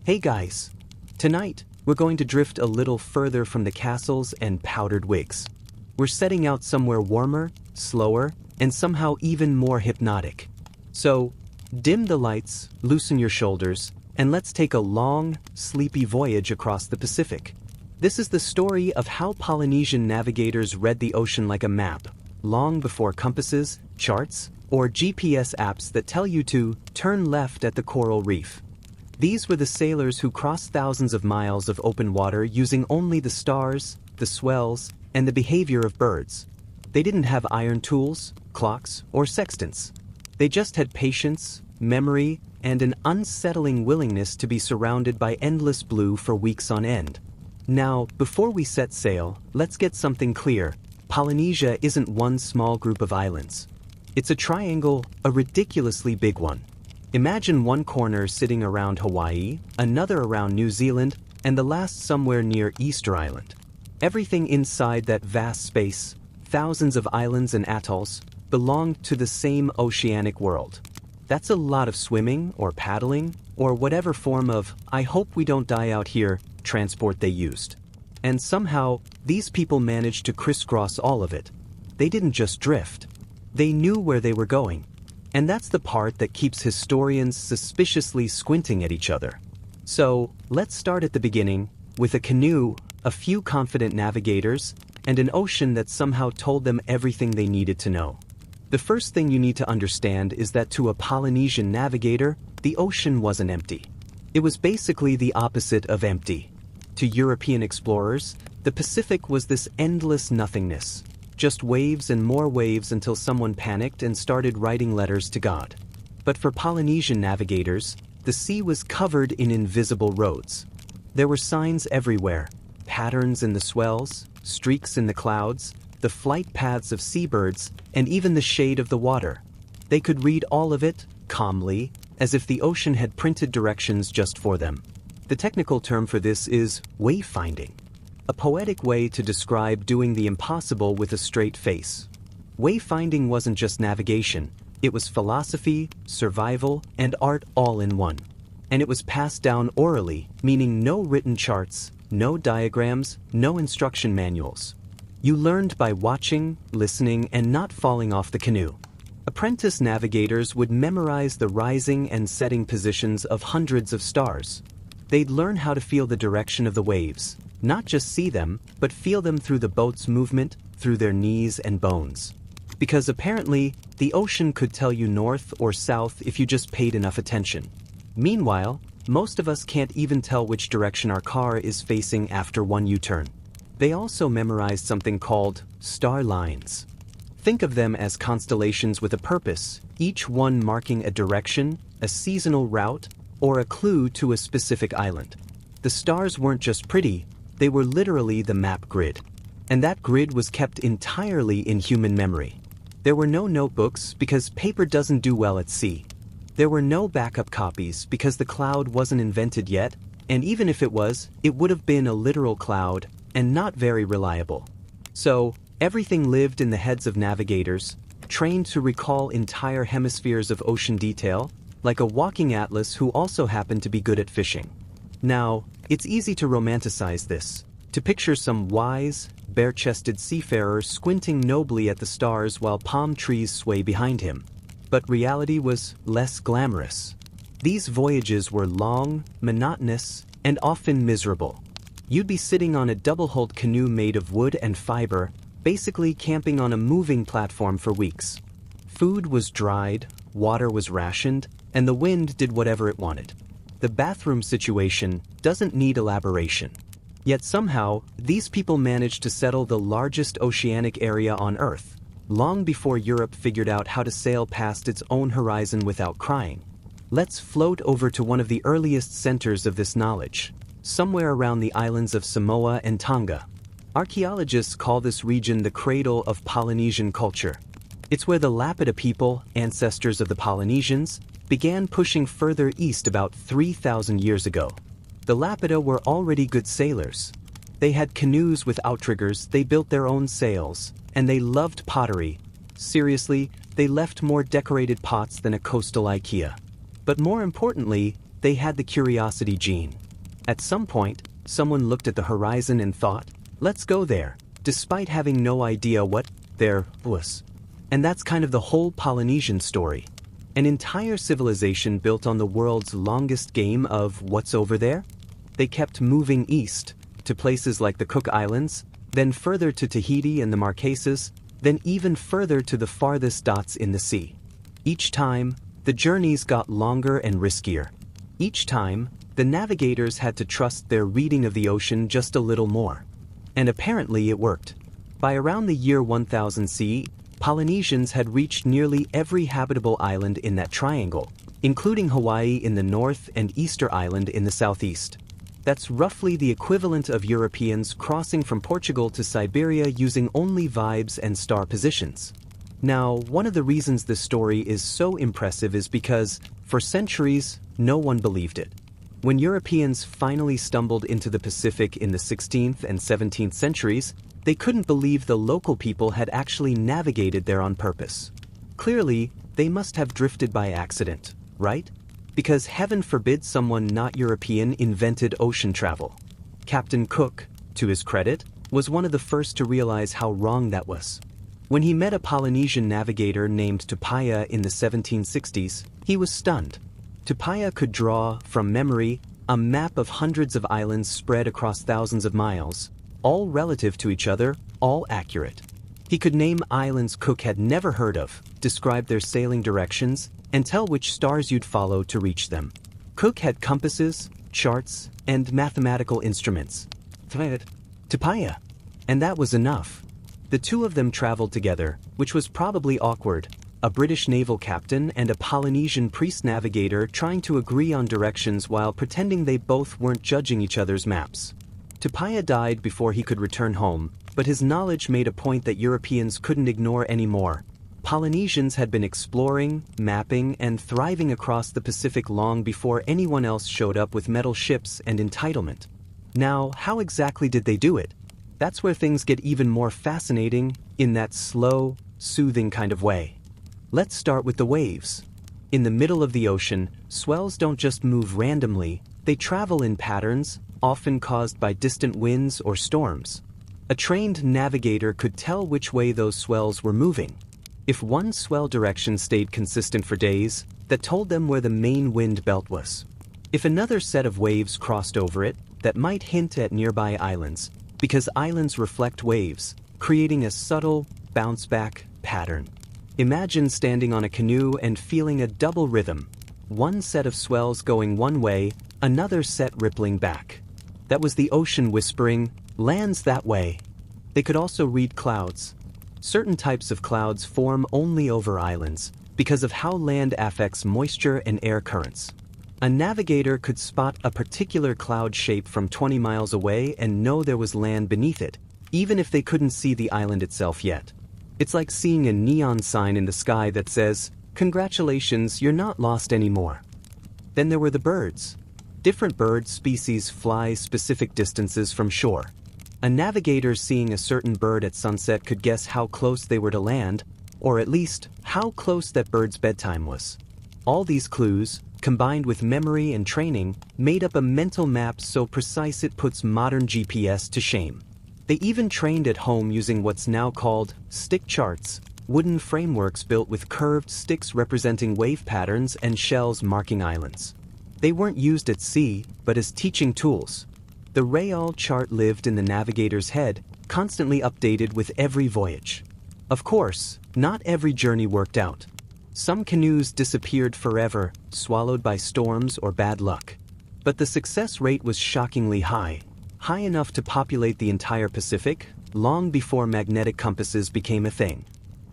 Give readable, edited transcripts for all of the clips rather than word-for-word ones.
Hey guys! Tonight, we're going to drift a little further from the castles and powdered wigs. We're setting out somewhere warmer, slower, and somehow even more hypnotic. So, dim the lights, loosen your shoulders, and let's take a long, sleepy voyage across the Pacific. This is the story of how Polynesian navigators read the ocean like a map, long before compasses, charts, or GPS apps that tell you to turn left at the coral reef. These were the sailors who crossed thousands of miles of open water using only the stars, the swells, and the behavior of birds. They didn't have iron tools, clocks, or sextants. They just had patience, memory, and an unsettling willingness to be surrounded by endless blue for weeks on end. Now, before we set sail, let's get something clear. Polynesia isn't one small group of islands. It's a triangle, a ridiculously big one. Imagine one corner sitting around Hawaii, another around New Zealand, and the last somewhere near Easter Island. Everything inside that vast space, thousands of islands and atolls, belong to the same oceanic world. That's a lot of swimming or paddling or whatever form of "I hope we don't die out here" transport they used. And somehow, these people managed to crisscross all of it. They didn't just drift. They knew where they were going. And that's the part that keeps historians suspiciously squinting at each other. So, let's start at the beginning, with a canoe, a few confident navigators, and an ocean that somehow told them everything they needed to know. The first thing you need to understand is that to a Polynesian navigator, the ocean wasn't empty. It was basically the opposite of empty. To European explorers, the Pacific was this endless nothingness. Just waves and more waves until someone panicked and started writing letters to God. But for Polynesian navigators, the sea was covered in invisible roads. There were signs everywhere, patterns in the swells, streaks in the clouds, the flight paths of seabirds, and even the shade of the water. They could read all of it, calmly, as if the ocean had printed directions just for them. The technical term for this is wayfinding. A poetic way to describe doing the impossible with a straight face. Wayfinding wasn't just navigation, it was philosophy, survival, and art all in one. And it was passed down orally, meaning no written charts, no diagrams, no instruction manuals. You learned by watching, listening, and not falling off the canoe. Apprentice navigators would memorize the rising and setting positions of hundreds of stars. They'd learn how to feel the direction of the waves. Not just see them, but feel them through the boat's movement, through their knees and bones. Because apparently, the ocean could tell you north or south if you just paid enough attention. Meanwhile, most of us can't even tell which direction our car is facing after one U-turn. They also memorized something called star lines. Think of them as constellations with a purpose, each one marking a direction, a seasonal route, or a clue to a specific island. The stars weren't just pretty, they were literally the map grid. And that grid was kept entirely in human memory. There were no notebooks because paper doesn't do well at sea. There were no backup copies because the cloud wasn't invented yet, and even if it was, it would have been a literal cloud and not very reliable. So, everything lived in the heads of navigators, trained to recall entire hemispheres of ocean detail, like a walking atlas who also happened to be good at fishing. Now, it's easy to romanticize this, to picture some wise, bare-chested seafarer squinting nobly at the stars while palm trees sway behind him. But reality was less glamorous. These voyages were long, monotonous, and often miserable. You'd be sitting on a double-hulled canoe made of wood and fiber, basically camping on a moving platform for weeks. Food was dried, water was rationed, and the wind did whatever it wanted. The bathroom situation doesn't need elaboration. Yet somehow, these people managed to settle the largest oceanic area on Earth, long before Europe figured out how to sail past its own horizon without crying. Let's float over to one of the earliest centers of this knowledge, somewhere around the islands of Samoa and Tonga. Archaeologists call this region the cradle of Polynesian culture. It's where the Lapita people, ancestors of the Polynesians, began pushing further east about 3,000 years ago. The Lapita were already good sailors. They had canoes with outriggers, they built their own sails, and they loved pottery. Seriously, they left more decorated pots than a coastal IKEA. But more importantly, they had the curiosity gene. At some point, someone looked at the horizon and thought, let's go there, despite having no idea what there was. And that's kind of the whole Polynesian story. An entire civilization built on the world's longest game of what's over there? They kept moving east, to places like the Cook Islands, then further to Tahiti and the Marquesas, then even further to the farthest dots in the sea. Each time, the journeys got longer and riskier. Each time, the navigators had to trust their reading of the ocean just a little more. And apparently it worked. By around the year 1000 CE, Polynesians had reached nearly every habitable island in that triangle, including Hawaii in the north and Easter Island in the southeast. That's roughly the equivalent of Europeans crossing from Portugal to Siberia using only vibes and star positions. Now, one of the reasons this story is so impressive is because, for centuries, no one believed it. When Europeans finally stumbled into the Pacific in the 16th and 17th centuries, they couldn't believe the local people had actually navigated there on purpose. Clearly, they must have drifted by accident, right? Because heaven forbid someone not European invented ocean travel. Captain Cook, to his credit, was one of the first to realize how wrong that was. When he met a Polynesian navigator named Tupaya in the 1760s, he was stunned. Tupaya could draw, from memory, a map of hundreds of islands spread across thousands of miles, all relative to each other, all accurate. He could name islands Cook had never heard of, describe their sailing directions, and tell which stars you'd follow to reach them. Cook had compasses, charts, and mathematical instruments. Tupaya. And that was enough. The two of them traveled together, which was probably awkward, a British naval captain and a Polynesian priest navigator trying to agree on directions while pretending they both weren't judging each other's maps. Tupaya died before he could return home, but his knowledge made a point that Europeans couldn't ignore anymore. Polynesians had been exploring, mapping, and thriving across the Pacific long before anyone else showed up with metal ships and entitlement. Now, how exactly did they do it? That's where things get even more fascinating, in that slow, soothing kind of way. Let's start with the waves. In the middle of the ocean, swells don't just move randomly, they travel in patterns, often caused by distant winds or storms. A trained navigator could tell which way those swells were moving. If one swell direction stayed consistent for days, that told them where the main wind belt was. If another set of waves crossed over it, that might hint at nearby islands, because islands reflect waves, creating a subtle, bounce-back pattern. Imagine standing on a canoe and feeling a double rhythm, one set of swells going one way, another set rippling back. That was the ocean whispering, "Land's that way." They could also read clouds. Certain types of clouds form only over islands, because of how land affects moisture and air currents. A navigator could spot a particular cloud shape from 20 miles away and know there was land beneath it, even if they couldn't see the island itself yet. It's like seeing a neon sign in the sky that says, "Congratulations, you're not lost anymore." Then there were the birds. Different bird species fly specific distances from shore. A navigator seeing a certain bird at sunset could guess how close they were to land, or at least, how close that bird's bedtime was. All these clues, combined with memory and training, made up a mental map so precise it puts modern GPS to shame. They even trained at home using what's now called stick charts, wooden frameworks built with curved sticks representing wave patterns and shells marking islands. They weren't used at sea, but as teaching tools. The Rayal chart lived in the navigator's head, constantly updated with every voyage. Of course, not every journey worked out. Some canoes disappeared forever, swallowed by storms or bad luck. But the success rate was shockingly high, high enough to populate the entire Pacific, long before magnetic compasses became a thing.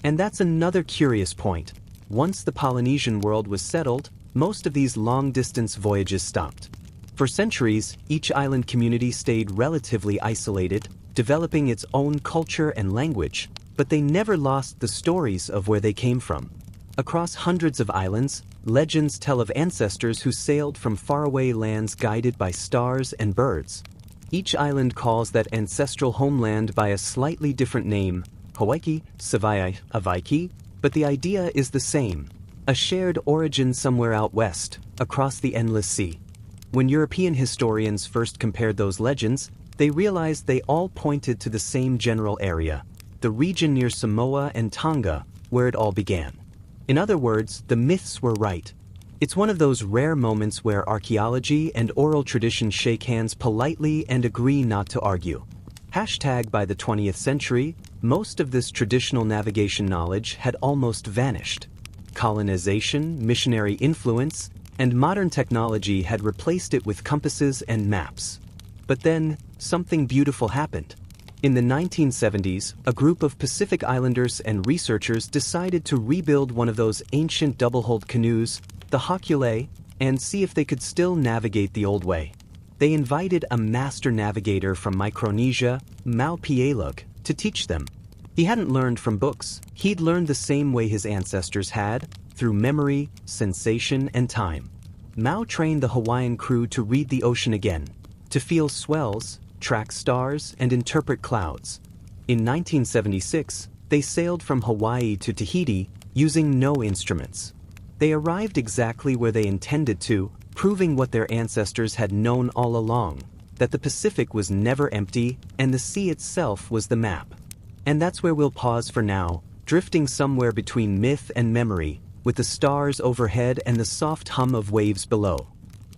And that's another curious point. Once the Polynesian world was settled, most of these long-distance voyages stopped. For centuries, each island community stayed relatively isolated, developing its own culture and language, but they never lost the stories of where they came from. Across hundreds of islands, legends tell of ancestors who sailed from faraway lands guided by stars and birds. Each island calls that ancestral homeland by a slightly different name, Hawaii, Savai'i, Avaiki, but the idea is the same. A shared origin somewhere out west, across the endless sea. When European historians first compared those legends, they realized they all pointed to the same general area, the region near Samoa and Tonga, where it all began. In other words, the myths were right. It's one of those rare moments where archaeology and oral tradition shake hands politely and agree not to argue. Hashtag by the 20th century, most of this traditional navigation knowledge had almost vanished. Colonization, missionary influence, and modern technology had replaced it with compasses and maps. But then, something beautiful happened. In the 1970s, a group of Pacific Islanders and researchers decided to rebuild one of those ancient double-hulled canoes, the Hocule, and see if they could still navigate the old way. They invited a master navigator from Micronesia, Maupielug, to teach them. He hadn't learned from books. He'd learned the same way his ancestors had, through memory, sensation, and time. Mau trained the Hawaiian crew to read the ocean again, to feel swells, track stars, and interpret clouds. In 1976, they sailed from Hawaii to Tahiti using no instruments. They arrived exactly where they intended to, proving what their ancestors had known all along, that the Pacific was never empty and the sea itself was the map. And that's where we'll pause for now, drifting somewhere between myth and memory, with the stars overhead and the soft hum of waves below.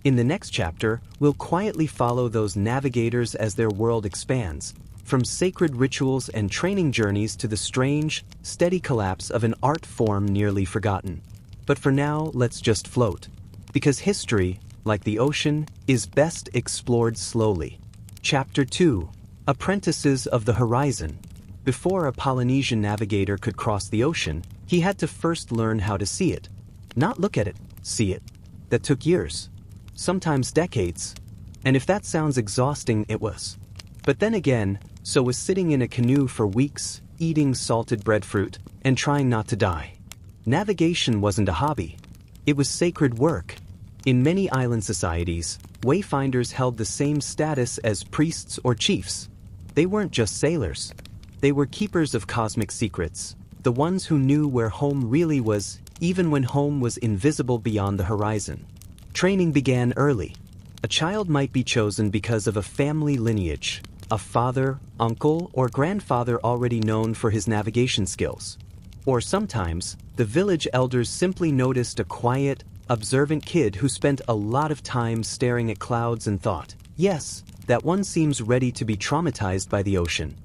In the next chapter, we'll quietly follow those navigators as their world expands, from sacred rituals and training journeys to the strange, steady collapse of an art form nearly forgotten. But for now, let's just float. Because history, like the ocean, is best explored slowly. Chapter 2: Apprentices of the Horizon. Before a Polynesian navigator could cross the ocean, he had to first learn how to see it. Not look at it, see it. That took years. Sometimes decades. And if that sounds exhausting, it was. But then again, so was sitting in a canoe for weeks, eating salted breadfruit, and trying not to die. Navigation wasn't a hobby. It was sacred work. In many island societies, wayfinders held the same status as priests or chiefs. They weren't just sailors. They were keepers of cosmic secrets, the ones who knew where home really was, even when home was invisible beyond the horizon. Training began early. A child might be chosen because of a family lineage, a father, uncle, or grandfather already known for his navigation skills. Or sometimes, the village elders simply noticed a quiet, observant kid who spent a lot of time staring at clouds and thought, yes, that one seems ready to be traumatized by the ocean.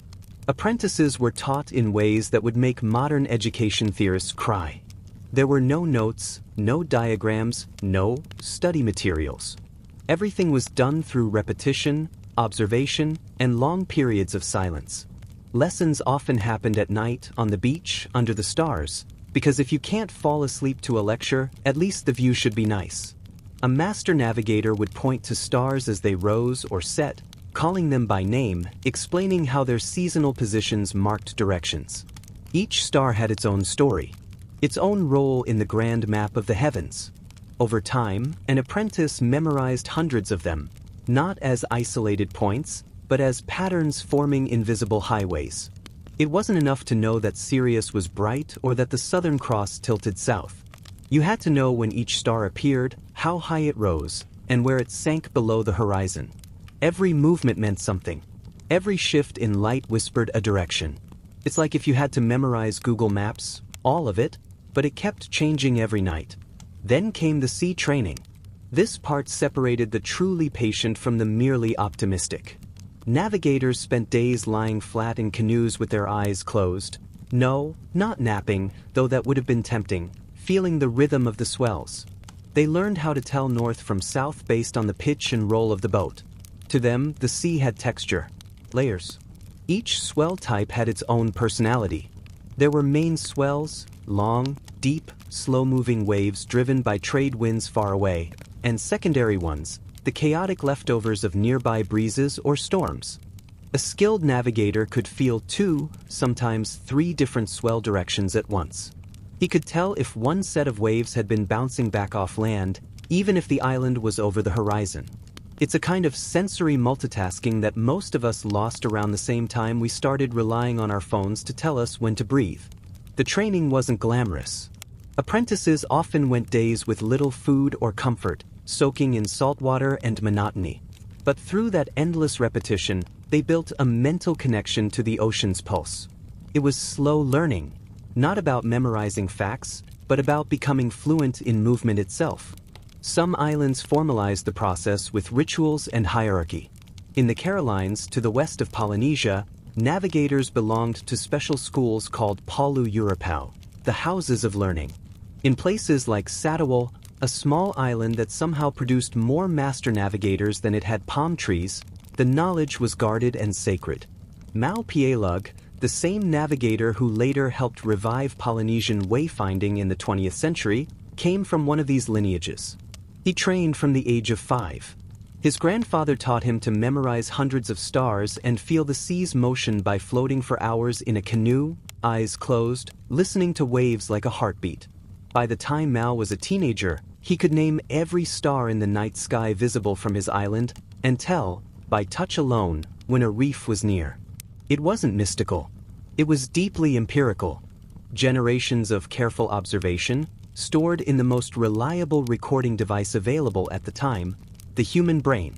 Apprentices were taught in ways that would make modern education theorists cry. There were no notes, no diagrams, no study materials. Everything was done through repetition, observation, and long periods of silence. Lessons often happened at night, on the beach, under the stars, because if you can't fall asleep to a lecture, at least the view should be nice. A master navigator would point to stars as they rose or set, calling them by name, explaining how their seasonal positions marked directions. Each star had its own story, its own role in the grand map of the heavens. Over time, an apprentice memorized hundreds of them, not as isolated points, but as patterns forming invisible highways. It wasn't enough to know that Sirius was bright or that the Southern Cross tilted south. You had to know when each star appeared, how high it rose, and where it sank below the horizon. Every movement meant something. Every shift in light whispered a direction. It's like if you had to memorize Google Maps, all of it, but it kept changing every night. Then came the sea training. This part separated the truly patient from the merely optimistic. Navigators spent days lying flat in canoes with their eyes closed. No, not napping, though that would have been tempting, feeling the rhythm of the swells. They learned how to tell north from south based on the pitch and roll of the boat. To them, the sea had texture, layers. Each swell type had its own personality. There were main swells, long, deep, slow-moving waves driven by trade winds far away, and secondary ones, the chaotic leftovers of nearby breezes or storms. A skilled navigator could feel 2, sometimes 3 different swell directions at once. He could tell if one set of waves had been bouncing back off land, even if the island was over the horizon. It's a kind of sensory multitasking that most of us lost around the same time we started relying on our phones to tell us when to breathe. The training wasn't glamorous. Apprentices often went days with little food or comfort, soaking in salt water and monotony. But through that endless repetition, they built a mental connection to the ocean's pulse. It was slow learning, not about memorizing facts, but about becoming fluent in movement itself. Some islands formalized the process with rituals and hierarchy. In the Carolines, to the west of Polynesia, navigators belonged to special schools called Palu Europau, the houses of learning. In places like Satawal, a small island that somehow produced more master navigators than it had palm trees, the knowledge was guarded and sacred. Mau Pielug, the same navigator who later helped revive Polynesian wayfinding in the 20th century, came from one of these lineages. He trained from the age of 5. His grandfather taught him to memorize hundreds of stars and feel the sea's motion by floating for hours in a canoe, eyes closed, listening to waves like a heartbeat. By the time Mao was a teenager, he could name every star in the night sky visible from his island and tell, by touch alone, when a reef was near. It wasn't mystical. It was deeply empirical. Generations of careful observation, stored in the most reliable recording device available at the time, the human brain.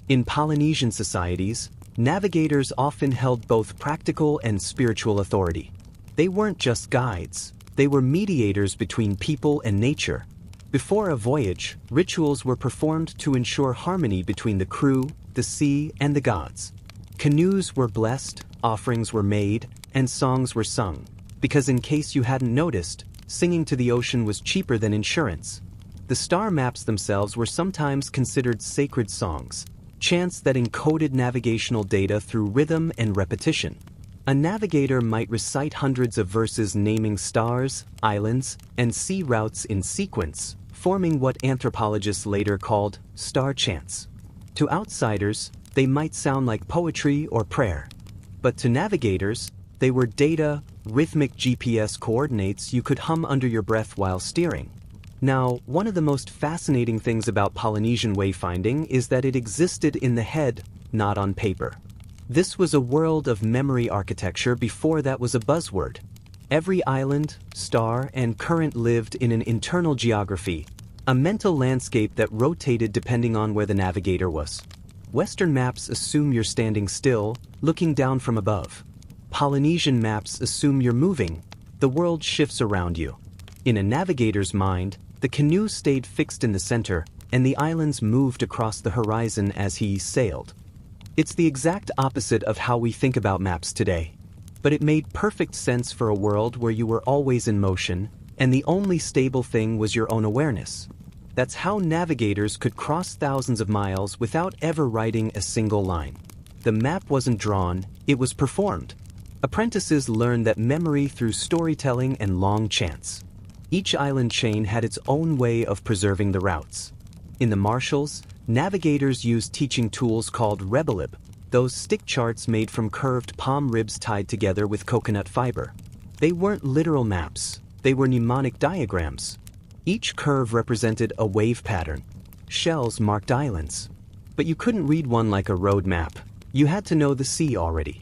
In Polynesian societies, navigators often held both practical and spiritual authority. They weren't just guides, they were mediators between people and nature. Before a voyage, rituals were performed to ensure harmony between the crew, the sea, and the gods. Canoes were blessed, offerings were made, and songs were sung, because in case you hadn't noticed, singing to the ocean was cheaper than insurance. The star maps themselves were sometimes considered sacred songs, chants that encoded navigational data through rhythm and repetition. A navigator might recite hundreds of verses naming stars, islands, and sea routes in sequence, forming what anthropologists later called star chants. To outsiders, they might sound like poetry or prayer. But to navigators, they were data, rhythmic GPS coordinates you could hum under your breath while steering. Now, one of the most fascinating things about Polynesian wayfinding is that it existed in the head, not on paper. This was a world of memory architecture before that was a buzzword. Every island, star, and current lived in an internal geography, a mental landscape that rotated depending on where the navigator was. Western maps assume you're standing still, looking down from above. Polynesian maps assume you're moving. The world shifts around you. In a navigator's mind, the canoe stayed fixed in the center, and the islands moved across the horizon as he sailed. It's the exact opposite of how we think about maps today. But it made perfect sense for a world where you were always in motion, and the only stable thing was your own awareness. That's how navigators could cross thousands of miles without ever writing a single line. The map wasn't drawn, it was performed. Apprentices learned that memory through storytelling and long chants. Each island chain had its own way of preserving the routes. In the Marshalls, navigators used teaching tools called rebelib, those stick charts made from curved palm ribs tied together with coconut fiber. They weren't literal maps, they were mnemonic diagrams. Each curve represented a wave pattern. Shells marked islands. But you couldn't read one like a road map. You had to know the sea already.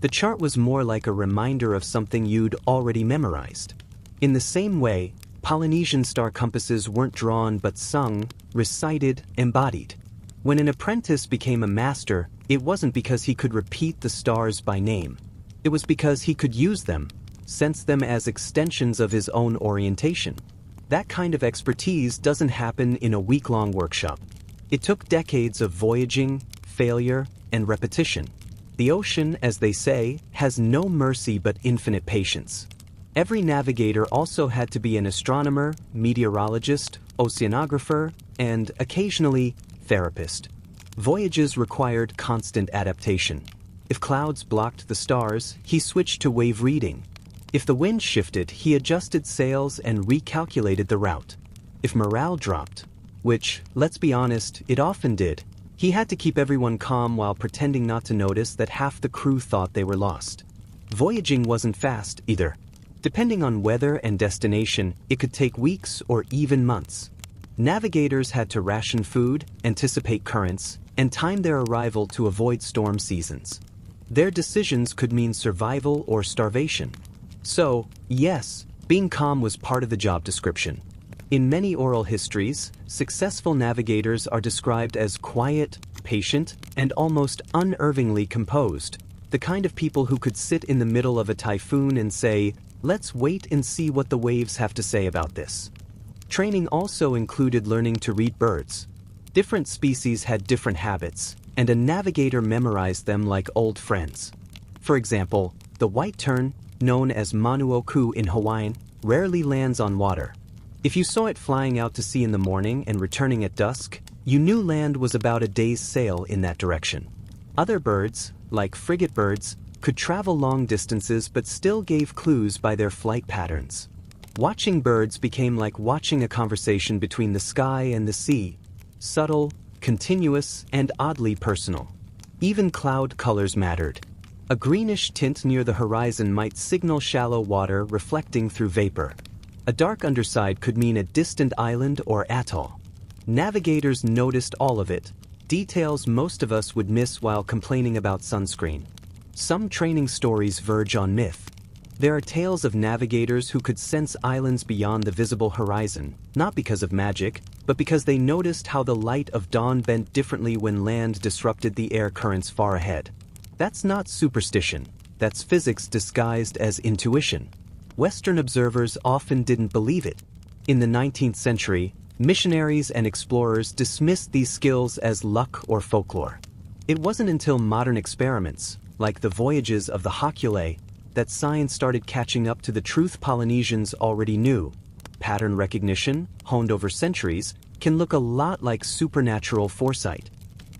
The chart was more like a reminder of something you'd already memorized. In the same way, Polynesian star compasses weren't drawn but sung, recited, embodied. When an apprentice became a master, it wasn't because he could repeat the stars by name. It was because he could use them, sense them as extensions of his own orientation. That kind of expertise doesn't happen in a week-long workshop. It took decades of voyaging, failure, and repetition. The ocean, as they say, has no mercy but infinite patience. Every navigator also had to be an astronomer, meteorologist, oceanographer, and, occasionally, therapist. Voyages required constant adaptation. If clouds blocked the stars, he switched to wave reading. If the wind shifted, he adjusted sails and recalculated the route. If morale dropped, which, let's be honest, it often did, he had to keep everyone calm while pretending not to notice that half the crew thought they were lost. Voyaging wasn't fast, either. Depending on weather and destination, it could take weeks or even months. Navigators had to ration food, anticipate currents, and time their arrival to avoid storm seasons. Their decisions could mean survival or starvation. So, yes, Being calm was part of the job description. In many oral histories, successful navigators are described as quiet, patient, and almost unnervingly composed, the kind of people who could sit in the middle of a typhoon and say, "Let's wait and see what the waves have to say about this." Training also included learning to read birds. Different species had different habits, and a navigator memorized them like old friends. For example, the white tern, known as manuoku in Hawaiian, rarely lands on water. If you saw it flying out to sea in the morning and returning at dusk, you knew land was about a day's sail in that direction. Other birds, like frigate birds, could travel long distances but still gave clues by their flight patterns. Watching birds became like watching a conversation between the sky and the sea, subtle, continuous, and oddly personal. Even cloud colors mattered. A greenish tint near the horizon might signal shallow water reflecting through vapor. A dark underside could mean a distant island or atoll. Navigators noticed all of it, details most of us would miss while complaining about sunscreen. Some training stories verge on myth. There are tales of navigators who could sense islands beyond the visible horizon, not because of magic, but because they noticed how the light of dawn bent differently when land disrupted the air currents far ahead. That's not superstition, that's physics disguised as intuition. Western observers often didn't believe it. In the 19th century, missionaries and explorers dismissed these skills as luck or folklore. It wasn't until modern experiments, like the voyages of the Hoculae, that science started catching up to the truth Polynesians already knew. Pattern recognition, honed over centuries, can look a lot like supernatural foresight.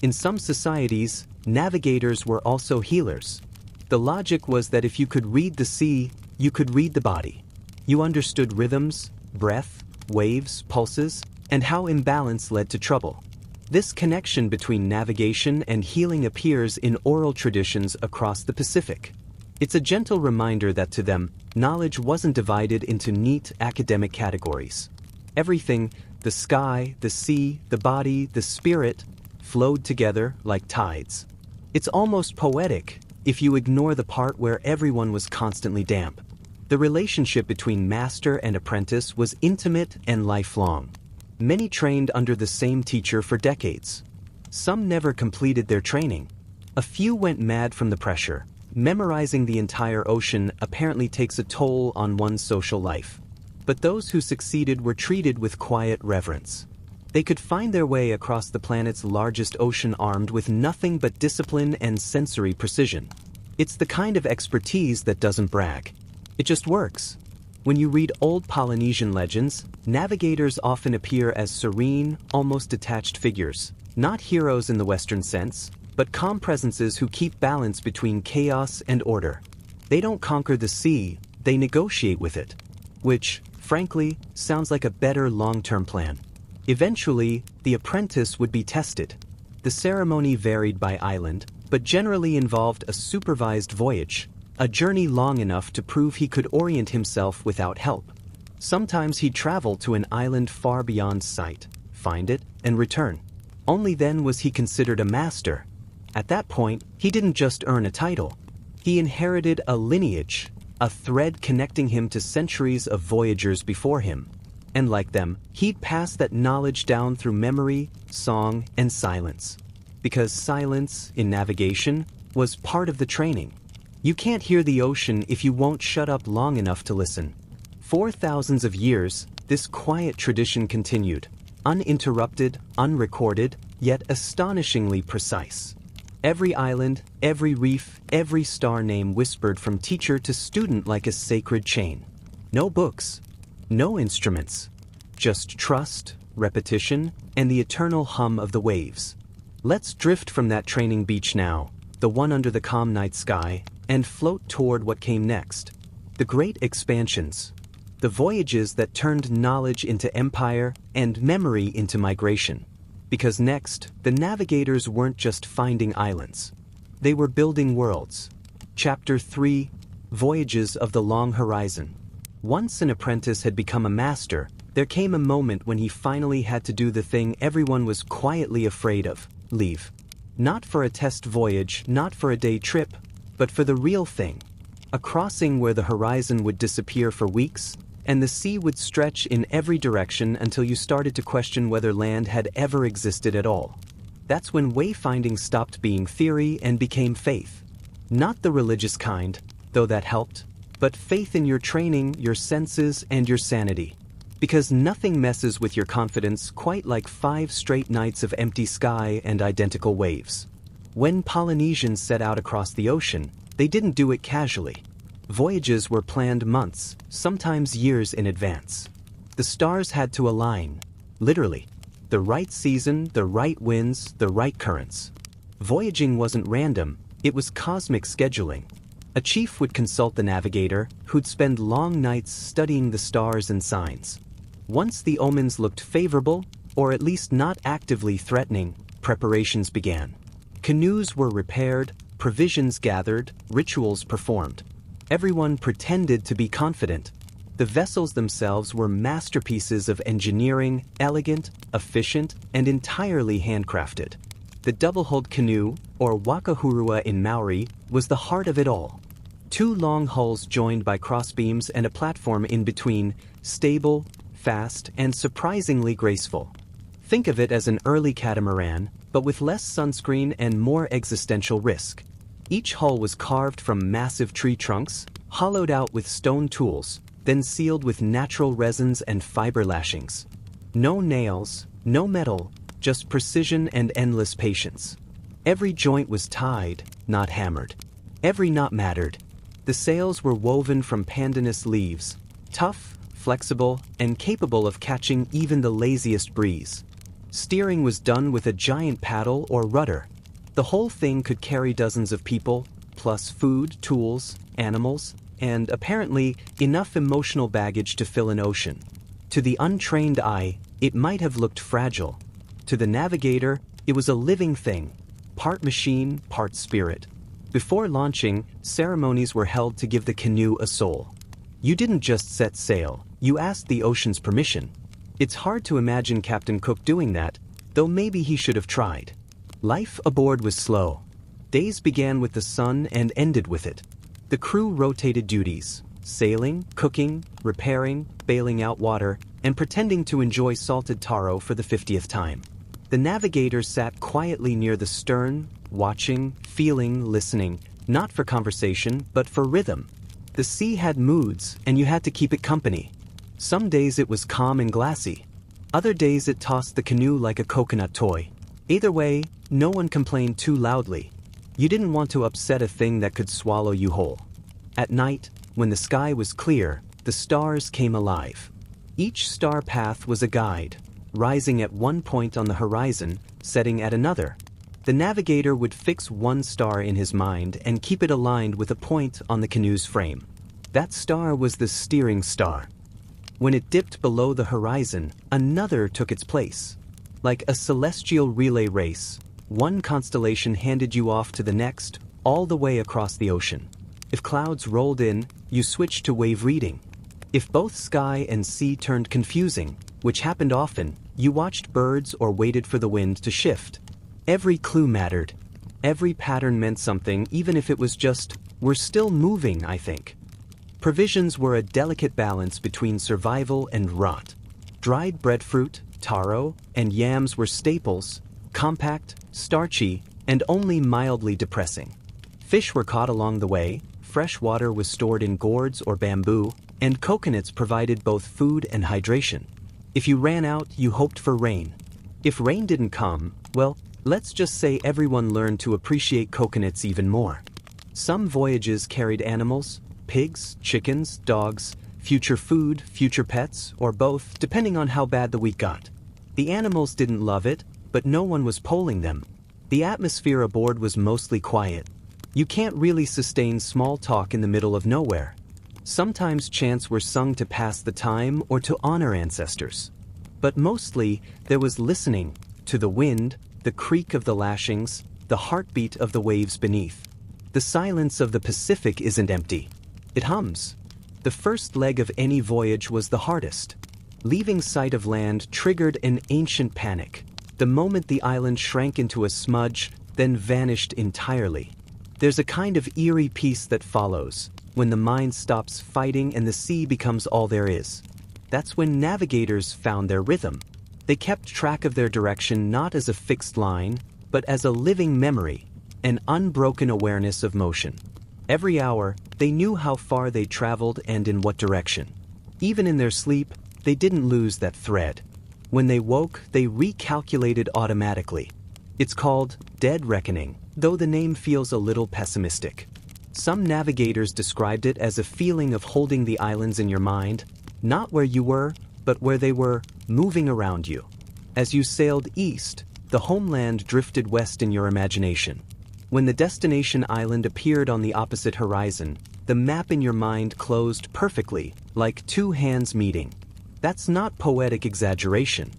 In some societies, navigators were also healers. The logic was that if you could read the sea, you could read the body. You understood rhythms, breath, waves, pulses, and how imbalance led to trouble. This connection between navigation and healing appears in oral traditions across the Pacific. It's a gentle reminder that to them, knowledge wasn't divided into neat academic categories. Everything, the sky, the sea, the body, the spirit, flowed together like tides. It's almost poetic if you ignore the part where everyone was constantly damp. The relationship between master and apprentice was intimate and lifelong. Many trained under the same teacher for decades. Some never completed their training. A few went mad from the pressure. Memorizing the entire ocean apparently takes a toll on one's social life. But those who succeeded were treated with quiet reverence. They could find their way across the planet's largest ocean armed with nothing but discipline and sensory precision. It's the kind of expertise that doesn't brag. It just works. When you read old Polynesian legends, navigators often appear as serene, almost detached figures, not heroes in the Western sense, but calm presences who keep balance between chaos and order. They don't conquer the sea, they negotiate with it. Which, frankly, sounds like a better long-term plan. Eventually, the apprentice would be tested. The ceremony varied by island, but generally involved a supervised voyage, a journey long enough to prove he could orient himself without help. Sometimes he'd travel to an island far beyond sight, find it, and return. Only then was he considered a master. At that point, he didn't just earn a title. He inherited a lineage, a thread connecting him to centuries of voyagers before him. And like them, he'd pass that knowledge down through memory, song, and silence. Because silence, in navigation, was part of the training. You can't hear the ocean if you won't shut up long enough to listen. For thousands of years, this quiet tradition continued, uninterrupted, unrecorded, yet astonishingly precise. Every island, every reef, every star name whispered from teacher to student like a sacred chain. No books, no instruments, just trust, repetition, and the eternal hum of the waves. Let's drift from that training beach now, the one under the calm night sky, and float toward what came next. The great expansions. The voyages that turned knowledge into empire and memory into migration. Because next, the navigators weren't just finding islands. They were building worlds. Chapter 3, Voyages of the Long Horizon. Once an apprentice had become a master, there came a moment when he finally had to do the thing everyone was quietly afraid of, leave. Not for a test voyage, not for a day trip, but for the real thing. A crossing where the horizon would disappear for weeks, and the sea would stretch in every direction until you started to question whether land had ever existed at all. That's when wayfinding stopped being theory and became faith. Not the religious kind, though that helped, but faith in your training, your senses, and your sanity. Because nothing messes with your confidence quite like 5 straight nights of empty sky and identical waves. When Polynesians set out across the ocean, they didn't do it casually. Voyages were planned months, sometimes years in advance. The stars had to align, literally. The right season, the right winds, the right currents. Voyaging wasn't random, it was cosmic scheduling. A chief would consult the navigator, who'd spend long nights studying the stars and signs. Once the omens looked favorable, or at least not actively threatening, preparations began. Canoes were repaired, provisions gathered, rituals performed. Everyone pretended to be confident. The vessels themselves were masterpieces of engineering, elegant, efficient, and entirely handcrafted. The double-hulled canoe, or wakahurua in Maori, was the heart of it all. 2 long hulls joined by crossbeams and a platform in between, stable, fast, and surprisingly graceful. Think of it as an early catamaran, but with less sunscreen and more existential risk. Each hull was carved from massive tree trunks, hollowed out with stone tools, then sealed with natural resins and fiber lashings. No nails, no metal, just precision and endless patience. Every joint was tied, not hammered. Every knot mattered. The sails were woven from pandanus leaves, tough, flexible, and capable of catching even the laziest breeze. Steering was done with a giant paddle or rudder. The whole thing could carry dozens of people, plus food, tools, animals, and apparently enough emotional baggage to fill an ocean. To the untrained eye, it might have looked fragile. To the navigator, it was a living thing, part machine, part spirit. Before launching, ceremonies were held to give the canoe a soul. You didn't just set sail, you asked the ocean's permission. It's hard to imagine Captain Cook doing that, though maybe he should have tried. Life aboard was slow. Days began with the sun and ended with it. The crew rotated duties, sailing, cooking, repairing, bailing out water, and pretending to enjoy salted taro for the 50th time. The navigator sat quietly near the stern, watching, feeling, listening, not for conversation, but for rhythm. The sea had moods, and you had to keep it company. Some days it was calm and glassy. Other days it tossed the canoe like a coconut toy. Either way, no one complained too loudly. You didn't want to upset a thing that could swallow you whole. At night, when the sky was clear, the stars came alive. Each star path was a guide, rising at one point on the horizon, setting at another. The navigator would fix one star in his mind and keep it aligned with a point on the canoe's frame. That star was the steering star. When it dipped below the horizon, another took its place. Like a celestial relay race, one constellation handed you off to the next, all the way across the ocean. If clouds rolled in, you switched to wave reading. If both sky and sea turned confusing, which happened often, you watched birds or waited for the wind to shift. Every clue mattered. Every pattern meant something, even if it was just, "We're still moving, I think." Provisions were a delicate balance between survival and rot. Dried breadfruit, taro, and yams were staples, compact, starchy, and only mildly depressing. Fish were caught along the way, fresh water was stored in gourds or bamboo, and coconuts provided both food and hydration. If you ran out, you hoped for rain. If rain didn't come, well, let's just say everyone learned to appreciate coconuts even more. Some voyages carried animals, pigs, chickens, dogs, future food, future pets, or both, depending on how bad the week got. The animals didn't love it, but no one was polling them. The atmosphere aboard was mostly quiet. You can't really sustain small talk in the middle of nowhere. Sometimes chants were sung to pass the time or to honor ancestors. But mostly, there was listening to the wind, the creak of the lashings, the heartbeat of the waves beneath. The silence of the Pacific isn't empty. It hums. The first leg of any voyage was the hardest. Leaving sight of land triggered an ancient panic. The moment the island shrank into a smudge, then vanished entirely. There's a kind of eerie peace that follows, when the mind stops fighting and the sea becomes all there is. That's when navigators found their rhythm. They kept track of their direction not as a fixed line, but as a living memory, an unbroken awareness of motion. Every hour, they knew how far they traveled and in what direction. Even in their sleep, they didn't lose that thread. When they woke, they recalculated automatically. It's called dead reckoning, though the name feels a little pessimistic. Some navigators described it as a feeling of holding the islands in your mind, not where you were, but where they were moving around you. As you sailed east, the homeland drifted west in your imagination. When the destination island appeared on the opposite horizon, the map in your mind closed perfectly, like two hands meeting. That's not poetic exaggeration.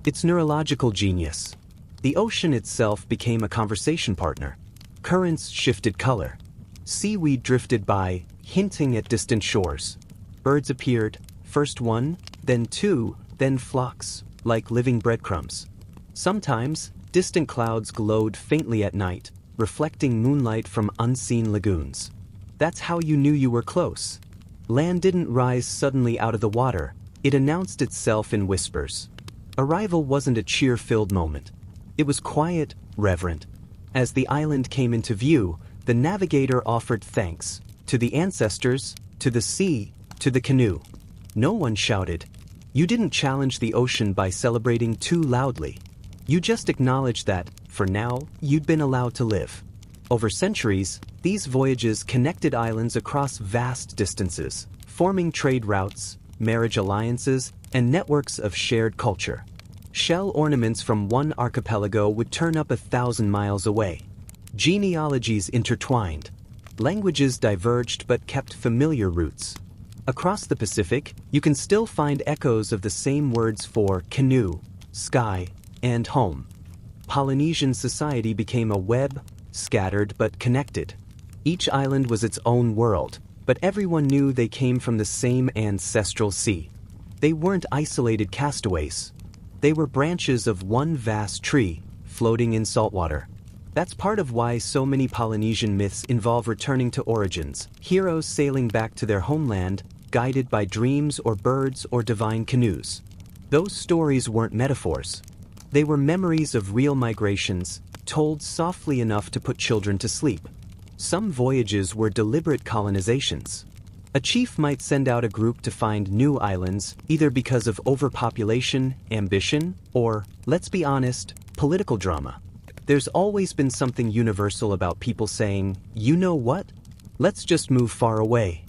It's neurological genius. The ocean itself became a conversation partner. Currents shifted color. Seaweed drifted by, hinting at distant shores. Birds appeared, first one, then two, then flocks, like living breadcrumbs. Sometimes, distant clouds glowed faintly at night, reflecting moonlight from unseen lagoons. That's how you knew you were close. Land didn't rise suddenly out of the water, it announced itself in whispers. Arrival wasn't a cheer-filled moment. It was quiet, reverent. As the island came into view, the navigator offered thanks to the ancestors, to the sea, to the canoe. No one shouted. You didn't challenge the ocean by celebrating too loudly. You just acknowledged that, for now, you'd been allowed to live. Over centuries, these voyages connected islands across vast distances, forming trade routes, marriage alliances, and networks of shared culture. Shell ornaments from one archipelago would turn up 1,000 miles away. Genealogies intertwined. Languages diverged but kept familiar roots. Across the Pacific, you can still find echoes of the same words for canoe, sky, and home. Polynesian society became a web, scattered but connected. Each island was its own world, but everyone knew they came from the same ancestral sea. They weren't isolated castaways. They were branches of one vast tree, floating in saltwater. That's part of why so many Polynesian myths involve returning to origins, heroes sailing back to their homeland, guided by dreams or birds or divine canoes. Those stories weren't metaphors. They were memories of real migrations, told softly enough to put children to sleep. Some voyages were deliberate colonizations. A chief might send out a group to find new islands, either because of overpopulation, ambition, or, let's be honest, political drama. There's always been something universal about people saying, you know what? Let's just move far away.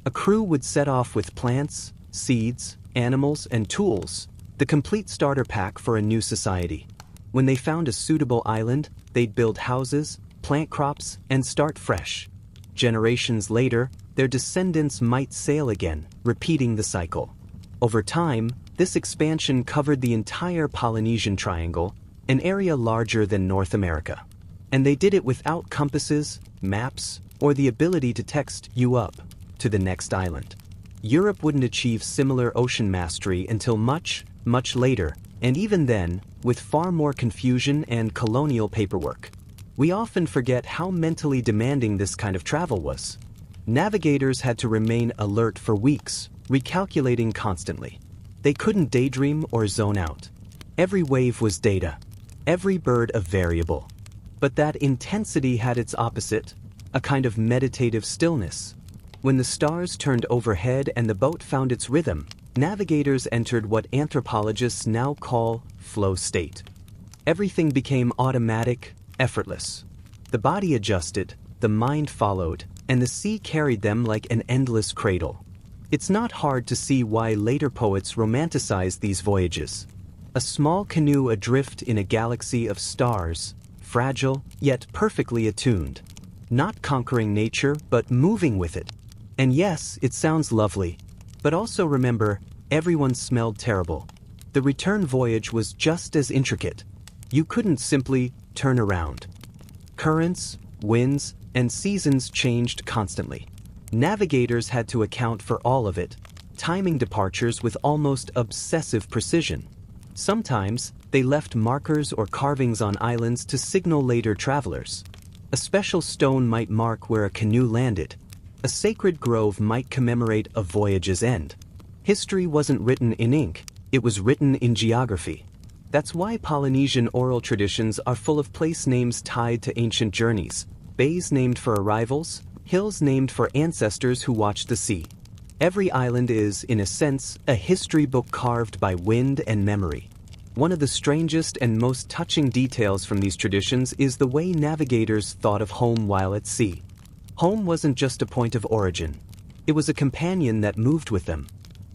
A crew would set off with plants, seeds, animals, and tools, the complete starter pack for a new society. When they found a suitable island, they'd build houses, plant crops, and start fresh. Generations later, their descendants might sail again, repeating the cycle. Over time, this expansion covered the entire Polynesian Triangle, an area larger than North America. And they did it without compasses, maps, or the ability to text you up to the next island. Europe wouldn't achieve similar ocean mastery until much, much later, and even then, with far more confusion and colonial paperwork. We often forget how mentally demanding this kind of travel was. Navigators had to remain alert for weeks, recalculating constantly. They couldn't daydream or zone out. Every wave was data, every bird a variable. But that intensity had its opposite, a kind of meditative stillness. When the stars turned overhead and the boat found its rhythm, navigators entered what anthropologists now call flow state. Everything became automatic, effortless. The body adjusted, the mind followed, and the sea carried them like an endless cradle. It's not hard to see why later poets romanticized these voyages. A small canoe adrift in a galaxy of stars, fragile yet perfectly attuned. Not conquering nature, but moving with it. And yes, it sounds lovely. But also remember, everyone smelled terrible. The return voyage was just as intricate. You couldn't simply turn around. Currents, winds, and seasons changed constantly. Navigators had to account for all of it, timing departures with almost obsessive precision. Sometimes, they left markers or carvings on islands to signal later travelers. A special stone might mark where a canoe landed. A sacred grove might commemorate a voyage's end. History wasn't written in ink, it was written in geography. That's why Polynesian oral traditions are full of place names tied to ancient journeys, bays named for arrivals, hills named for ancestors who watched the sea. Every island is, in a sense, a history book carved by wind and memory. One of the strangest and most touching details from these traditions is the way navigators thought of home while at sea. Home wasn't just a point of origin. It was a companion that moved with them.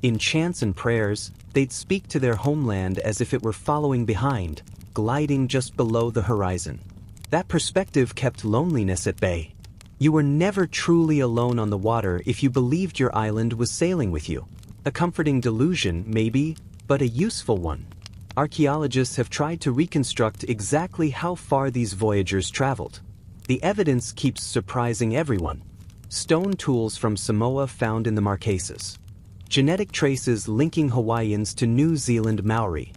In chants and prayers, they'd speak to their homeland as if it were following behind, gliding just below the horizon. That perspective kept loneliness at bay. You were never truly alone on the water if you believed your island was sailing with you. A comforting delusion, maybe, but a useful one. Archaeologists have tried to reconstruct exactly how far these voyagers traveled. The evidence keeps surprising everyone. Stone tools from Samoa found in the Marquesas. Genetic traces linking Hawaiians to New Zealand Maori.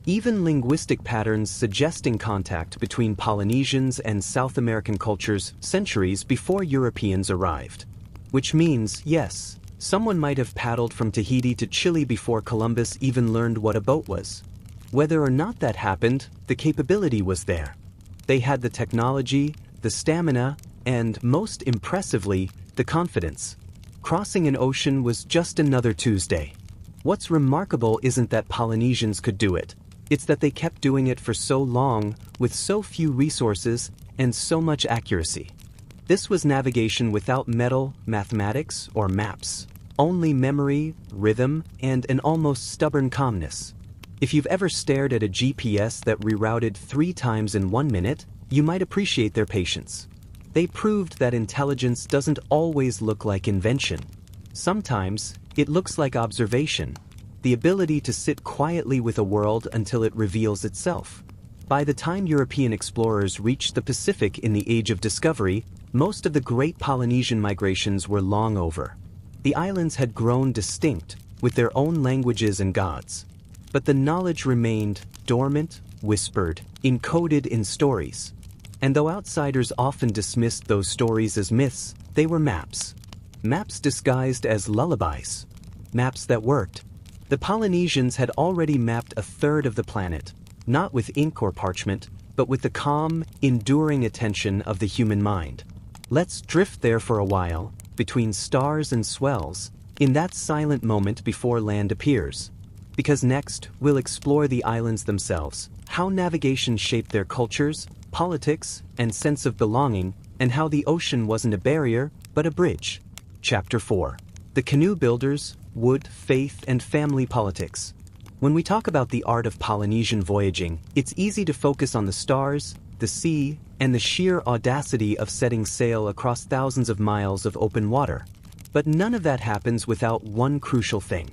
Even linguistic patterns suggesting contact between Polynesians and South American cultures centuries before Europeans arrived. Which means, yes, someone might have paddled from Tahiti to Chile before Columbus even learned what a boat was. Whether or not that happened, the capability was there. They had the technology, the stamina, and, most impressively, the confidence. Crossing an ocean was just another Tuesday. What's remarkable isn't that Polynesians could do it. It's that they kept doing it for so long, with so few resources, and so much accuracy. This was navigation without metal, mathematics, or maps. Only memory, rhythm, and an almost stubborn calmness. If you've ever stared at a GPS that rerouted 3 times in 1 minute, you might appreciate their patience. They proved that intelligence doesn't always look like invention. Sometimes, it looks like observation, the ability to sit quietly with a world until it reveals itself. By the time European explorers reached the Pacific in the Age of Discovery, most of the great Polynesian migrations were long over. The islands had grown distinct, with their own languages and gods. But the knowledge remained dormant, whispered, encoded in stories. And though outsiders often dismissed those stories as myths, they were maps. Maps disguised as lullabies. Maps that worked. The Polynesians had already mapped a third of the planet, not with ink or parchment, but with the calm, enduring attention of the human mind. Let's drift there for a while, between stars and swells, in that silent moment before land appears. Because next, we'll explore the islands themselves, how navigation shaped their cultures, politics, and sense of belonging, and how the ocean wasn't a barrier, but a bridge. Chapter 4. The Canoe Builders, Wood, Faith, and Family Politics. When we talk about the art of Polynesian voyaging, it's easy to focus on the stars, the sea, and the sheer audacity of setting sail across thousands of miles of open water. But none of that happens without one crucial thing.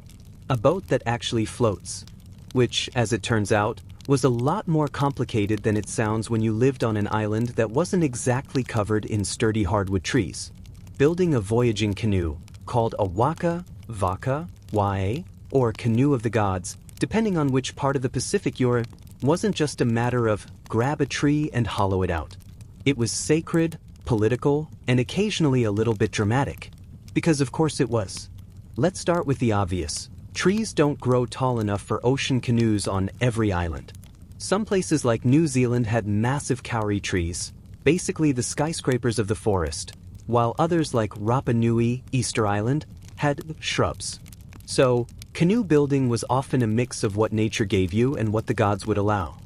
A boat that actually floats. Which, as it turns out, was a lot more complicated than it sounds when you lived on an island that wasn't exactly covered in sturdy hardwood trees. Building a voyaging canoe, called a waka, vaka, wae, or canoe of the gods, depending on which part of the Pacific you're, wasn't just a matter of grab a tree and hollow it out. It was sacred, political, and occasionally a little bit dramatic. Because of course it was. Let's start with the obvious. Trees don't grow tall enough for ocean canoes on every island. Some places like New Zealand had massive kauri trees, basically the skyscrapers of the forest, while others like Rapa Nui, Easter Island, had shrubs. So, canoe building was often a mix of what nature gave you and what the gods would allow.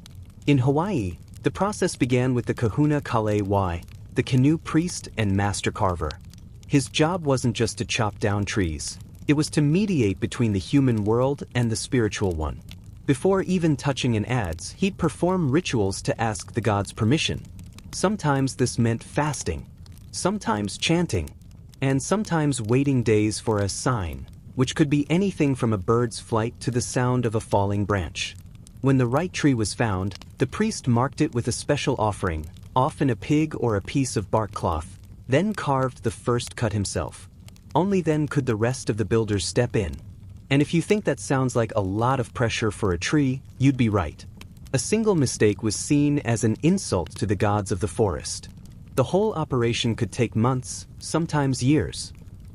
In Hawaii, the process began with the Kahuna Kale Wai, the canoe priest and master carver. His job wasn't just to chop down trees. It was to mediate between the human world and the spiritual one. Before even touching an adze, he'd perform rituals to ask the gods' permission. Sometimes this meant fasting, sometimes chanting, and sometimes waiting days for a sign, which could be anything from a bird's flight to the sound of a falling branch. When the right tree was found, the priest marked it with a special offering, often a pig or a piece of bark cloth, then carved the first cut himself. Only then could the rest of the builders step in. And if you think that sounds like a lot of pressure for a tree, you'd be right. A single mistake was seen as an insult to the gods of the forest. The whole operation could take months, sometimes years.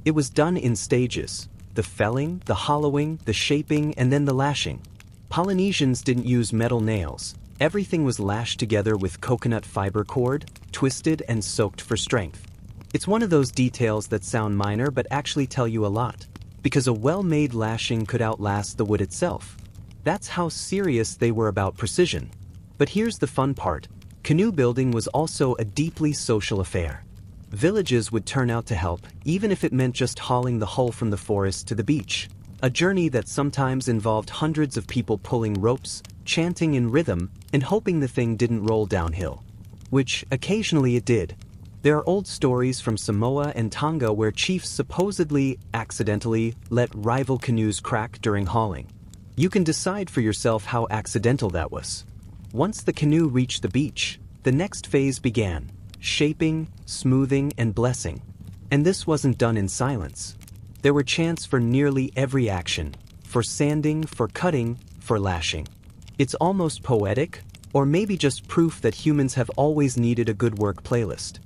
It was done in stages: the felling, the hollowing, the shaping, and then the lashing. Polynesians didn't use metal nails. Everything was lashed together with coconut fiber cord, twisted and soaked for strength. It's one of those details that sound minor but actually tell you a lot, because a well-made lashing could outlast the wood itself. That's how serious they were about precision. But here's the fun part: canoe building was also a deeply social affair. Villages would turn out to help, even if it meant just hauling the hull from the forest to the beach. A journey that sometimes involved hundreds of people pulling ropes, chanting in rhythm, and hoping the thing didn't roll downhill. Which, occasionally it did. There are old stories from Samoa and Tonga where chiefs supposedly, accidentally, let rival canoes crack during hauling. You can decide for yourself how accidental that was. Once the canoe reached the beach, the next phase began: shaping, smoothing, and blessing. And this wasn't done in silence. There were chants for nearly every action: for sanding, for cutting, for lashing. It's almost poetic, or maybe just proof that humans have always needed a good work playlist.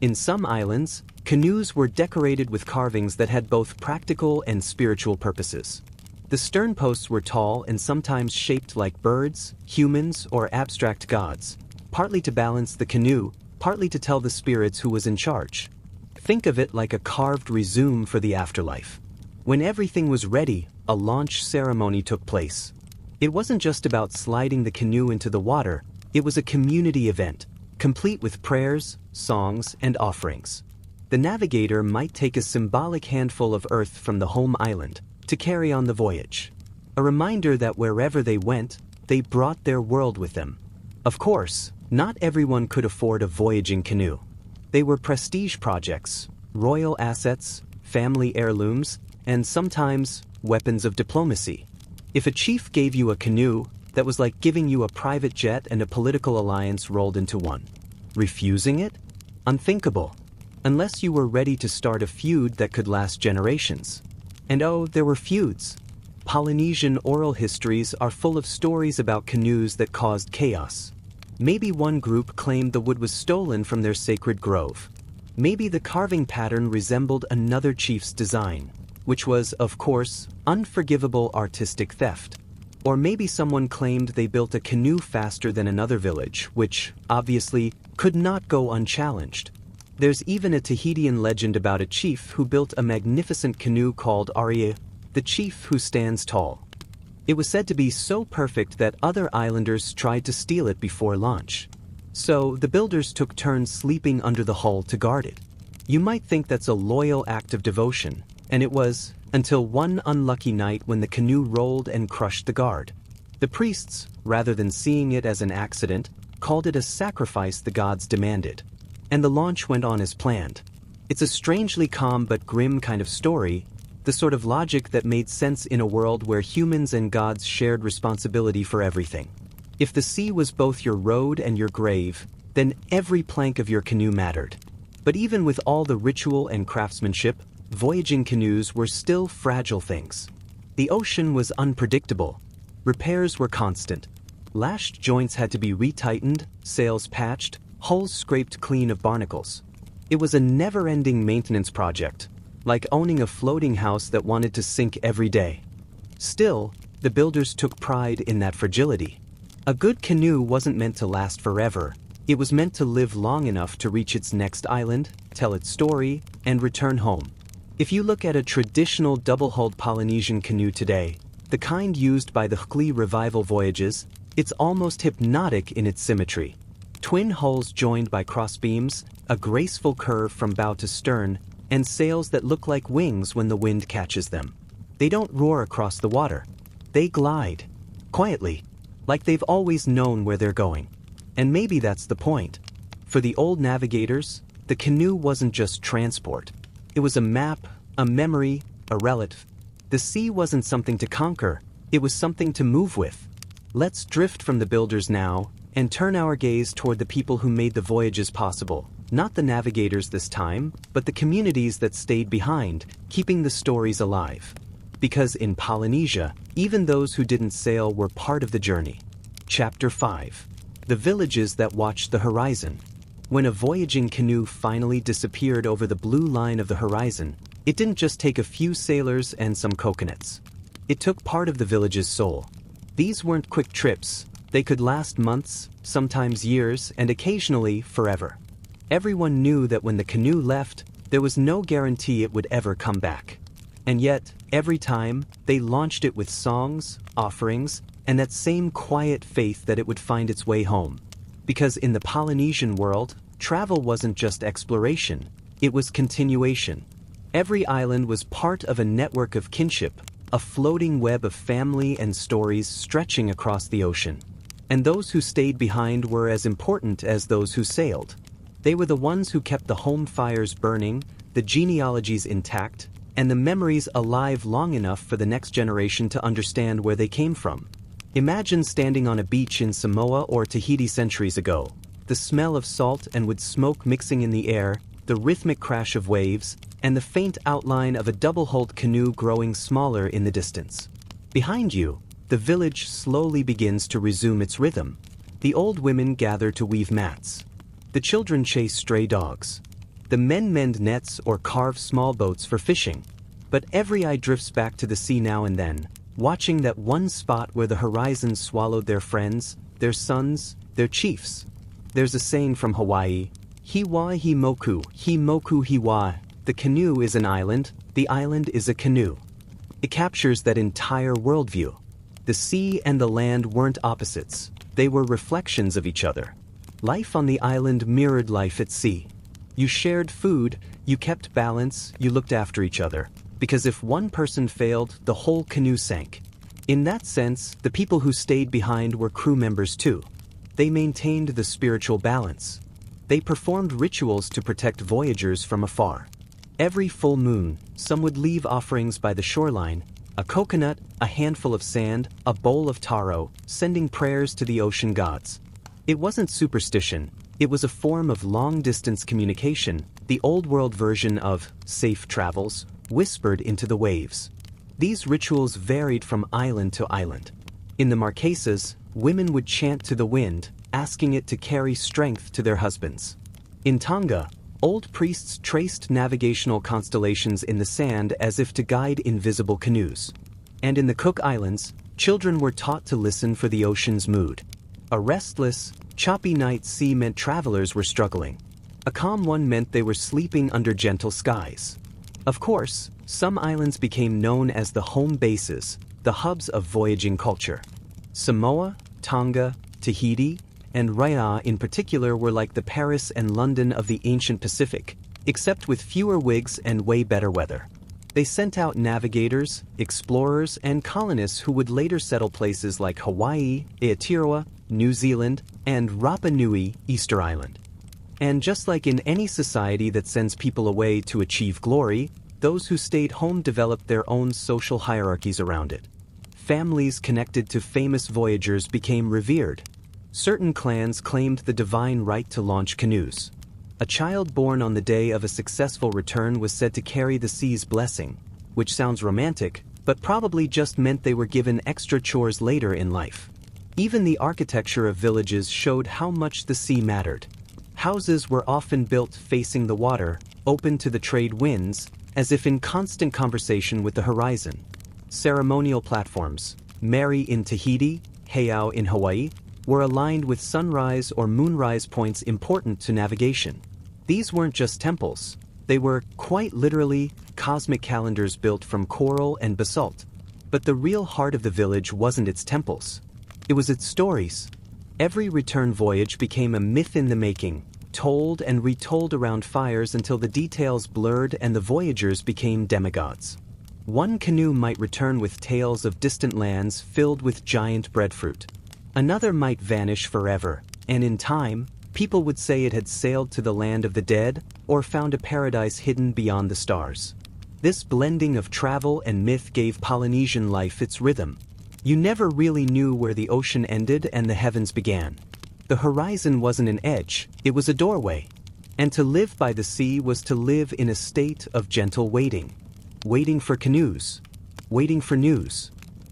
In some islands, canoes were decorated with carvings that had both practical and spiritual purposes. The stern posts were tall and sometimes shaped like birds, humans, or abstract gods, partly to balance the canoe, partly to tell the spirits who was in charge. Think of it like a carved resume for the afterlife. When everything was ready, a launch ceremony took place. It wasn't just about sliding the canoe into the water, it was a community event, complete with prayers, songs, and offerings. The navigator might take a symbolic handful of earth from the home island to carry on the voyage. A reminder that wherever they went, they brought their world with them. Of course, not everyone could afford a voyaging canoe. They were prestige projects, royal assets, family heirlooms, and sometimes weapons of diplomacy. If a chief gave you a canoe, that was like giving you a private jet and a political alliance rolled into one. Refusing it? Unthinkable. Unless you were ready to start a feud that could last generations. And oh, there were feuds. Polynesian oral histories are full of stories about canoes that caused chaos. Maybe one group claimed the wood was stolen from their sacred grove. Maybe the carving pattern resembled another chief's design, which was, of course, unforgivable artistic theft. Or maybe someone claimed they built a canoe faster than another village, which, obviously, could not go unchallenged. There's even a Tahitian legend about a chief who built a magnificent canoe called Aria, the chief who stands tall. It was said to be so perfect that other islanders tried to steal it before launch. So the builders took turns sleeping under the hull to guard it. You might think that's a loyal act of devotion, and it was, until one unlucky night when the canoe rolled and crushed the guard. The priests, rather than seeing it as an accident, called it a sacrifice the gods demanded. And the launch went on as planned. It's a strangely calm but grim kind of story, the sort of logic that made sense in a world where humans and gods shared responsibility for everything. If the sea was both your road and your grave, then every plank of your canoe mattered. But even with all the ritual and craftsmanship, voyaging canoes were still fragile things. The ocean was unpredictable. Repairs were constant. Lashed joints had to be retightened, sails patched, hulls scraped clean of barnacles. It was a never-ending maintenance project, like owning a floating house that wanted to sink every day. Still, the builders took pride in that fragility. A good canoe wasn't meant to last forever. It was meant to live long enough to reach its next island, tell its story, and return home. If you look at a traditional double-hulled Polynesian canoe today, the kind used by the Hkli revival voyages, it's almost hypnotic in its symmetry. Twin hulls joined by crossbeams, a graceful curve from bow to stern, and sails that look like wings when the wind catches them. They don't roar across the water. They glide. Quietly. Like they've always known where they're going. And maybe that's the point. For the old navigators, the canoe wasn't just transport. It was a map, a memory, a relative. The sea wasn't something to conquer, it was something to move with. Let's drift from the builders now, and turn our gaze toward the people who made the voyages possible. Not the navigators this time, but the communities that stayed behind, keeping the stories alive. Because in Polynesia, even those who didn't sail were part of the journey. Chapter 5. The villages that watched the horizon. When a voyaging canoe finally disappeared over the blue line of the horizon, It didn't just take a few sailors and some coconuts. It took part of the village's soul. These weren't quick trips. They could last months, sometimes years, and occasionally forever. Everyone knew that when the canoe left, there was no guarantee it would ever come back. And yet, every time, they launched it with songs, offerings, and that same quiet faith that it would find its way home. Because in the Polynesian world, travel wasn't just exploration, it was continuation. Every island was part of a network of kinship, a floating web of family and stories stretching across the ocean. And those who stayed behind were as important as those who sailed. They were the ones who kept the home fires burning, the genealogies intact, and the memories alive long enough for the next generation to understand where they came from. Imagine standing on a beach in Samoa or Tahiti centuries ago. The smell of salt and wood smoke mixing in the air, the rhythmic crash of waves, and the faint outline of a double-hulled canoe growing smaller in the distance. Behind you, the village slowly begins to resume its rhythm. The old women gather to weave mats. The children chase stray dogs. The men mend nets or carve small boats for fishing. But every eye drifts back to the sea now and then, watching that one spot where the horizon swallowed their friends, their sons, their chiefs. There's a saying from Hawaii, "Hiwa himoku, himoku hiwa." The canoe is an island, the island is a canoe. It captures that entire worldview. The sea and the land weren't opposites, they were reflections of each other. Life on the island mirrored life at sea. You shared food, you kept balance, you looked after each other. Because if one person failed, the whole canoe sank. In that sense, the people who stayed behind were crew members too. They maintained the spiritual balance. They performed rituals to protect voyagers from afar. Every full moon, some would leave offerings by the shoreline, a coconut, a handful of sand, a bowl of taro, sending prayers to the ocean gods. It wasn't superstition, it was a form of long-distance communication, the old-world version of safe travels, whispered into the waves. These rituals varied from island to island. In the Marquesas, women would chant to the wind, asking it to carry strength to their husbands. In Tonga, old priests traced navigational constellations in the sand as if to guide invisible canoes. And in the Cook Islands, children were taught to listen for the ocean's mood. A restless, choppy night sea meant travelers were struggling. A calm one meant they were sleeping under gentle skies. Of course, some islands became known as the home bases, the hubs of voyaging culture. Samoa, Tonga, Tahiti, and Raia'a in particular were like the Paris and London of the ancient Pacific, except with fewer wigs and way better weather. They sent out navigators, explorers, and colonists who would later settle places like Hawaii, Aotearoa, New Zealand, and Rapa Nui, Easter Island. And just like in any society that sends people away to achieve glory, those who stayed home developed their own social hierarchies around it. Families connected to famous voyagers became revered. Certain clans claimed the divine right to launch canoes. A child born on the day of a successful return was said to carry the sea's blessing, which sounds romantic, but probably just meant they were given extra chores later in life. Even the architecture of villages showed how much the sea mattered. Houses were often built facing the water, open to the trade winds, as if in constant conversation with the horizon. Ceremonial platforms, Mary in Tahiti, Heiau in Hawaii, were aligned with sunrise or moonrise points important to navigation. These weren't just temples, they were, quite literally, cosmic calendars built from coral and basalt. But the real heart of the village wasn't its temples. It was its stories. Every return voyage became a myth in the making, told and retold around fires until the details blurred and the voyagers became demigods. One canoe might return with tales of distant lands filled with giant breadfruit. Another might vanish forever, and in time, people would say it had sailed to the land of the dead or found a paradise hidden beyond the stars. This blending of travel and myth gave Polynesian life its rhythm. You never really knew where the ocean ended and the heavens began. The horizon wasn't an edge, it was a doorway. And to live by the sea was to live in a state of gentle waiting. Waiting for canoes. Waiting for news.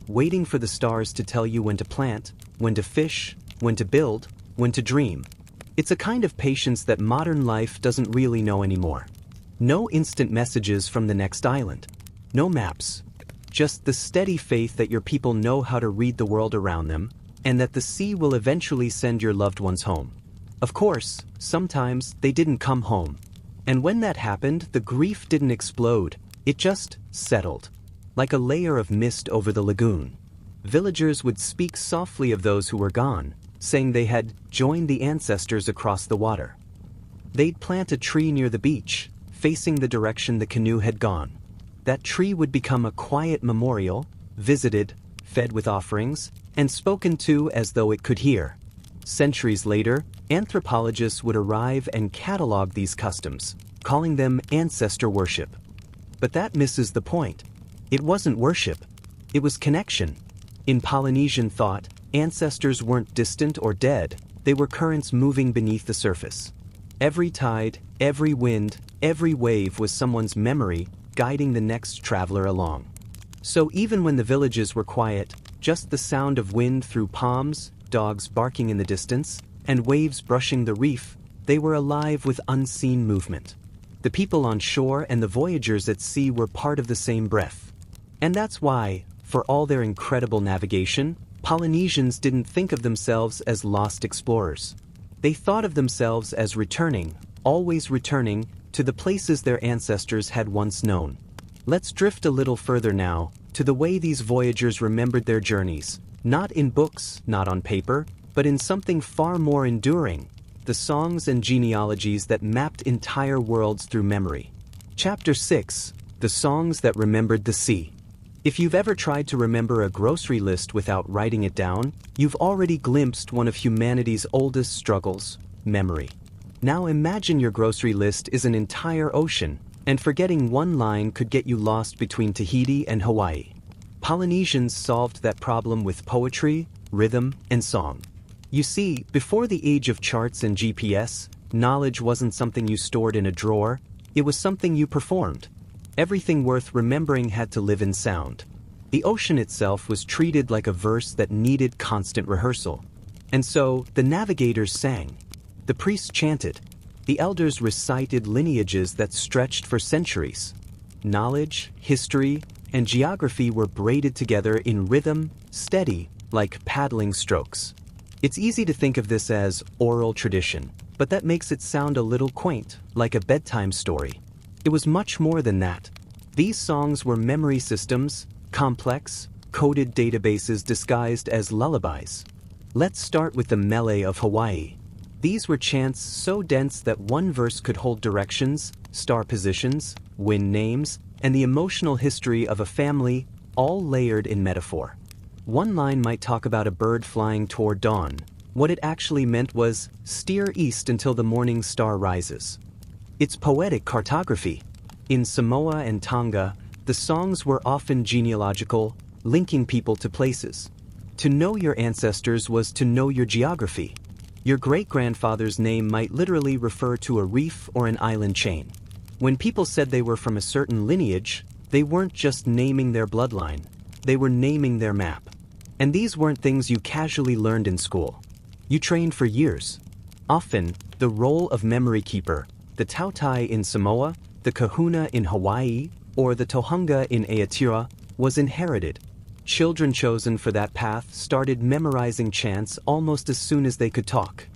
Waiting for the stars to tell you when to plant, when to fish, when to build, when to dream. It's a kind of patience that modern life doesn't really know anymore. No instant messages from the next island. No maps. Just the steady faith that your people know how to read the world around them, and that the sea will eventually send your loved ones home. Of course, sometimes they didn't come home. And when that happened, the grief didn't explode, it just settled. Like a layer of mist over the lagoon. Villagers would speak softly of those who were gone, saying they had joined the ancestors across the water. They'd plant a tree near the beach, facing the direction the canoe had gone. That tree would become a quiet memorial, visited, fed with offerings, and spoken to as though it could hear. Centuries later, anthropologists would arrive and catalog these customs, calling them ancestor worship. But that misses the point. It wasn't worship. It was connection. In Polynesian thought, ancestors weren't distant or dead, they were currents moving beneath the surface. Every tide, every wind, every wave was someone's memory, guiding the next traveler along. So even when the villages were quiet, just the sound of wind through palms, dogs barking in the distance, and waves brushing the reef, they were alive with unseen movement. The people on shore and the voyagers at sea were part of the same breath. And that's why, for all their incredible navigation, Polynesians didn't think of themselves as lost explorers. They thought of themselves as returning, always returning, to the places their ancestors had once known. Let's drift a little further now, to the way these voyagers remembered their journeys, not in books, not on paper, but in something far more enduring, the songs and genealogies that mapped entire worlds through memory. Chapter 6: The Songs That Remembered the Sea. If you've ever tried to remember a grocery list without writing it down, you've already glimpsed one of humanity's oldest struggles, memory. Now imagine your grocery list is an entire ocean, and forgetting one line could get you lost between Tahiti and Hawaii. Polynesians solved that problem with poetry, rhythm, and song. You see, before the age of charts and GPS, knowledge wasn't something you stored in a drawer, it was something you performed. Everything worth remembering had to live in sound. The ocean itself was treated like a verse that needed constant rehearsal. And so, the navigators sang. The priests chanted. The elders recited lineages that stretched for centuries. Knowledge, history, and geography were braided together in rhythm, steady, like paddling strokes. It's easy to think of this as oral tradition, but that makes it sound a little quaint, like a bedtime story. It was much more than that. These songs were memory systems, complex, coded databases disguised as lullabies. Let's start with the mele of Hawaii. These were chants so dense that one verse could hold directions, star positions, wind names, and the emotional history of a family, all layered in metaphor. One line might talk about a bird flying toward dawn. What it actually meant was, steer east until the morning star rises. It's poetic cartography. In Samoa and Tonga, the songs were often genealogical, linking people to places. To know your ancestors was to know your geography. Your great-grandfather's name might literally refer to a reef or an island chain. When people said they were from a certain lineage, they weren't just naming their bloodline, they were naming their map. And these weren't things you casually learned in school. You trained for years. Often, the role of memory keeper, the tautai in Samoa, the kahuna in Hawaii, or the tohunga in Aotearoa, was inherited. Children chosen for that path started memorizing chants almost as soon as they could talk.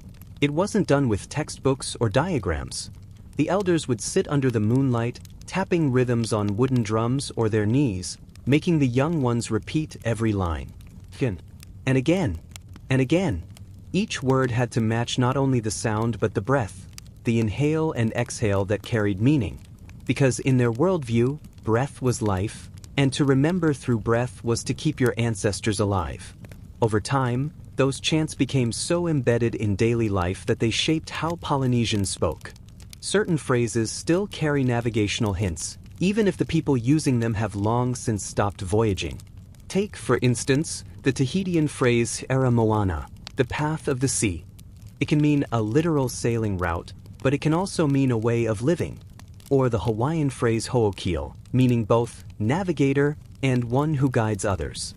It wasn't done with textbooks or diagrams. The elders would sit under the moonlight, tapping rhythms on wooden drums or their knees, making the young ones repeat every line. And again, and again. Each word had to match not only the sound but the breath, the inhale and exhale that carried meaning. Because in their worldview, breath was life, and to remember through breath was to keep your ancestors alive. Over time, those chants became so embedded in daily life that they shaped how Polynesians spoke. Certain phrases still carry navigational hints, even if the people using them have long since stopped voyaging. Take, for instance, the Tahitian phrase Era Moana, the path of the sea. It can mean a literal sailing route, but it can also mean a way of living. Or the Hawaiian phrase Ho'okio, meaning both navigator and one who guides others.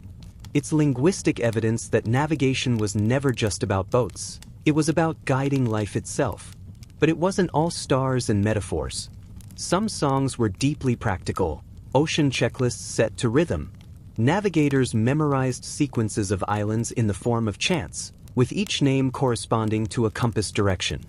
It's linguistic evidence that navigation was never just about boats. It was about guiding life itself. But it wasn't all stars and metaphors. Some songs were deeply practical, ocean checklists set to rhythm. Navigators memorized sequences of islands in the form of chants, with each name corresponding to a compass direction.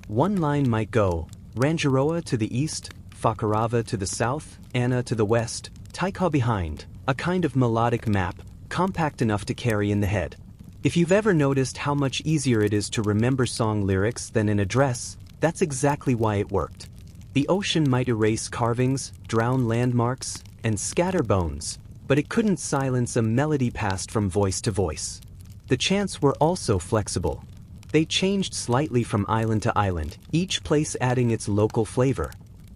One line might go, Rangiroa to the east, Fakarava to the south, Anna to the west, Taika behind, a kind of melodic map, compact enough to carry in the head. If you've ever noticed how much easier it is to remember song lyrics than an address, that's exactly why it worked. The ocean might erase carvings, drown landmarks, and scatter bones, but it couldn't silence a melody passed from voice to voice. The chants were also flexible. They changed slightly from island to island, each place adding its local flavor.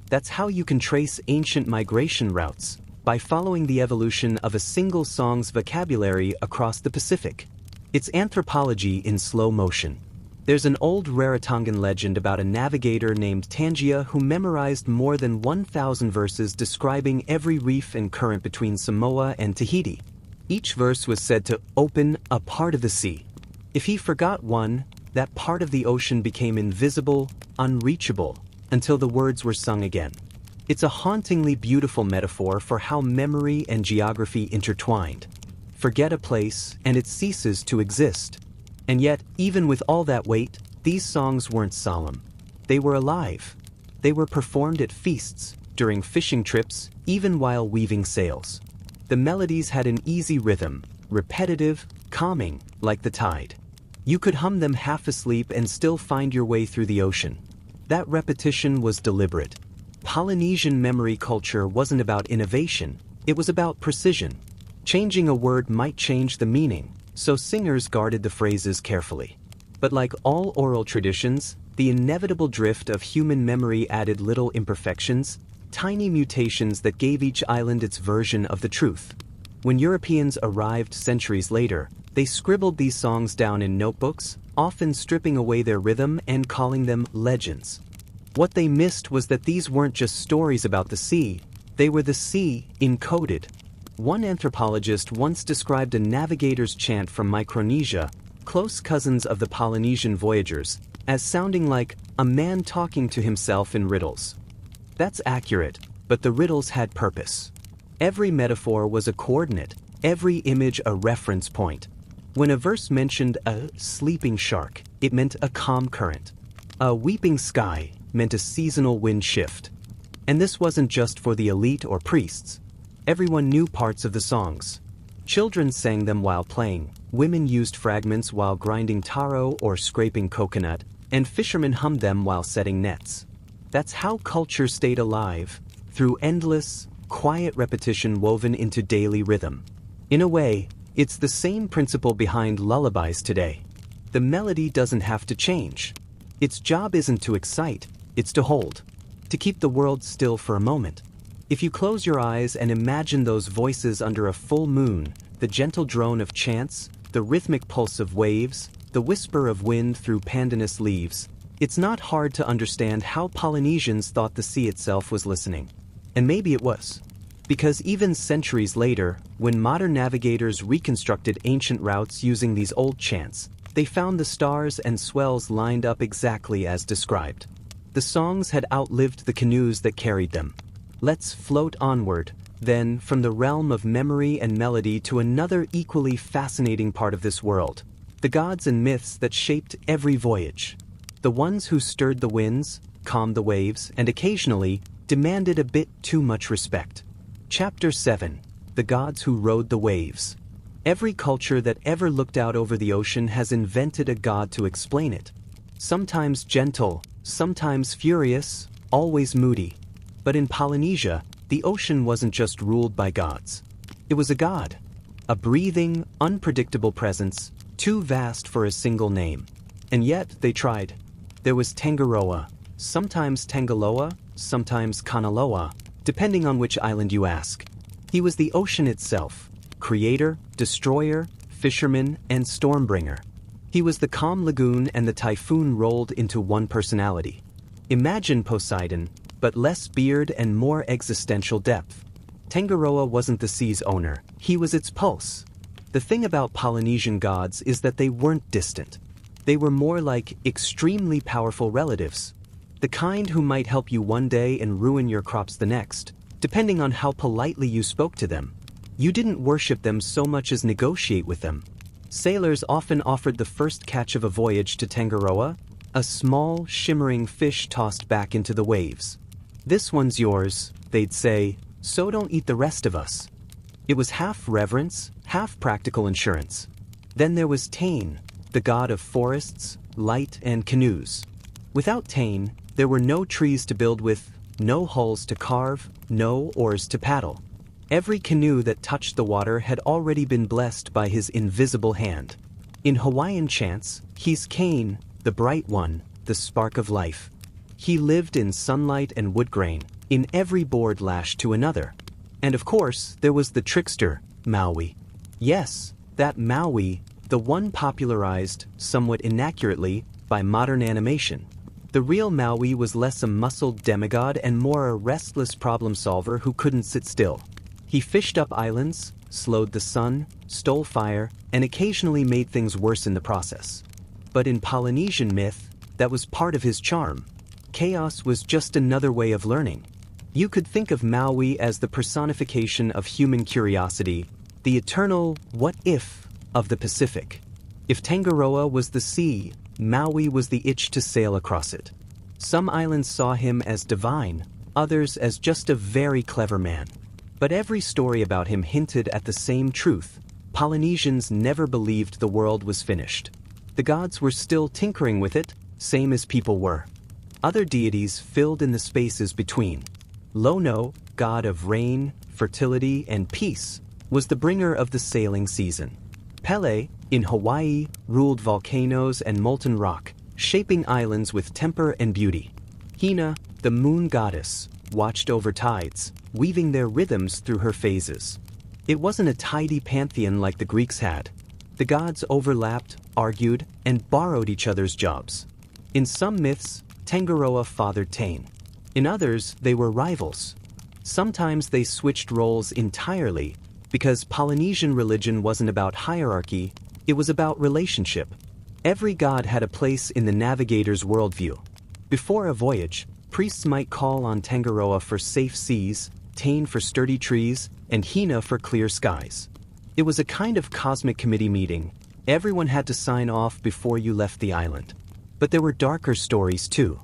That's how you can trace ancient migration routes, by following the evolution of a single song's vocabulary across the Pacific. It's anthropology in slow motion. There's an old Rarotongan legend about a navigator named Tangia who memorized more than 1,000 verses describing every reef and current between Samoa and Tahiti. Each verse was said to open a part of the sea. If he forgot one, that part of the ocean became invisible, unreachable, until the words were sung again. It's a hauntingly beautiful metaphor for how memory and geography intertwined. Forget a place, and it ceases to exist. And yet, even with all that weight, these songs weren't solemn. They were alive. They were performed at feasts, during fishing trips, even while weaving sails. The melodies had an easy rhythm, repetitive, calming, like the tide. You could hum them half asleep and still find your way through the ocean. That repetition was deliberate. Polynesian memory culture wasn't about innovation, it was about precision. Changing a word might change the meaning, so singers guarded the phrases carefully. But like all oral traditions, the inevitable drift of human memory added little imperfections, tiny mutations that gave each island its version of the truth. When Europeans arrived centuries later, they scribbled these songs down in notebooks, often stripping away their rhythm and calling them legends. What they missed was that these weren't just stories about the sea, they were the sea encoded. One anthropologist once described a navigator's chant from Micronesia, close cousins of the Polynesian voyagers, as sounding like a man talking to himself in riddles. That's accurate, but the riddles had purpose. Every metaphor was a coordinate, every image a reference point. When a verse mentioned a sleeping shark, it meant a calm current. A weeping sky meant a seasonal wind shift. And this wasn't just for the elite or priests. Everyone knew parts of the songs. Children sang them while playing, women used fragments while grinding taro or scraping coconut, and fishermen hummed them while setting nets. That's how culture stayed alive, through endless, quiet repetition woven into daily rhythm. In a way, it's the same principle behind lullabies today. The melody doesn't have to change. Its job isn't to excite, it's to hold, to keep the world still for a moment. If you close your eyes and imagine those voices under a full moon, the gentle drone of chants, the rhythmic pulse of waves, the whisper of wind through pandanus leaves, it's not hard to understand how Polynesians thought the sea itself was listening. And maybe it was. Because even centuries later, when modern navigators reconstructed ancient routes using these old chants, they found the stars and swells lined up exactly as described. The songs had outlived the canoes that carried them. Let's float onward, then, from the realm of memory and melody to another equally fascinating part of this world, the gods and myths that shaped every voyage. The ones who stirred the winds, calmed the waves, and occasionally demanded a bit too much respect. Chapter 7. The Gods Who Rode the Waves. Every culture that ever looked out over the ocean has invented a god to explain it. Sometimes gentle, sometimes furious, always moody. But in Polynesia, the ocean wasn't just ruled by gods. It was a god. A breathing, unpredictable presence, too vast for a single name. And yet, they tried. There was Tangaroa, sometimes Tangaloa, sometimes Kanaloa, depending on which island you ask. He was the ocean itself, creator, destroyer, fisherman, and stormbringer. He was the calm lagoon and the typhoon rolled into one personality. Imagine Poseidon, but less beard and more existential depth. Tangaroa wasn't the sea's owner, he was its pulse. The thing about Polynesian gods is that they weren't distant. They were more like extremely powerful relatives. The kind who might help you one day and ruin your crops the next, depending on how politely you spoke to them. You didn't worship them so much as negotiate with them. Sailors often offered the first catch of a voyage to Tangaroa, a small, shimmering fish tossed back into the waves. "This one's yours," they'd say, "so don't eat the rest of us." It was half reverence, half practical insurance. Then there was Tane, the god of forests, light, and canoes. Without Tane, there were no trees to build with, no hulls to carve, no oars to paddle. Every canoe that touched the water had already been blessed by his invisible hand. In Hawaiian chants, he's Kane, the bright one, the spark of life. He lived in sunlight and wood grain, in every board lashed to another. And of course, there was the trickster, Maui. Yes, that Maui, the one popularized, somewhat inaccurately, by modern animation. The real Maui was less a muscled demigod and more a restless problem solver who couldn't sit still. He fished up islands, slowed the sun, stole fire, and occasionally made things worse in the process. But in Polynesian myth, that was part of his charm. Chaos was just another way of learning. You could think of Maui as the personification of human curiosity, the eternal what if of the Pacific. If Tangaroa was the sea, Maui was the itch to sail across it. Some islands saw him as divine, others as just a very clever man. But every story about him hinted at the same truth. Polynesians never believed the world was finished. The gods were still tinkering with it, same as people were. Other deities filled in the spaces between. Lono, god of rain, fertility, and peace, was the bringer of the sailing season. Pele, in Hawaii, ruled volcanoes and molten rock, shaping islands with temper and beauty. Hina, the moon goddess, watched over tides, weaving their rhythms through her phases. It wasn't a tidy pantheon like the Greeks had. The gods overlapped, argued, and borrowed each other's jobs. In some myths, Tangaroa fathered Tane. In others, they were rivals. Sometimes they switched roles entirely, because Polynesian religion wasn't about hierarchy, it was about relationship. Every god had a place in the navigator's worldview. Before a voyage, priests might call on Tangaroa for safe seas, Tane for sturdy trees, and Hina for clear skies. It was a kind of cosmic committee meeting. Everyone had to sign off before you left the island. But there were darker stories too.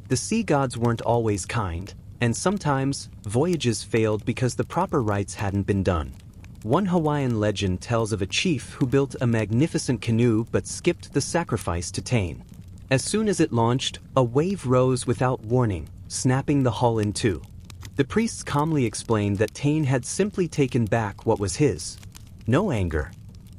The sea gods weren't always kind, and sometimes voyages failed because the proper rites hadn't been done. One Hawaiian legend tells of a chief who built a magnificent canoe but skipped the sacrifice to Tane. As soon as it launched, a wave rose without warning, snapping the hull in two. The priests calmly explained that Tane had simply taken back what was his. No anger,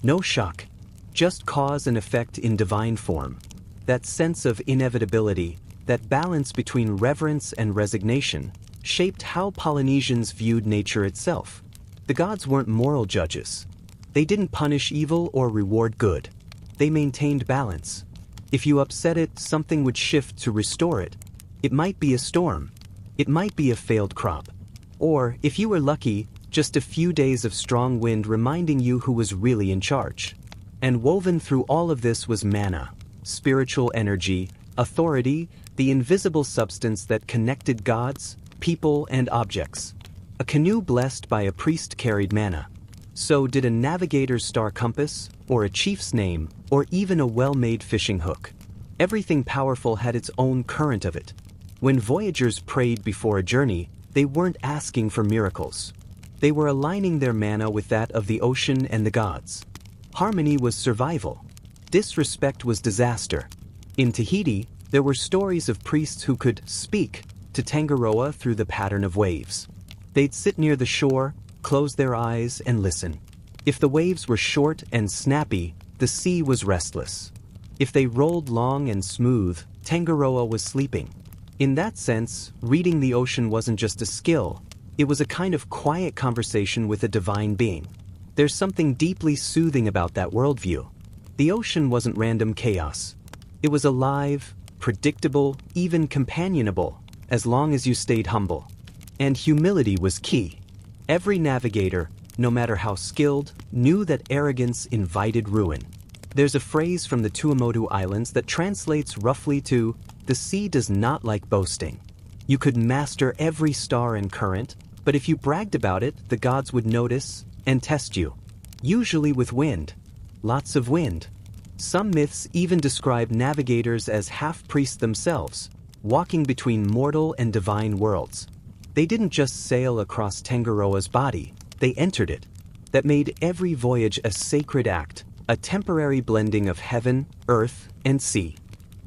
no shock, just cause and effect in divine form. That sense of inevitability, that balance between reverence and resignation, shaped how Polynesians viewed nature itself. The gods weren't moral judges. They didn't punish evil or reward good. They maintained balance. If you upset it, something would shift to restore it. It might be a storm. It might be a failed crop. Or, if you were lucky, just a few days of strong wind reminding you who was really in charge. And woven through all of this was mana, spiritual energy, authority, the invisible substance that connected gods, people, and objects. A canoe blessed by a priest carried mana. So did a navigator's star compass, or a chief's name, or even a well-made fishing hook. Everything powerful had its own current of it. When voyagers prayed before a journey, they weren't asking for miracles. They were aligning their mana with that of the ocean and the gods. Harmony was survival. Disrespect was disaster. In Tahiti, there were stories of priests who could speak to Tangaroa through the pattern of waves. They'd sit near the shore, close their eyes, and listen. If the waves were short and snappy, the sea was restless. If they rolled long and smooth, Tangaroa was sleeping. In that sense, reading the ocean wasn't just a skill, it was a kind of quiet conversation with a divine being. There's something deeply soothing about that worldview. The ocean wasn't random chaos. It was alive, predictable, even companionable, as long as you stayed humble. And humility was key. Every navigator, no matter how skilled, knew that arrogance invited ruin. There's a phrase from the Tuamotu Islands that translates roughly to, The sea does not like boasting. You could master every star and current, but if you bragged about it, the gods would notice and test you. Usually with wind. Lots of wind. Some myths even describe navigators as half-priests themselves, walking between mortal and divine worlds. They didn't just sail across Tangaroa's body, they entered it. That made every voyage a sacred act, a temporary blending of heaven, earth, and sea.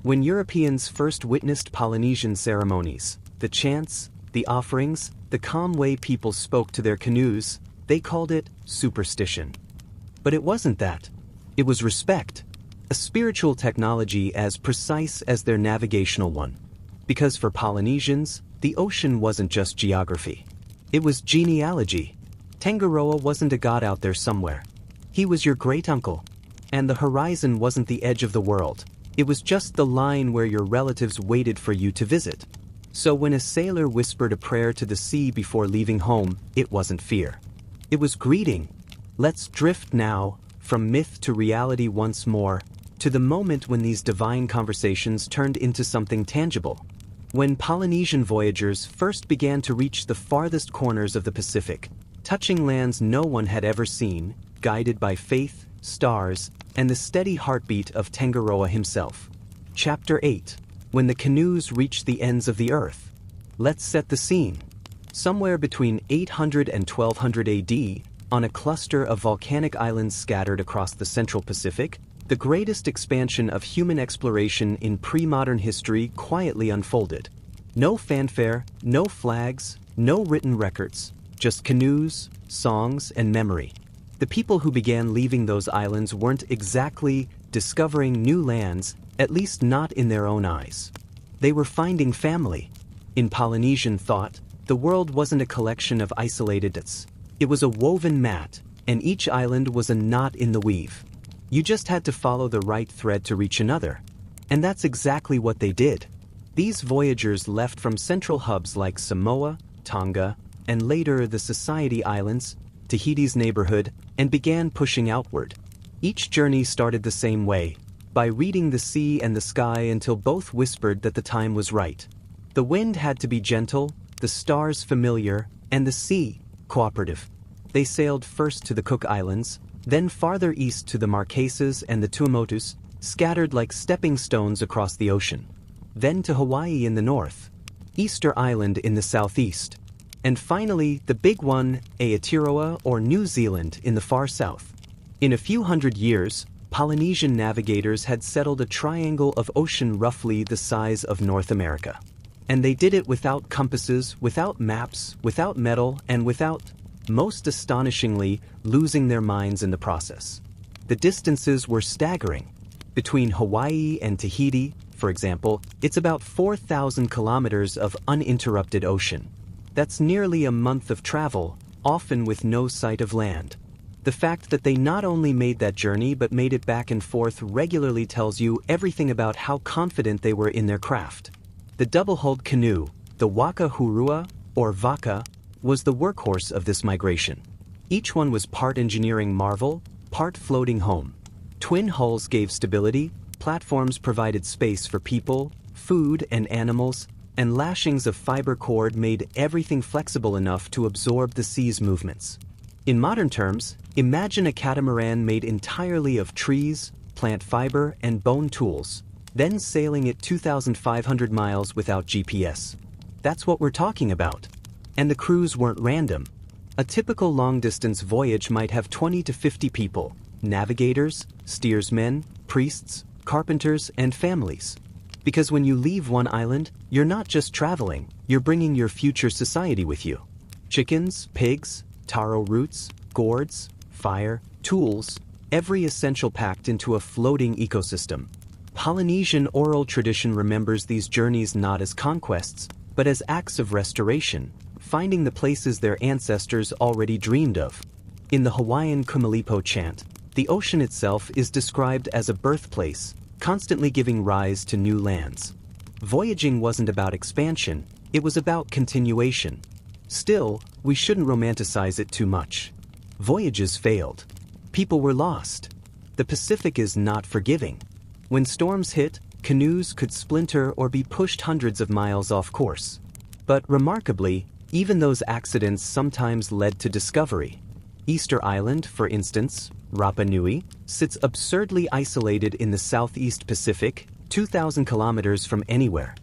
When Europeans first witnessed Polynesian ceremonies, the chants, the offerings, the calm way people spoke to their canoes, they called it superstition. But it wasn't that. It was respect. A spiritual technology as precise as their navigational one. Because for Polynesians, the ocean wasn't just geography. It was genealogy. Tangaroa wasn't a god out there somewhere. He was your great-uncle. And the horizon wasn't the edge of the world. It was just the line where your relatives waited for you to visit. So when a sailor whispered a prayer to the sea before leaving home, it wasn't fear. It was greeting. Let's drift now, from myth to reality once more, to the moment when these divine conversations turned into something tangible. When Polynesian voyagers first began to reach the farthest corners of the Pacific, touching lands no one had ever seen, guided by faith, stars, and the steady heartbeat of Tangaroa himself. Chapter 8. When the canoes reached the ends of the earth. Let's set the scene. Somewhere between 800 and 1200 AD, on a cluster of volcanic islands scattered across the central Pacific, the greatest expansion of human exploration in pre-modern history quietly unfolded. No fanfare, no flags, no written records, just canoes, songs, and memory. The people who began leaving those islands weren't exactly discovering new lands, at least not in their own eyes. They were finding family. In Polynesian thought, the world wasn't a collection of isolated dots. It was a woven mat, and each island was a knot in the weave. You just had to follow the right thread to reach another. And that's exactly what they did. These voyagers left from central hubs like Samoa, Tonga, and later the Society Islands, Tahiti's neighborhood, and began pushing outward. Each journey started the same way, by reading the sea and the sky until both whispered that the time was right. The wind had to be gentle, the stars familiar, and the sea cooperative. They sailed first to the Cook Islands, then farther east to the Marquesas and the Tuamotus, scattered like stepping stones across the ocean. Then to Hawaii in the north, Easter Island in the southeast, and finally the big one, Aotearoa or New Zealand in the far south. In a few hundred years, Polynesian navigators had settled a triangle of ocean roughly the size of North America. And they did it without compasses, without maps, without metal, and without, most astonishingly, losing their minds in the process. The distances were staggering. Between Hawaii and Tahiti, for example, it's about 4,000 kilometers of uninterrupted ocean. That's nearly a month of travel, often with no sight of land. The fact that they not only made that journey but made it back and forth regularly tells you everything about how confident they were in their craft. The double-hulled canoe, the Waka Hurua, or Vaka, was the workhorse of this migration. Each one was part engineering marvel, part floating home. Twin hulls gave stability, platforms provided space for people, food, and animals, and lashings of fiber cord made everything flexible enough to absorb the sea's movements. In modern terms, imagine a catamaran made entirely of trees, plant fiber, and bone tools, then sailing at 2,500 miles without GPS. That's what we're talking about. And the crews weren't random. A typical long-distance voyage might have 20 to 50 people, navigators, steersmen, priests, carpenters, and families. Because when you leave one island, you're not just traveling, you're bringing your future society with you. Chickens, pigs, taro roots, gourds, fire, tools, every essential packed into a floating ecosystem. Polynesian oral tradition remembers these journeys not as conquests, but as acts of restoration, finding the places their ancestors already dreamed of. In the Hawaiian Kumalipo chant, the ocean itself is described as a birthplace, constantly giving rise to new lands. Voyaging wasn't about expansion, it was about continuation. Still, we shouldn't romanticize it too much. Voyages failed. People were lost. The Pacific is not forgiving. When storms hit, canoes could splinter or be pushed hundreds of miles off course. But remarkably, even those accidents sometimes led to discovery. Easter Island, for instance, Rapa Nui, sits absurdly isolated in the southeast Pacific, 2,000 kilometers from anywhere.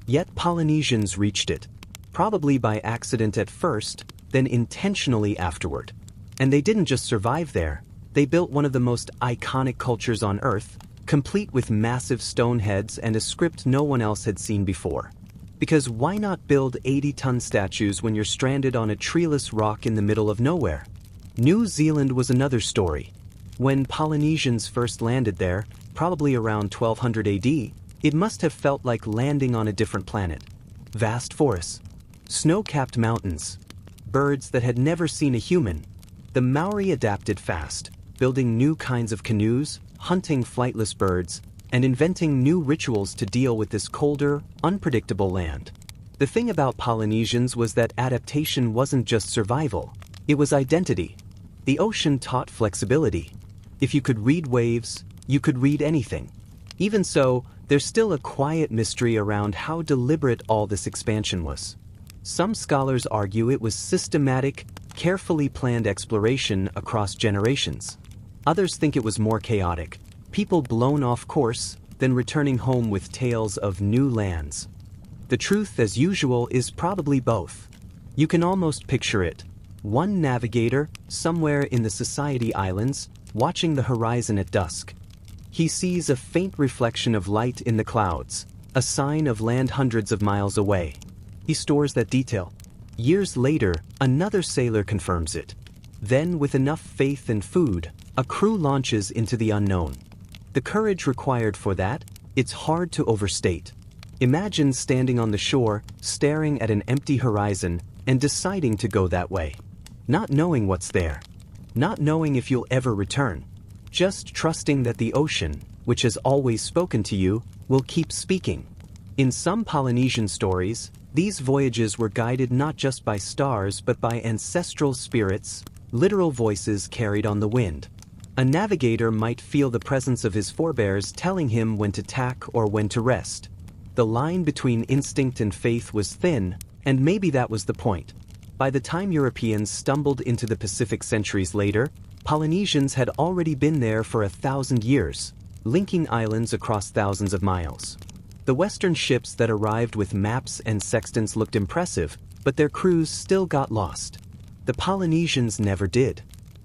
Yet Polynesians reached it, probably by accident at first, then intentionally afterward. And they didn't just survive there, they built one of the most iconic cultures on Earth, complete with massive stone heads and a script no one else had seen before. Because why not build 80-ton statues when you're stranded on a treeless rock in the middle of nowhere? New Zealand was another story. When Polynesians first landed there, probably around 1200 AD, it must have felt like landing on a different planet. Vast forests, snow-capped mountains, birds that had never seen a human. The Maori adapted fast, building new kinds of canoes, hunting flightless birds, and inventing new rituals to deal with this colder, unpredictable land. The thing about Polynesians was that adaptation wasn't just survival, it was identity. The ocean taught flexibility. If you could read waves, you could read anything. Even so, there's still a quiet mystery around how deliberate all this expansion was. Some scholars argue it was systematic, carefully planned exploration across generations. Others think it was more chaotic, people blown off course, then returning home with tales of new lands. The truth, as usual, is probably both. You can almost picture it. One navigator, somewhere in the Society Islands, watching the horizon at dusk. He sees a faint reflection of light in the clouds, a sign of land hundreds of miles away. He stores that detail. Years later, another sailor confirms it. Then, with enough faith and food, a crew launches into the unknown. The courage required for that, it's hard to overstate. Imagine standing on the shore, staring at an empty horizon, and deciding to go that way. Not knowing what's there. Not knowing if you'll ever return. Just trusting that the ocean, which has always spoken to you, will keep speaking. In some Polynesian stories, these voyages were guided not just by stars but by ancestral spirits, literal voices carried on the wind. A navigator might feel the presence of his forebears telling him when to tack or when to rest. The line between instinct and faith was thin, and maybe that was the point. By the time Europeans stumbled into the Pacific centuries later, Polynesians had already been there for 1,000 years, linking islands across thousands of miles. The Western ships that arrived with maps and sextants looked impressive, but their crews still got lost. The Polynesians never did.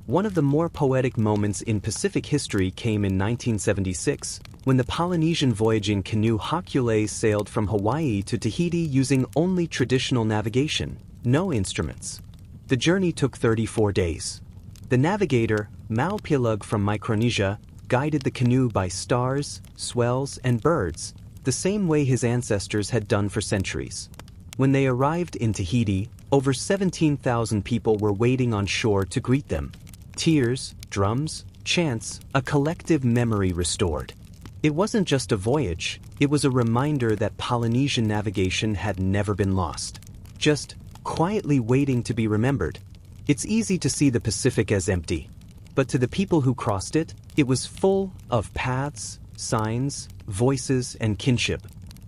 One of the more poetic moments in Pacific history came in 1976, when the Polynesian voyaging canoe Hakulei sailed from Hawaii to Tahiti using only traditional navigation, no instruments. The journey took 34 days. The navigator, Mau Pilug from Micronesia, guided the canoe by stars, swells, and birds, the same way his ancestors had done for centuries. When they arrived in Tahiti, over 17,000 people were waiting on shore to greet them. Tears, drums, chants, a collective memory restored. It wasn't just a voyage, it was a reminder that Polynesian navigation had never been lost. Just quietly waiting to be remembered. It's easy to see the Pacific as empty, but to the people who crossed it, it was full of paths, signs, voices, and kinship.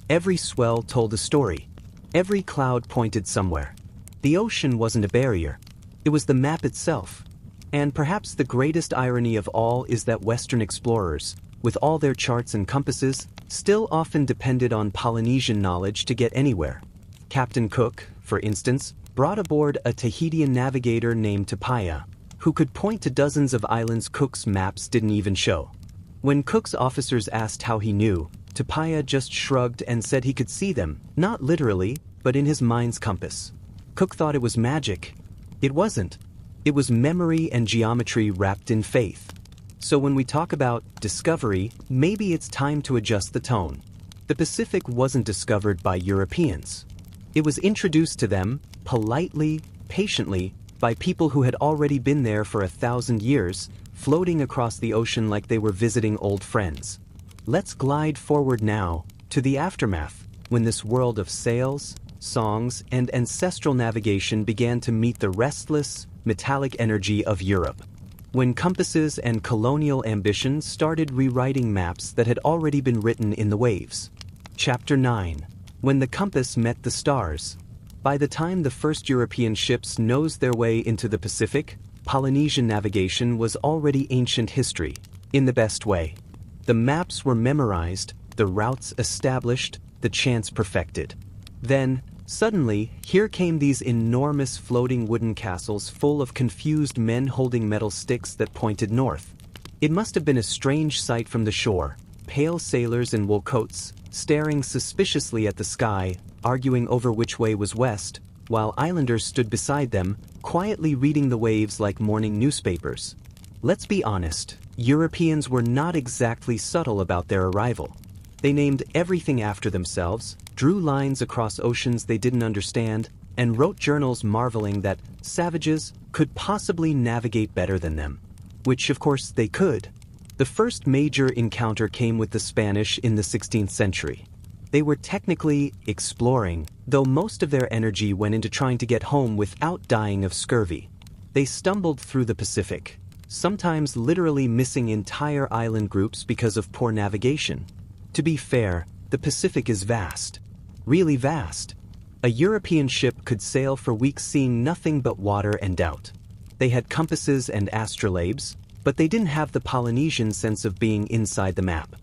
Every swell told a story. Every cloud pointed somewhere. The ocean wasn't a barrier. It was the map itself. And perhaps the greatest irony of all is that Western explorers, with all their charts and compasses, still often depended on Polynesian knowledge to get anywhere. Captain Cook, for instance, brought aboard a Tahitian navigator named Tapaya, who could point to dozens of islands Cook's maps didn't even show. When Cook's officers asked how he knew, Tapaya just shrugged and said he could see them, not literally, but in his mind's compass. Cook thought it was magic. It wasn't. It was memory and geometry wrapped in faith. So when we talk about discovery, maybe it's time to adjust the tone. The Pacific wasn't discovered by Europeans. It was introduced to them, politely, patiently, by people who had already been there for 1,000 years, floating across the ocean like they were visiting old friends. Let's glide forward now, to the aftermath, when this world of sails, songs, and ancestral navigation began to meet the restless, metallic energy of Europe. when compasses and colonial ambitions started rewriting maps that had already been written in the waves. Chapter 9. When the compass met the stars. By the time the first European ships nosed their way into the Pacific, Polynesian navigation was already ancient history, in the best way. The maps were memorized, the routes established, the chants perfected. Then, suddenly, here came these enormous floating wooden castles full of confused men holding metal sticks that pointed north. It must have been a strange sight from the shore, pale sailors in wool coats, staring suspiciously at the sky, arguing over which way was west, while islanders stood beside them, quietly reading the waves like morning newspapers. Let's be honest, Europeans were not exactly subtle about their arrival. They named everything after themselves, drew lines across oceans they didn't understand, and wrote journals marveling that savages could possibly navigate better than them. Which, of course, they could. The first major encounter came with the Spanish in the 16th century. They were technically exploring, though most of their energy went into trying to get home without dying of scurvy. They stumbled through the Pacific, sometimes literally missing entire island groups because of poor navigation. To be fair, the Pacific is vast. Really vast. A European ship could sail for weeks seeing nothing but water and doubt. They had compasses and astrolabes, but they didn't have the Polynesian sense of being inside the map.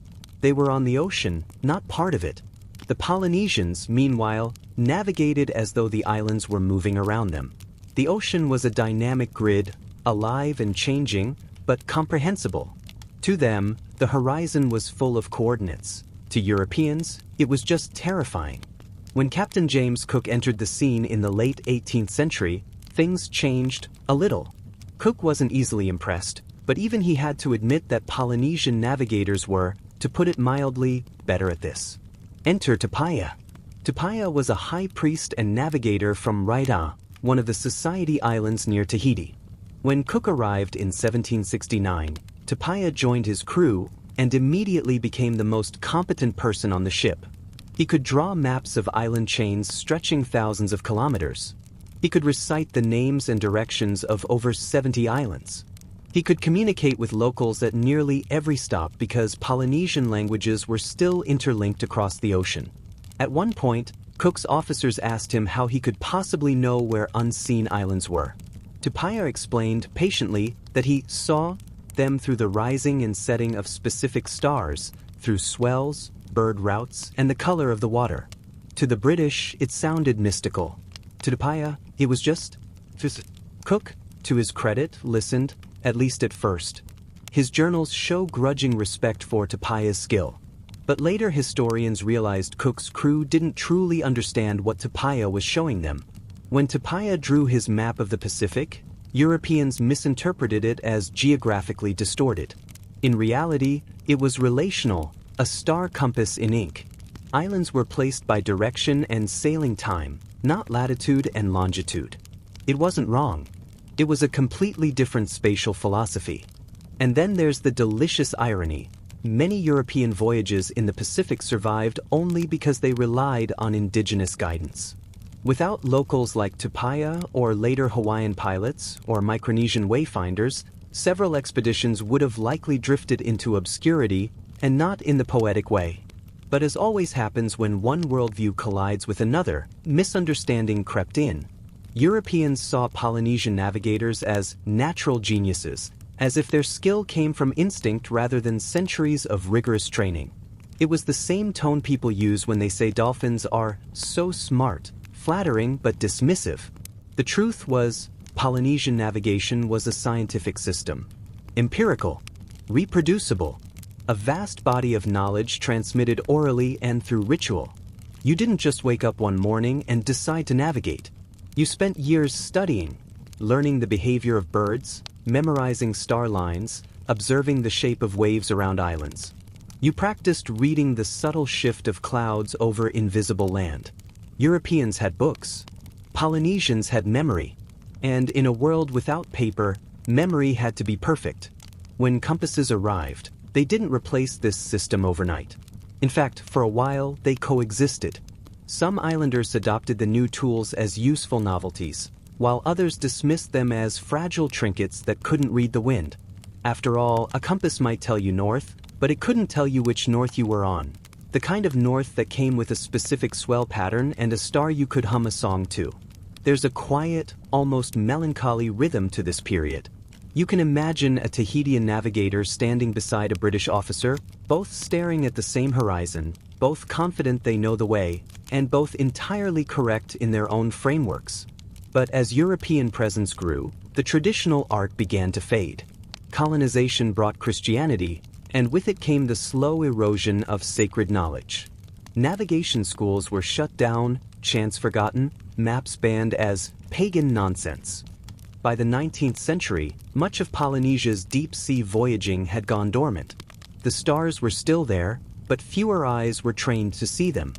They were on the ocean, not part of it. The Polynesians, meanwhile, navigated as though the islands were moving around them. The ocean was a dynamic grid, alive and changing, but comprehensible. To them, the horizon was full of coordinates. To Europeans, it was just terrifying. When Captain James Cook entered the scene in the late 18th century, things changed a little. Cook wasn't easily impressed, but even he had to admit that Polynesian navigators were, to put it mildly, better at this. Enter Tupaya. Tupaya was a high priest and navigator from Raida, one of the Society Islands near Tahiti. When Cook arrived in 1769, Tupaya joined his crew and immediately became the most competent person on the ship. He could draw maps of island chains stretching thousands of kilometers. He could recite the names and directions of over 70 islands. He could communicate with locals at nearly every stop because Polynesian languages were still interlinked across the ocean. At one point, Cook's officers asked him how he could possibly know where unseen islands were. Tupaya explained patiently that he saw them through the rising and setting of specific stars, through swells, bird routes, and the color of the water. To the British, it sounded mystical. To Tupaya, it was just visit. Cook, to his credit, listened, at least at first. His journals show grudging respect for Tupaya's skill. But later historians realized Cook's crew didn't truly understand what Tupaya was showing them. When Tupaya drew his map of the Pacific, Europeans misinterpreted it as geographically distorted. In reality, it was relational, a star compass in ink. Islands were placed by direction and sailing time, not latitude and longitude. It wasn't wrong. It was a completely different spatial philosophy. And then there's the delicious irony. Many European voyages in the Pacific survived only because they relied on indigenous guidance. Without locals like Tupaya or later Hawaiian pilots or Micronesian wayfinders, several expeditions would have likely drifted into obscurity and not in the poetic way. But as always happens when one worldview collides with another, misunderstanding crept in. Europeans saw Polynesian navigators as natural geniuses, as if their skill came from instinct rather than centuries of rigorous training. It was the same tone people use when they say dolphins are so smart, flattering but dismissive. The truth was, Polynesian navigation was a scientific system. Empirical, reproducible, a vast body of knowledge transmitted orally and through ritual. You didn't just wake up one morning and decide to navigate. You spent years studying, learning the behavior of birds, memorizing star lines, observing the shape of waves around islands. You practiced reading the subtle shift of clouds over invisible land. Europeans had books. Polynesians had memory. And in a world without paper, memory had to be perfect. When compasses arrived, they didn't replace this system overnight. In fact, for a while, they coexisted. Some islanders adopted the new tools as useful novelties, while others dismissed them as fragile trinkets that couldn't read the wind. After all, a compass might tell you north, but it couldn't tell you which north you were on. The kind of north that came with a specific swell pattern and a star you could hum a song to. There's a quiet, almost melancholy rhythm to this period. You can imagine a Tahitian navigator standing beside a British officer, both staring at the same horizon, both confident they know the way, and both entirely correct in their own frameworks. But as European presence grew, the traditional art began to fade. Colonization brought Christianity, and with it came the slow erosion of sacred knowledge. Navigation schools were shut down, chants forgotten, maps banned as pagan nonsense. By the 19th century, much of Polynesia's deep-sea voyaging had gone dormant. The stars were still there, but fewer eyes were trained to see them.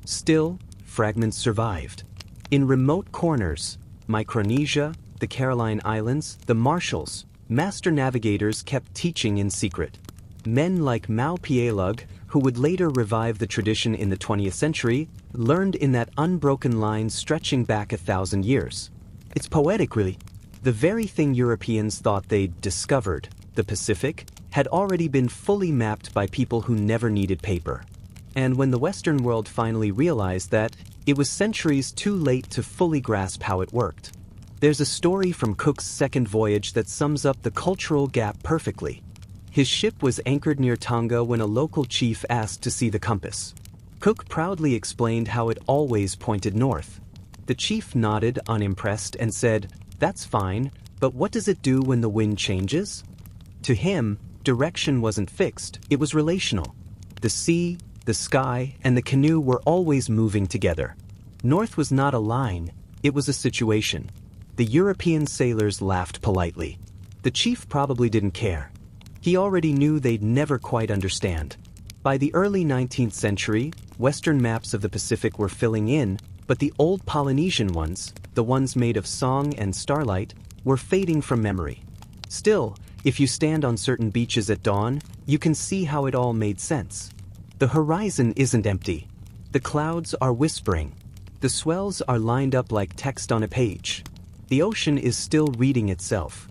Still, fragments survived. In remote corners, Micronesia, the Caroline Islands, the Marshalls, master navigators kept teaching in secret. Men like Mau Pielug, who would later revive the tradition in the 20th century, learned in that unbroken line stretching back 1,000 years. It's poetic, really. The very thing Europeans thought they'd discovered, the Pacific, had already been fully mapped by people who never needed paper. And when the Western world finally realized that, it was centuries too late to fully grasp how it worked. There's a story from Cook's second voyage that sums up the cultural gap perfectly. His ship was anchored near Tonga when a local chief asked to see the compass. Cook proudly explained how it always pointed north. The chief nodded, unimpressed, and said, "That's fine, but what does it do when the wind changes?" To him, direction wasn't fixed, it was relational. The sea, the sky, and the canoe were always moving together. North was not a line, it was a situation. The European sailors laughed politely. The chief probably didn't care. He already knew they'd never quite understand. By the early 19th century, Western maps of the Pacific were filling in, but the old Polynesian ones, the ones made of song and starlight, were fading from memory. Still, if you stand on certain beaches at dawn, you can see how it all made sense. The horizon isn't empty. The clouds are whispering. The swells are lined up like text on a page. The ocean is still reading itself.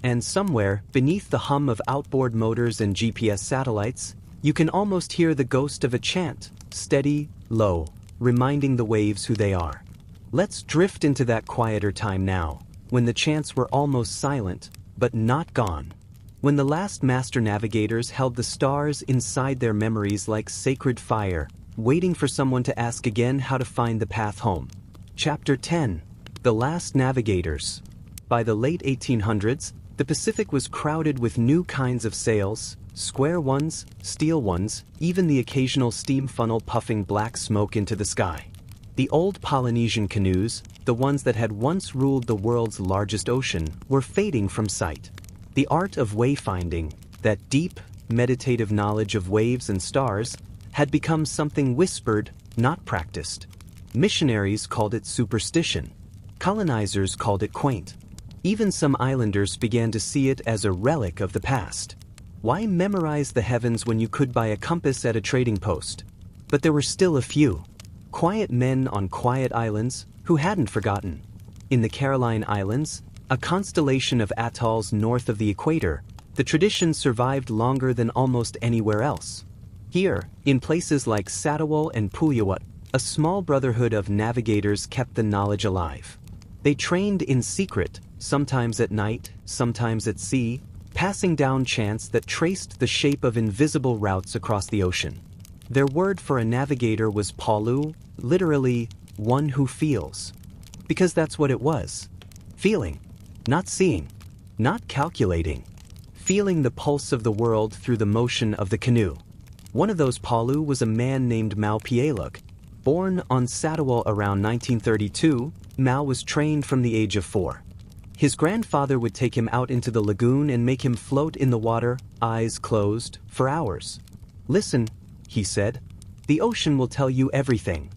And somewhere, beneath the hum of outboard motors and GPS satellites, you can almost hear the ghost of a chant, steady, low, reminding the waves who they are. Let's drift into that quieter time now, when the chants were almost silent, but not gone. When the last master navigators held the stars inside their memories like sacred fire, waiting for someone to ask again how to find the path home. Chapter 10. The Last Navigators. By the late 1800s, the Pacific was crowded with new kinds of sails, square ones, steel ones, even the occasional steam funnel puffing black smoke into the sky. The old Polynesian canoes, the ones that had once ruled the world's largest ocean, were fading from sight. The art of wayfinding, that deep, meditative knowledge of waves and stars, had become something whispered, not practiced. Missionaries called it superstition. Colonizers called it quaint. Even some islanders began to see it as a relic of the past. Why memorize the heavens when you could buy a compass at a trading post? But there were still a few. Quiet men on quiet islands who hadn't forgotten. In the Caroline Islands, a constellation of atolls north of the equator, the tradition survived longer than almost anywhere else. Here, in places like Satawal and Puyallup, a small brotherhood of navigators kept the knowledge alive. They trained in secret, sometimes at night, sometimes at sea, passing down chants that traced the shape of invisible routes across the ocean. Their word for a navigator was palu, literally, one who feels. Because that's what it was. Feeling. Not seeing. Not calculating. Feeling the pulse of the world through the motion of the canoe. One of those palu was a man named Mau Pielug. Born on Satawal around 1932, Mau was trained from the age of 4. His grandfather would take him out into the lagoon and make him float in the water, eyes closed, for hours. "Listen," he said, "the ocean will tell you everything."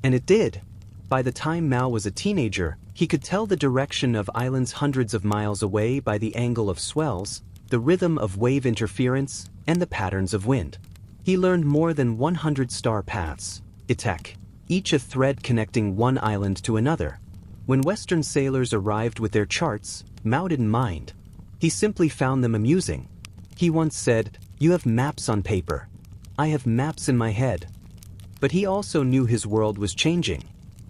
And it did. By the time Mau was a teenager, he could tell the direction of islands hundreds of miles away by the angle of swells, the rhythm of wave interference, and the patterns of wind. He learned more than 100 star paths, itek, each a thread connecting one island to another. When Western sailors arrived with their charts, Mau didn't mind. He simply found them amusing. He once said, "You have maps on paper. I have maps in my head." But he also knew his world was changing.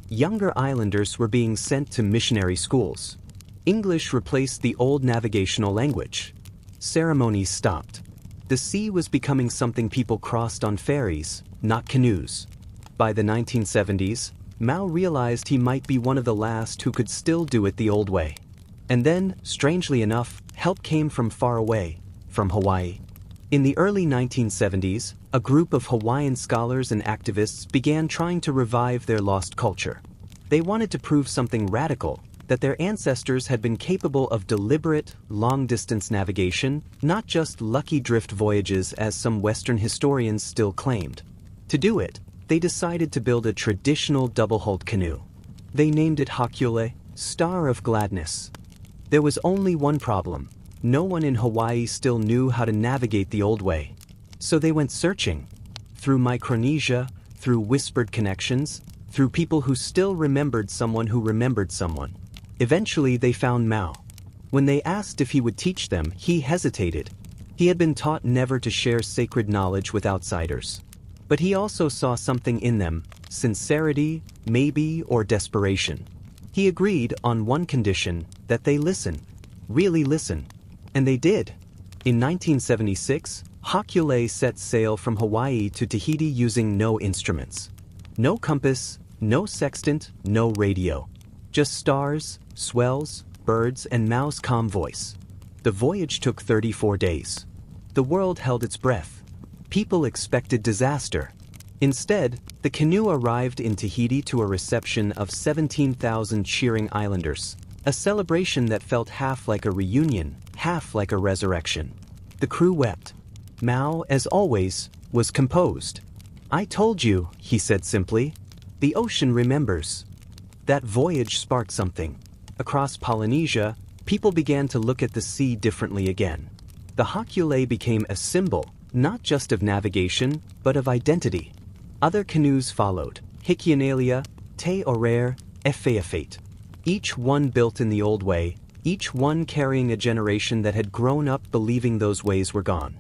Younger islanders were being sent to missionary schools. English replaced the old navigational language. Ceremonies stopped. The sea was becoming something people crossed on ferries, not canoes. By the 1970s, Mao realized he might be one of the last who could still do it the old way. And then, strangely enough, help came from far away, from Hawaii. In the early 1970s, a group of Hawaiian scholars and activists began trying to revive their lost culture. They wanted to prove something radical, that their ancestors had been capable of deliberate, long-distance navigation, not just lucky drift voyages as some Western historians still claimed. To do it, they decided to build a traditional double-hulled canoe. They named it Haku'ule, Star of Gladness. There was only one problem. No one in Hawaii still knew how to navigate the old way. So they went searching. Through Micronesia, through whispered connections, through people who still remembered someone who remembered someone. Eventually they found Mao. When they asked if he would teach them, he hesitated. He had been taught never to share sacred knowledge with outsiders. But he also saw something in them, sincerity, maybe, or desperation. He agreed on one condition, that they listen. Really listen. And they did. In 1976, Haku'ule set sail from Hawaii to Tahiti using no instruments. No compass, no sextant, no radio. Just stars, swells, birds, and Mao's calm voice. The voyage took 34 days. The world held its breath. People expected disaster. Instead, the canoe arrived in Tahiti to a reception of 17,000 cheering islanders. A celebration that felt half like a reunion, half like a resurrection. The crew wept. Mao, as always, was composed. "I told you," he said simply. "The ocean remembers." That voyage sparked something. Across Polynesia, people began to look at the sea differently again. The Haku'ule became a symbol, not just of navigation, but of identity. Other canoes followed, Hikianalia, Te Orere, Efeafate. Each one built in the old way, each one carrying a generation that had grown up believing those ways were gone.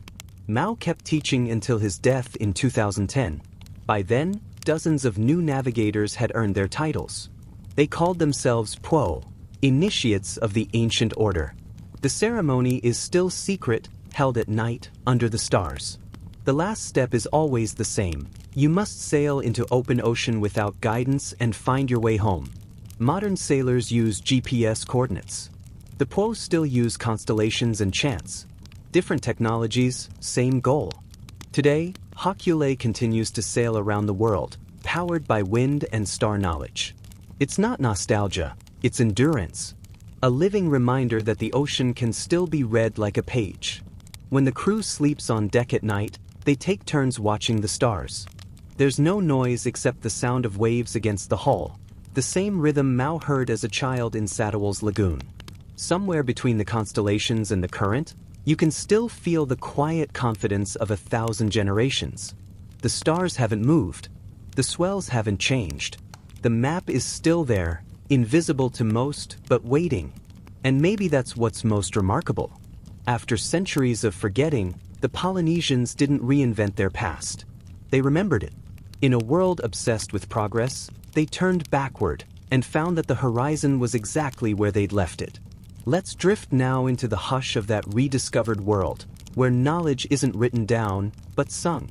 Mao kept teaching until his death in 2010. By then, dozens of new navigators had earned their titles. They called themselves Po, initiates of the ancient order. The ceremony is still secret, held at night, under the stars. The last step is always the same. You must sail into open ocean without guidance and find your way home. Modern sailors use GPS coordinates. The Po still use constellations and chants. Different technologies, same goal. Today, Haku'ule continues to sail around the world, powered by wind and star knowledge. It's not nostalgia, it's endurance. A living reminder that the ocean can still be read like a page. When the crew sleeps on deck at night, they take turns watching the stars. There's no noise except the sound of waves against the hull, the same rhythm Mao heard as a child in Sadowell's lagoon. Somewhere between the constellations and the current, you can still feel the quiet confidence of 1,000 generations. The stars haven't moved. The swells haven't changed. The map is still there, invisible to most, but waiting. And maybe that's what's most remarkable. After centuries of forgetting, the Polynesians didn't reinvent their past. They remembered it. In a world obsessed with progress, they turned backward and found that the horizon was exactly where they'd left it. Let's drift now into the hush of that rediscovered world, where knowledge isn't written down, but sung.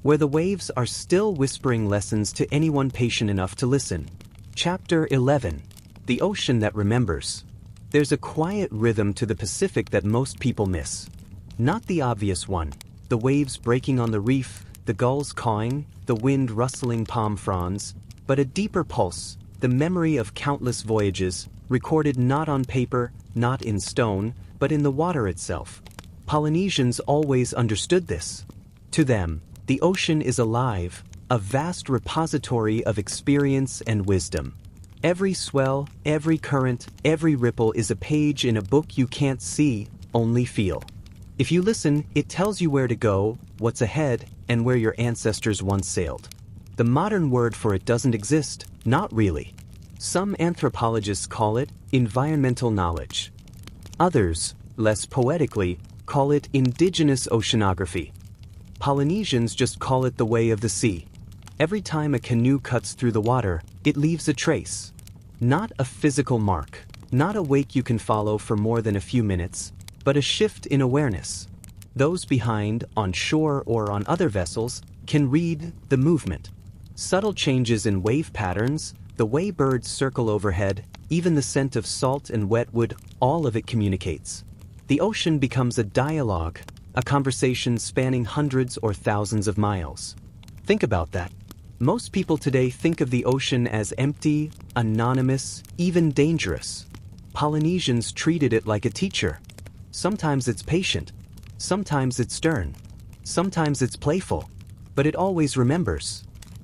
Where the waves are still whispering lessons to anyone patient enough to listen. Chapter 11. The Ocean That Remembers. There's a quiet rhythm to the Pacific that most people miss. Not the obvious one, the waves breaking on the reef, the gulls cawing, the wind rustling palm fronds, but a deeper pulse, the memory of countless voyages, recorded not on paper, not in stone, but in the water itself. Polynesians always understood this. To them, the ocean is alive, a vast repository of experience and wisdom. Every swell, every current, every ripple is a page in a book you can't see, only feel. If you listen, it tells you where to go, what's ahead, and where your ancestors once sailed. The modern word for it doesn't exist, not really. Some anthropologists call it environmental knowledge. Others, less poetically, call it indigenous oceanography. Polynesians just call it the way of the sea. Every time a canoe cuts through the water, it leaves a trace. Not a physical mark, not a wake you can follow for more than a few minutes, but a shift in awareness. Those behind, on shore or on other vessels, can read the movement. Subtle changes in wave patterns, the way birds circle overhead, even the scent of salt and wet wood, all of it communicates. The ocean becomes a dialogue, a conversation spanning hundreds or thousands of miles. Think about that. Most people today think of the ocean as empty, anonymous, even dangerous. Polynesians treated it like a teacher. Sometimes it's patient, sometimes it's stern, sometimes it's playful, but it always remembers.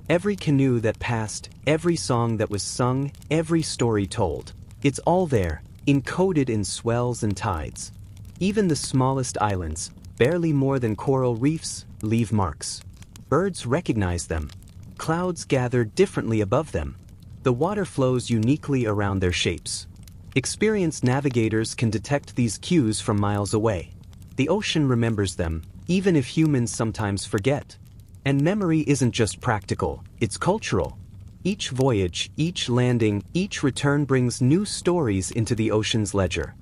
Every canoe that passed, every song that was sung, every story told. It's all there, encoded in swells and tides. Even the smallest islands, barely more than coral reefs, leave marks. Birds recognize them. Clouds gather differently above them. The water flows uniquely around their shapes. Experienced navigators can detect these cues from miles away. The ocean remembers them, even if humans sometimes forget. And memory isn't just practical, it's cultural. Each voyage, each landing, each return brings new stories into the ocean's ledger.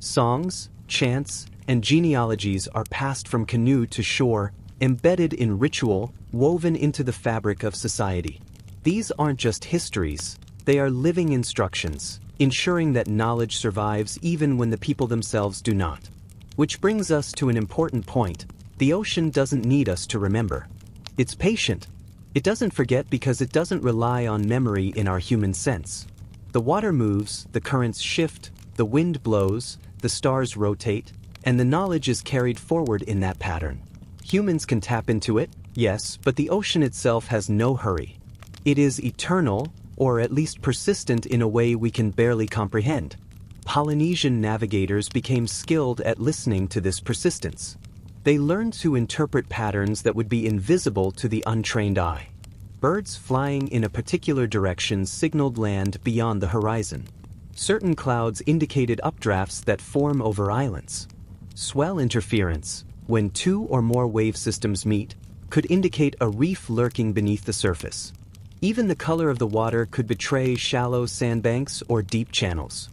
Songs, chants, and genealogies are passed from canoe to shore, embedded in ritual, woven into the fabric of society. These aren't just histories, they are living instructions, ensuring that knowledge survives even when the people themselves do not. Which brings us to an important point: the ocean doesn't need us to remember. It's patient. It doesn't forget because it doesn't rely on memory in our human sense. The water moves, the currents shift, the wind blows, the stars rotate, and the knowledge is carried forward in that pattern. Humans can tap into it, yes, but the ocean itself has no hurry. It is eternal, or at least persistent in a way we can barely comprehend. Polynesian navigators became skilled at listening to this persistence. They learned to interpret patterns that would be invisible to the untrained eye. Birds flying in a particular direction signaled land beyond the horizon. Certain clouds indicated updrafts that form over islands. Swell interference, when two or more wave systems meet, could indicate a reef lurking beneath the surface. Even the color of the water could betray shallow sandbanks or deep channels.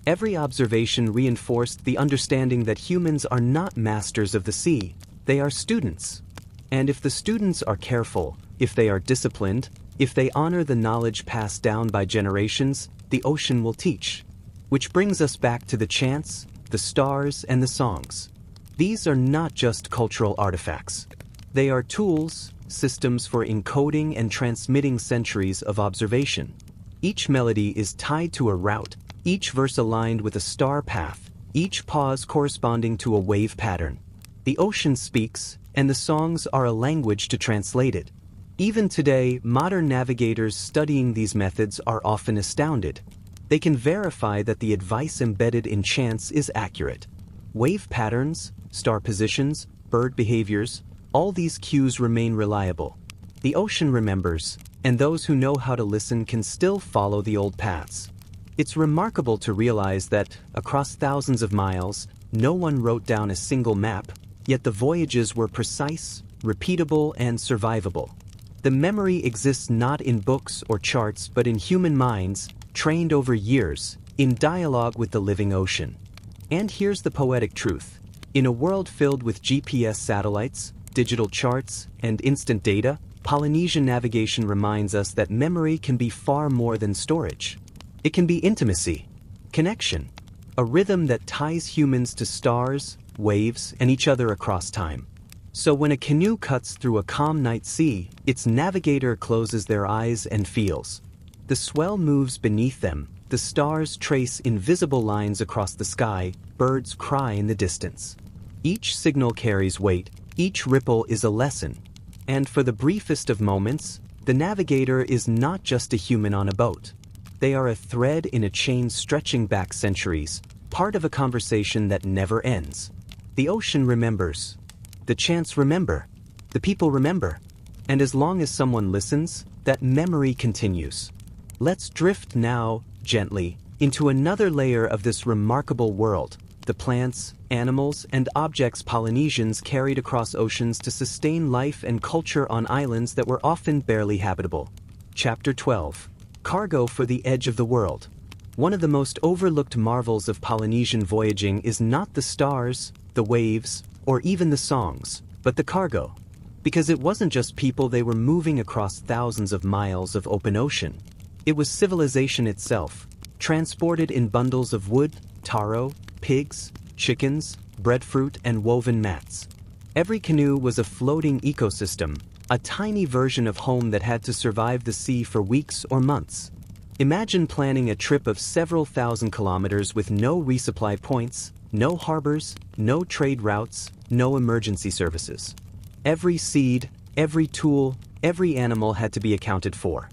Every observation reinforced the understanding that humans are not masters of the sea, they are students. And if the students are careful, if they are disciplined, if they honor the knowledge passed down by generations, the ocean will teach. Which brings us back to the chants, the stars, and the songs. These are not just cultural artifacts. They are tools, systems for encoding and transmitting centuries of observation. Each melody is tied to a route, each verse aligned with a star path, each pause corresponding to a wave pattern. The ocean speaks, and the songs are a language to translate it. Even today, modern navigators studying these methods are often astounded. They can verify that the advice embedded in chants is accurate. Wave patterns, star positions, bird behaviors, all these cues remain reliable. The ocean remembers, and those who know how to listen can still follow the old paths. It's remarkable to realize that, across thousands of miles, no one wrote down a single map, yet the voyages were precise, repeatable, and survivable. The memory exists not in books or charts but in human minds, trained over years, in dialogue with the living ocean. And here's the poetic truth. In a world filled with GPS satellites, digital charts, and instant data, Polynesian navigation reminds us that memory can be far more than storage. It can be intimacy, connection, a rhythm that ties humans to stars, waves, and each other across time. So when a canoe cuts through a calm night sea, its navigator closes their eyes and feels. The swell moves beneath them, the stars trace invisible lines across the sky, birds cry in the distance. Each signal carries weight, each ripple is a lesson. And for the briefest of moments, the navigator is not just a human on a boat. They are a thread in a chain stretching back centuries, part of a conversation that never ends. The ocean remembers. The chants remember. The people remember. And as long as someone listens, that memory continues. Let's drift now, gently, into another layer of this remarkable world, the plants, animals, and objects Polynesians carried across oceans to sustain life and culture on islands that were often barely habitable. Chapter 12. Cargo for the Edge of the World. One of the most overlooked marvels of Polynesian voyaging is not the stars, the waves, or even the songs, but the cargo. Because it wasn't just people, they were moving across thousands of miles of open ocean. It was civilization itself, transported in bundles of wood, taro, pigs, chickens, breadfruit, and woven mats. Every canoe was a floating ecosystem, a tiny version of home that had to survive the sea for weeks or months. Imagine planning a trip of several thousand kilometers with no resupply points, no harbors, no trade routes, no emergency services. Every seed, every tool, every animal had to be accounted for.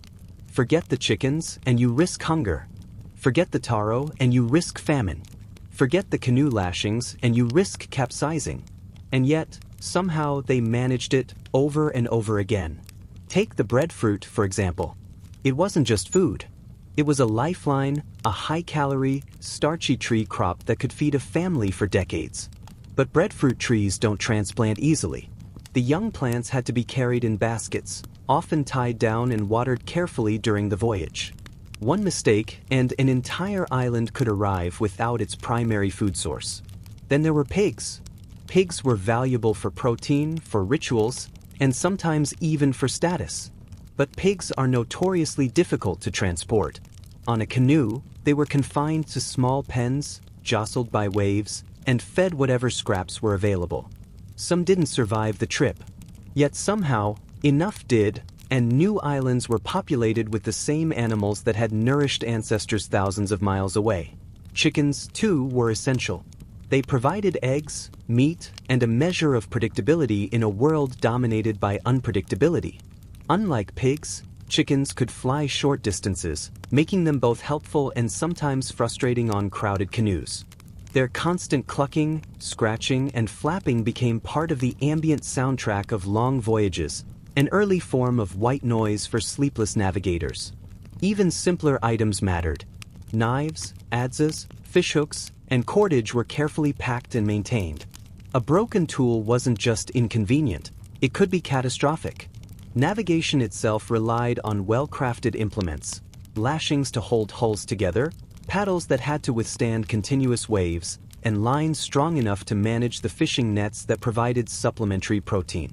Forget the chickens, and you risk hunger. Forget the taro, and you risk famine. Forget the canoe lashings, and you risk capsizing. And yet, somehow they managed it over and over again. Take the breadfruit, for example. It wasn't just food. It was a lifeline, a high-calorie, starchy tree crop that could feed a family for decades. But breadfruit trees don't transplant easily. The young plants had to be carried in baskets, often tied down and watered carefully during the voyage. One mistake, and an entire island could arrive without its primary food source. Then there were pigs. Pigs were valuable for protein, for rituals, and sometimes even for status. But pigs are notoriously difficult to transport. On a canoe, they were confined to small pens, jostled by waves, and fed whatever scraps were available. Some didn't survive the trip. Yet somehow, enough did, and new islands were populated with the same animals that had nourished ancestors thousands of miles away. Chickens, too, were essential. They provided eggs, meat, and a measure of predictability in a world dominated by unpredictability. Unlike pigs, chickens could fly short distances, making them both helpful and sometimes frustrating on crowded canoes. Their constant clucking, scratching, and flapping became part of the ambient soundtrack of long voyages, an early form of white noise for sleepless navigators. Even simpler items mattered. Knives, adzes, fishhooks, and cordage were carefully packed and maintained. A broken tool wasn't just inconvenient, it could be catastrophic. Navigation itself relied on well-crafted implements, lashings to hold hulls together, paddles that had to withstand continuous waves, and lines strong enough to manage the fishing nets that provided supplementary protein.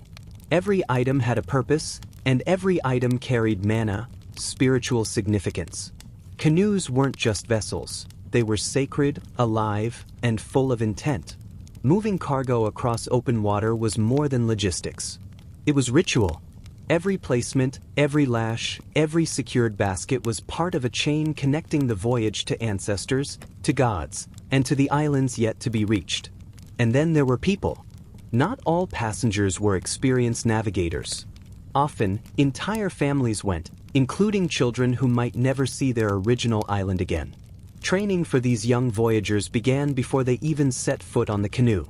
Every item had a purpose, and every item carried mana, spiritual significance. Canoes weren't just vessels, they were sacred, alive, and full of intent. Moving cargo across open water was more than logistics. It was ritual. Every placement, every lash, every secured basket was part of a chain connecting the voyage to ancestors, to gods, and to the islands yet to be reached. And then there were people. Not all passengers were experienced navigators. Often, entire families went, including children who might never see their original island again. Training for these young voyagers began before they even set foot on the canoe.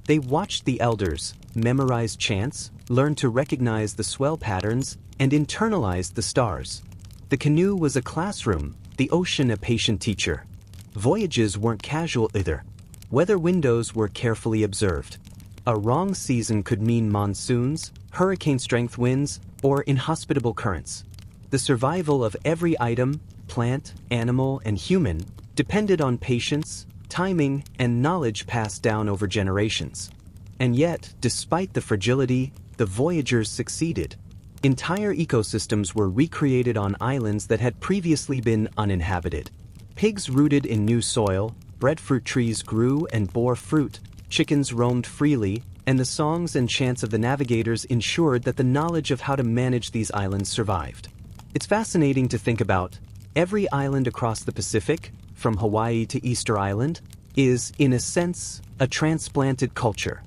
They watched the elders, memorized chants, learned to recognize the swell patterns, and internalized the stars. The canoe was a classroom, the ocean a patient teacher. Voyages weren't casual either. Weather windows were carefully observed. A wrong season could mean monsoons, hurricane-strength winds, or inhospitable currents. The survival of every item, plant, animal, and human depended on patience, timing, and knowledge passed down over generations. And yet, despite the fragility, the voyagers succeeded. Entire ecosystems were recreated on islands that had previously been uninhabited. Pigs rooted in new soil, breadfruit trees grew and bore fruit, chickens roamed freely, and the songs and chants of the navigators ensured that the knowledge of how to manage these islands survived. It's fascinating to think about. Every island across the Pacific, from Hawaii to Easter Island, is, in a sense, a transplanted culture.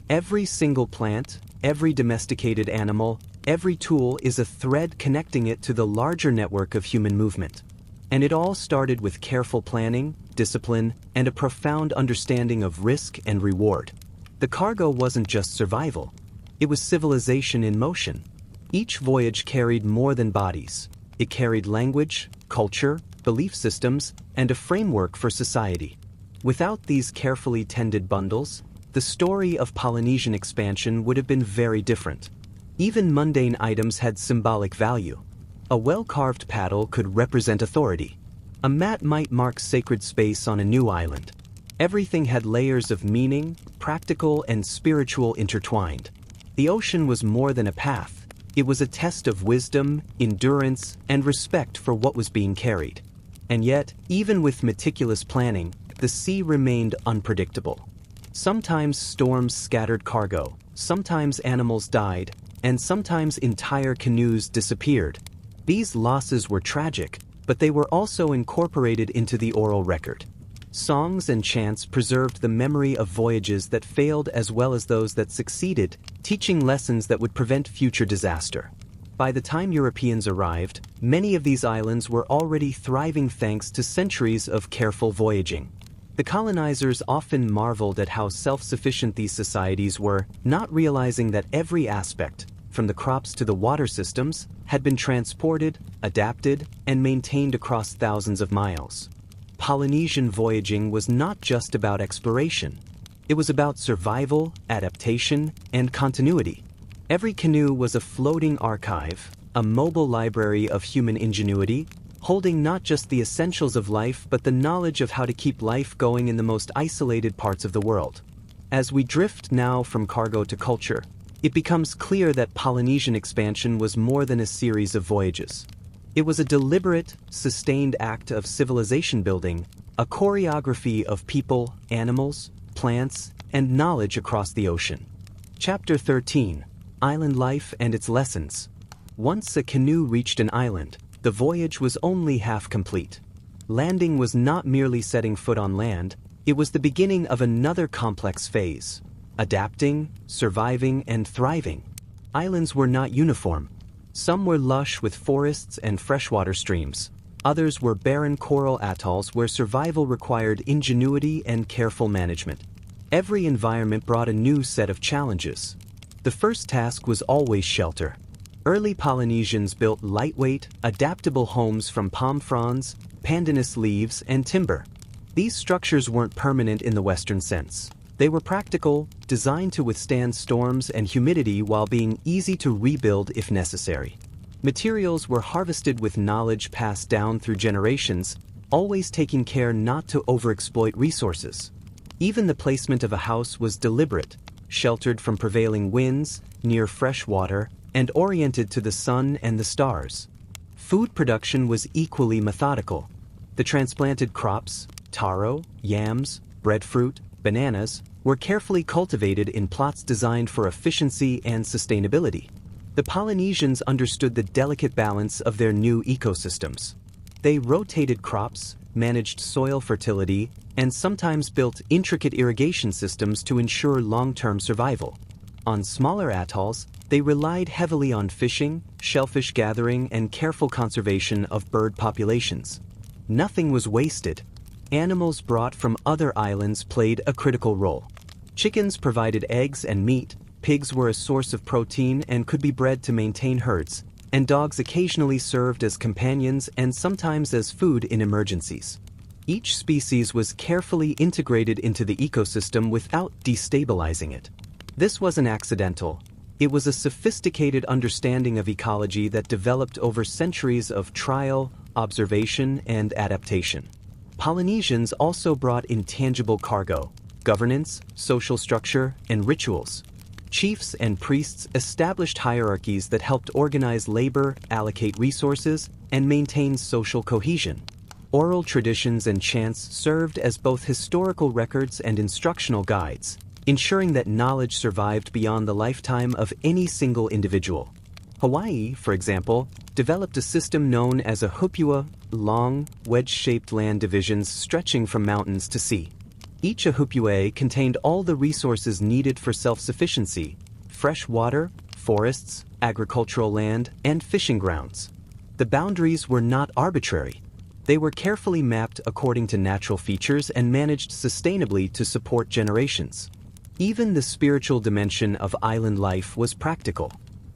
Every single plant, every domesticated animal, every tool is a thread connecting it to the larger network of human movement. And it all started with careful planning, discipline, and a profound understanding of risk and reward. The cargo wasn't just survival, it was civilization in motion. Each voyage carried more than bodies. It carried language, culture, belief systems, and a framework for society. Without these carefully tended bundles, the story of Polynesian expansion would have been very different. Even mundane items had symbolic value. A well-carved paddle could represent authority. A mat might mark sacred space on a new island. Everything had layers of meaning, practical and spiritual intertwined. The ocean was more than a path. It was a test of wisdom, endurance, and respect for what was being carried. And yet, even with meticulous planning, the sea remained unpredictable. Sometimes storms scattered cargo, sometimes animals died, and sometimes entire canoes disappeared. These losses were tragic, but they were also incorporated into the oral record. Songs and chants preserved the memory of voyages that failed as well as those that succeeded, teaching lessons that would prevent future disaster. By the time Europeans arrived, many of these islands were already thriving thanks to centuries of careful voyaging. The colonizers often marveled at how self-sufficient these societies were, not realizing that every aspect, from the crops to the water systems, had been transported, adapted, and maintained across thousands of miles. Polynesian voyaging was not just about exploration. It was about survival, adaptation, and continuity. Every canoe was a floating archive, a mobile library of human ingenuity, holding not just the essentials of life but the knowledge of how to keep life going in the most isolated parts of the world. As we drift now from cargo to culture, it becomes clear that Polynesian expansion was more than a series of voyages. It was a deliberate, sustained act of civilization building, a choreography of people, animals, plants, and knowledge across the ocean. Chapter 13: Island Life and Its Lessons. Once a canoe reached an island, the voyage was only half complete. Landing was not merely setting foot on land, it was the beginning of another complex phase: adapting, surviving, and thriving. Islands were not uniform. Some were lush with forests and freshwater streams. Others were barren coral atolls where survival required ingenuity and careful management. Every environment brought a new set of challenges. The first task was always shelter. Early Polynesians built lightweight, adaptable homes from palm fronds, pandanus leaves, and timber. These structures weren't permanent in the Western sense. They were practical, designed to withstand storms and humidity while being easy to rebuild if necessary. Materials were harvested with knowledge passed down through generations, always taking care not to overexploit resources. Even the placement of a house was deliberate, sheltered from prevailing winds, near fresh water, and oriented to the sun and the stars. Food production was equally methodical. The transplanted crops, taro, yams, breadfruit, bananas, were carefully cultivated in plots designed for efficiency and sustainability. The Polynesians understood the delicate balance of their new ecosystems. They rotated crops, managed soil fertility, and sometimes built intricate irrigation systems to ensure long-term survival. On smaller atolls, they relied heavily on fishing, shellfish gathering, and careful conservation of bird populations. Nothing was wasted. Animals brought from other islands played a critical role. Chickens provided eggs and meat, pigs were a source of protein and could be bred to maintain herds, and dogs occasionally served as companions and sometimes as food in emergencies. Each species was carefully integrated into the ecosystem without destabilizing it. This wasn't accidental. It was a sophisticated understanding of ecology that developed over centuries of trial, observation, and adaptation. Polynesians also brought intangible cargo: governance, social structure, and rituals. Chiefs and priests established hierarchies that helped organize labor, allocate resources, and maintain social cohesion. Oral traditions and chants served as both historical records and instructional guides, ensuring that knowledge survived beyond the lifetime of any single individual. Hawaii, for example, developed a system known as a hupua, long, wedge-shaped land divisions stretching from mountains to sea. Each hupua contained all the resources needed for self-sufficiency: fresh water, forests, agricultural land, and fishing grounds. The boundaries were not arbitrary. They were carefully mapped according to natural features and managed sustainably to support generations. Even the spiritual dimension of island life was practical.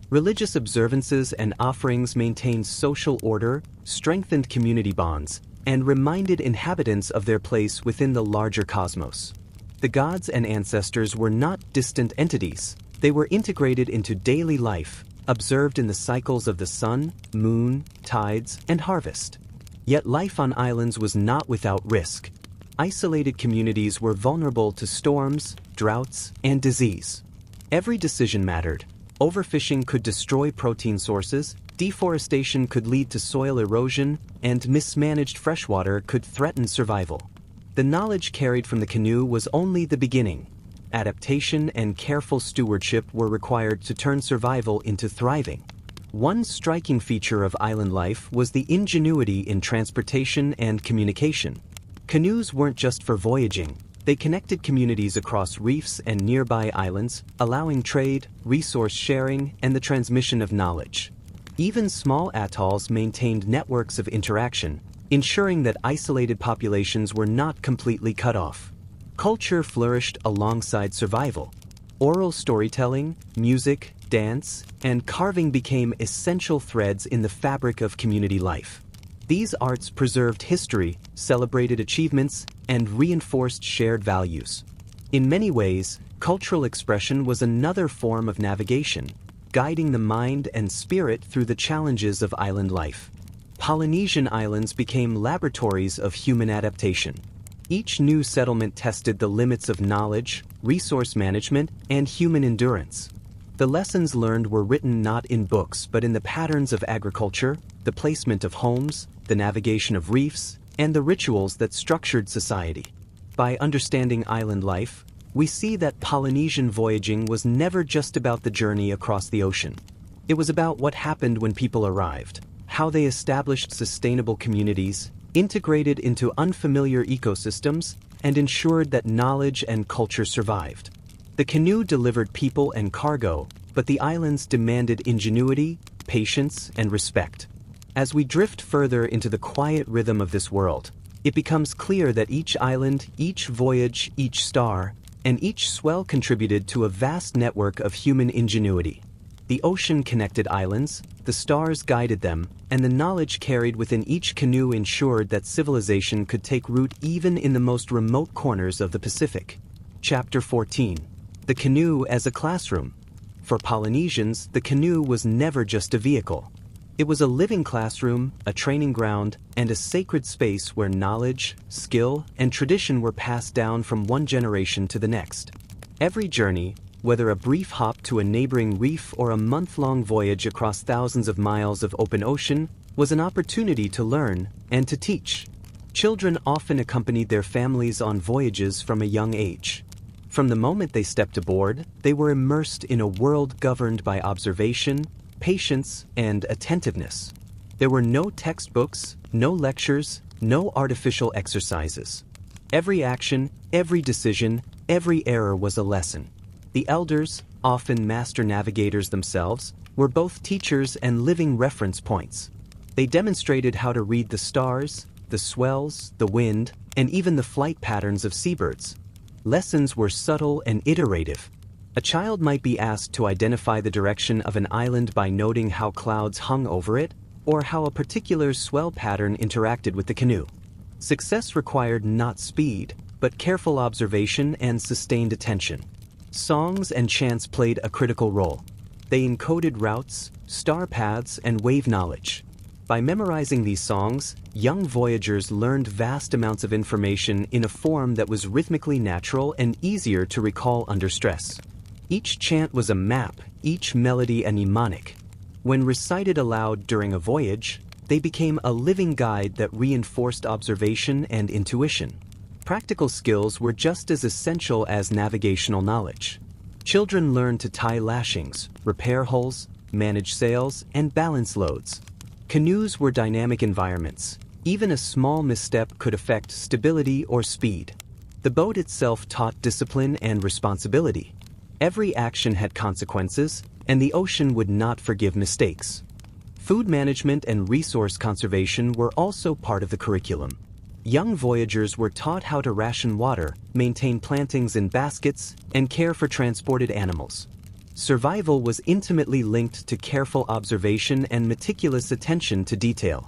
Religious observances and offerings maintained social order, strengthened community bonds, and reminded inhabitants of their place within the larger cosmos. The gods and ancestors were not distant entities, they were integrated into daily life, observed in the cycles of the sun, moon, tides, and harvest. Yet life on islands was not without risk. Isolated communities were vulnerable to storms, droughts, and disease. Every decision mattered. Overfishing could destroy protein sources, deforestation could lead to soil erosion, and mismanaged freshwater could threaten survival. The knowledge carried from the canoe was only the beginning. Adaptation and careful stewardship were required to turn survival into thriving. One striking feature of island life was the ingenuity in transportation and communication. Canoes weren't just for voyaging, they connected communities across reefs and nearby islands, allowing trade, resource sharing, and the transmission of knowledge. Even small atolls maintained networks of interaction, ensuring that isolated populations were not completely cut off. Culture flourished alongside survival. Oral storytelling, music, dance, and carving became essential threads in the fabric of community life. These arts preserved history, celebrated achievements, and reinforced shared values. In many ways, cultural expression was another form of navigation, guiding the mind and spirit through the challenges of island life. Polynesian islands became laboratories of human adaptation. Each new settlement tested the limits of knowledge, resource management, and human endurance. The lessons learned were written not in books but in the patterns of agriculture, the placement of homes, the navigation of reefs, and the rituals that structured society. By understanding island life, we see that Polynesian voyaging was never just about the journey across the ocean. It was about what happened when people arrived, how they established sustainable communities, integrated into unfamiliar ecosystems, and ensured that knowledge and culture survived. The canoe delivered people and cargo, but the islands demanded ingenuity, patience, and respect. As we drift further into the quiet rhythm of this world, it becomes clear that each island, each voyage, each star, and each swell contributed to a vast network of human ingenuity. The ocean connected islands, the stars guided them, and the knowledge carried within each canoe ensured that civilization could take root even in the most remote corners of the Pacific. Chapter 14. The Canoe as a Classroom. For Polynesians, the canoe was never just a vehicle. It was a living classroom, a training ground, and a sacred space where knowledge, skill, and tradition were passed down from one generation to the next. Every journey, whether a brief hop to a neighboring reef or a month-long voyage across thousands of miles of open ocean, was an opportunity to learn and to teach. Children often accompanied their families on voyages from a young age. From the moment they stepped aboard, they were immersed in a world governed by observation, patience, and attentiveness. There were no textbooks, no lectures, no artificial exercises. Every action, every decision, every error was a lesson. The elders, often master navigators themselves, were both teachers and living reference points. They demonstrated how to read the stars, the swells, the wind, and even the flight patterns of seabirds. Lessons were subtle and iterative. A child might be asked to identify the direction of an island by noting how clouds hung over it, or how a particular swell pattern interacted with the canoe. Success required not speed, but careful observation and sustained attention. Songs and chants played a critical role. They encoded routes, star paths, and wave knowledge. By memorizing these songs, young voyagers learned vast amounts of information in a form that was rhythmically natural and easier to recall under stress. Each chant was a map, each melody a mnemonic. When recited aloud during a voyage, they became a living guide that reinforced observation and intuition. Practical skills were just as essential as navigational knowledge. Children learned to tie lashings, repair hulls, manage sails, and balance loads. Canoes were dynamic environments. Even a small misstep could affect stability or speed. The boat itself taught discipline and responsibility. Every action had consequences, and the ocean would not forgive mistakes. Food management and resource conservation were also part of the curriculum. Young voyagers were taught how to ration water, maintain plantings in baskets, and care for transported animals. Survival was intimately linked to careful observation and meticulous attention to detail.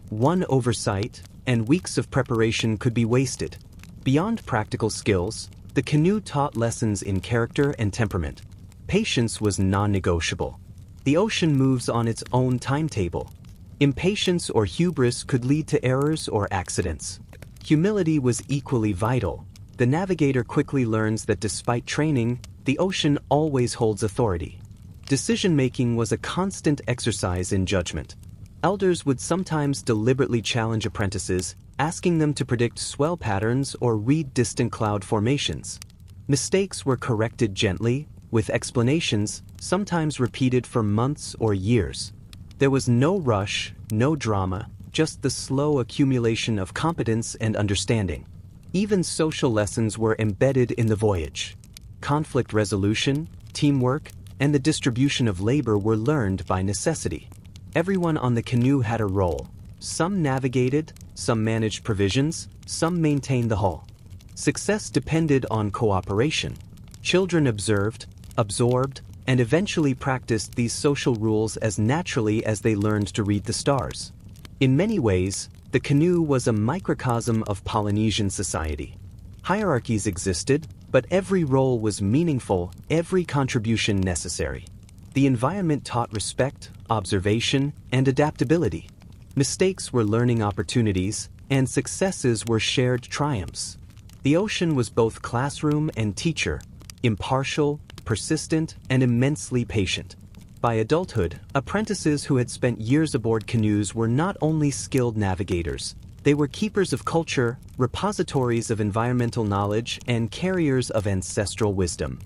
One oversight, and weeks of preparation could be wasted. Beyond practical skills, the canoe taught lessons in character and temperament. Patience was non-negotiable. The ocean moves on its own timetable. Impatience or hubris could lead to errors or accidents. Humility was equally vital. The navigator quickly learns that despite training, the ocean always holds authority. Decision-making was a constant exercise in judgment. Elders would sometimes deliberately challenge apprentices, asking them to predict swell patterns or read distant cloud formations. Mistakes were corrected gently, with explanations, sometimes repeated for months or years. There was no rush, no drama, just the slow accumulation of competence and understanding. Even social lessons were embedded in the voyage. Conflict resolution, teamwork, and the distribution of labor were learned by necessity. Everyone on the canoe had a role. Some navigated, some managed provisions, some maintained the hull. Success depended on cooperation. Children observed, absorbed, and eventually practiced these social rules as naturally as they learned to read the stars. In many ways, the canoe was a microcosm of Polynesian society. Hierarchies existed, but every role was meaningful, every contribution necessary. The environment taught respect, observation, and adaptability. Mistakes were learning opportunities, and successes were shared triumphs. The ocean was both classroom and teacher, impartial, persistent, and immensely patient. By adulthood, apprentices who had spent years aboard canoes were not only skilled navigators, they were keepers of culture, repositories of environmental knowledge, and carriers of ancestral wisdom.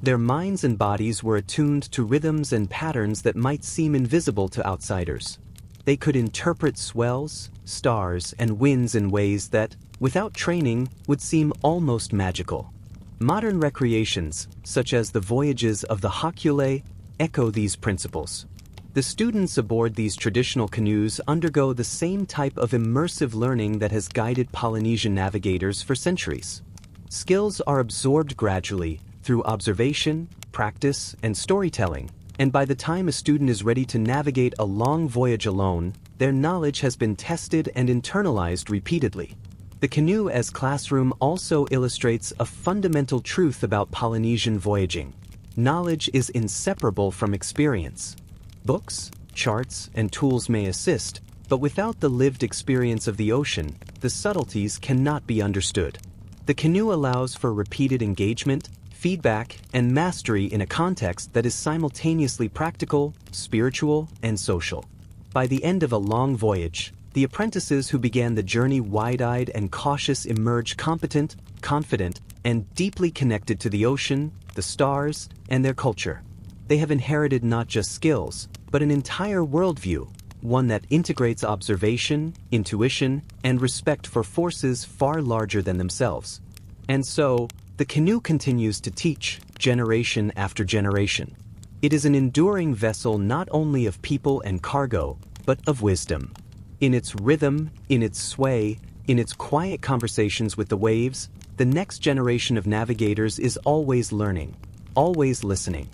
Their minds and bodies were attuned to rhythms and patterns that might seem invisible to outsiders. They could interpret swells, stars, and winds in ways that, without training, would seem almost magical. Modern recreations, such as the voyages of the Hocule, echo these principles. The students aboard these traditional canoes undergo the same type of immersive learning that has guided Polynesian navigators for centuries. Skills are absorbed gradually through observation, practice, and storytelling, and by the time a student is ready to navigate a long voyage alone, their knowledge has been tested and internalized repeatedly. The canoe as classroom also illustrates a fundamental truth about Polynesian voyaging. Knowledge is inseparable from experience. Books, charts, and tools may assist, but without the lived experience of the ocean, the subtleties cannot be understood. The canoe allows for repeated engagement, feedback, and mastery in a context that is simultaneously practical, spiritual, and social. By the end of a long voyage, the apprentices who began the journey wide-eyed and cautious emerge competent, confident, and deeply connected to the ocean, the stars, and their culture. They have inherited not just skills, but an entire worldview, one that integrates observation, intuition, and respect for forces far larger than themselves. And so, the canoe continues to teach, generation after generation. It is an enduring vessel not only of people and cargo, but of wisdom. In its rhythm, in its sway, in its quiet conversations with the waves, the next generation of navigators is always learning, always listening.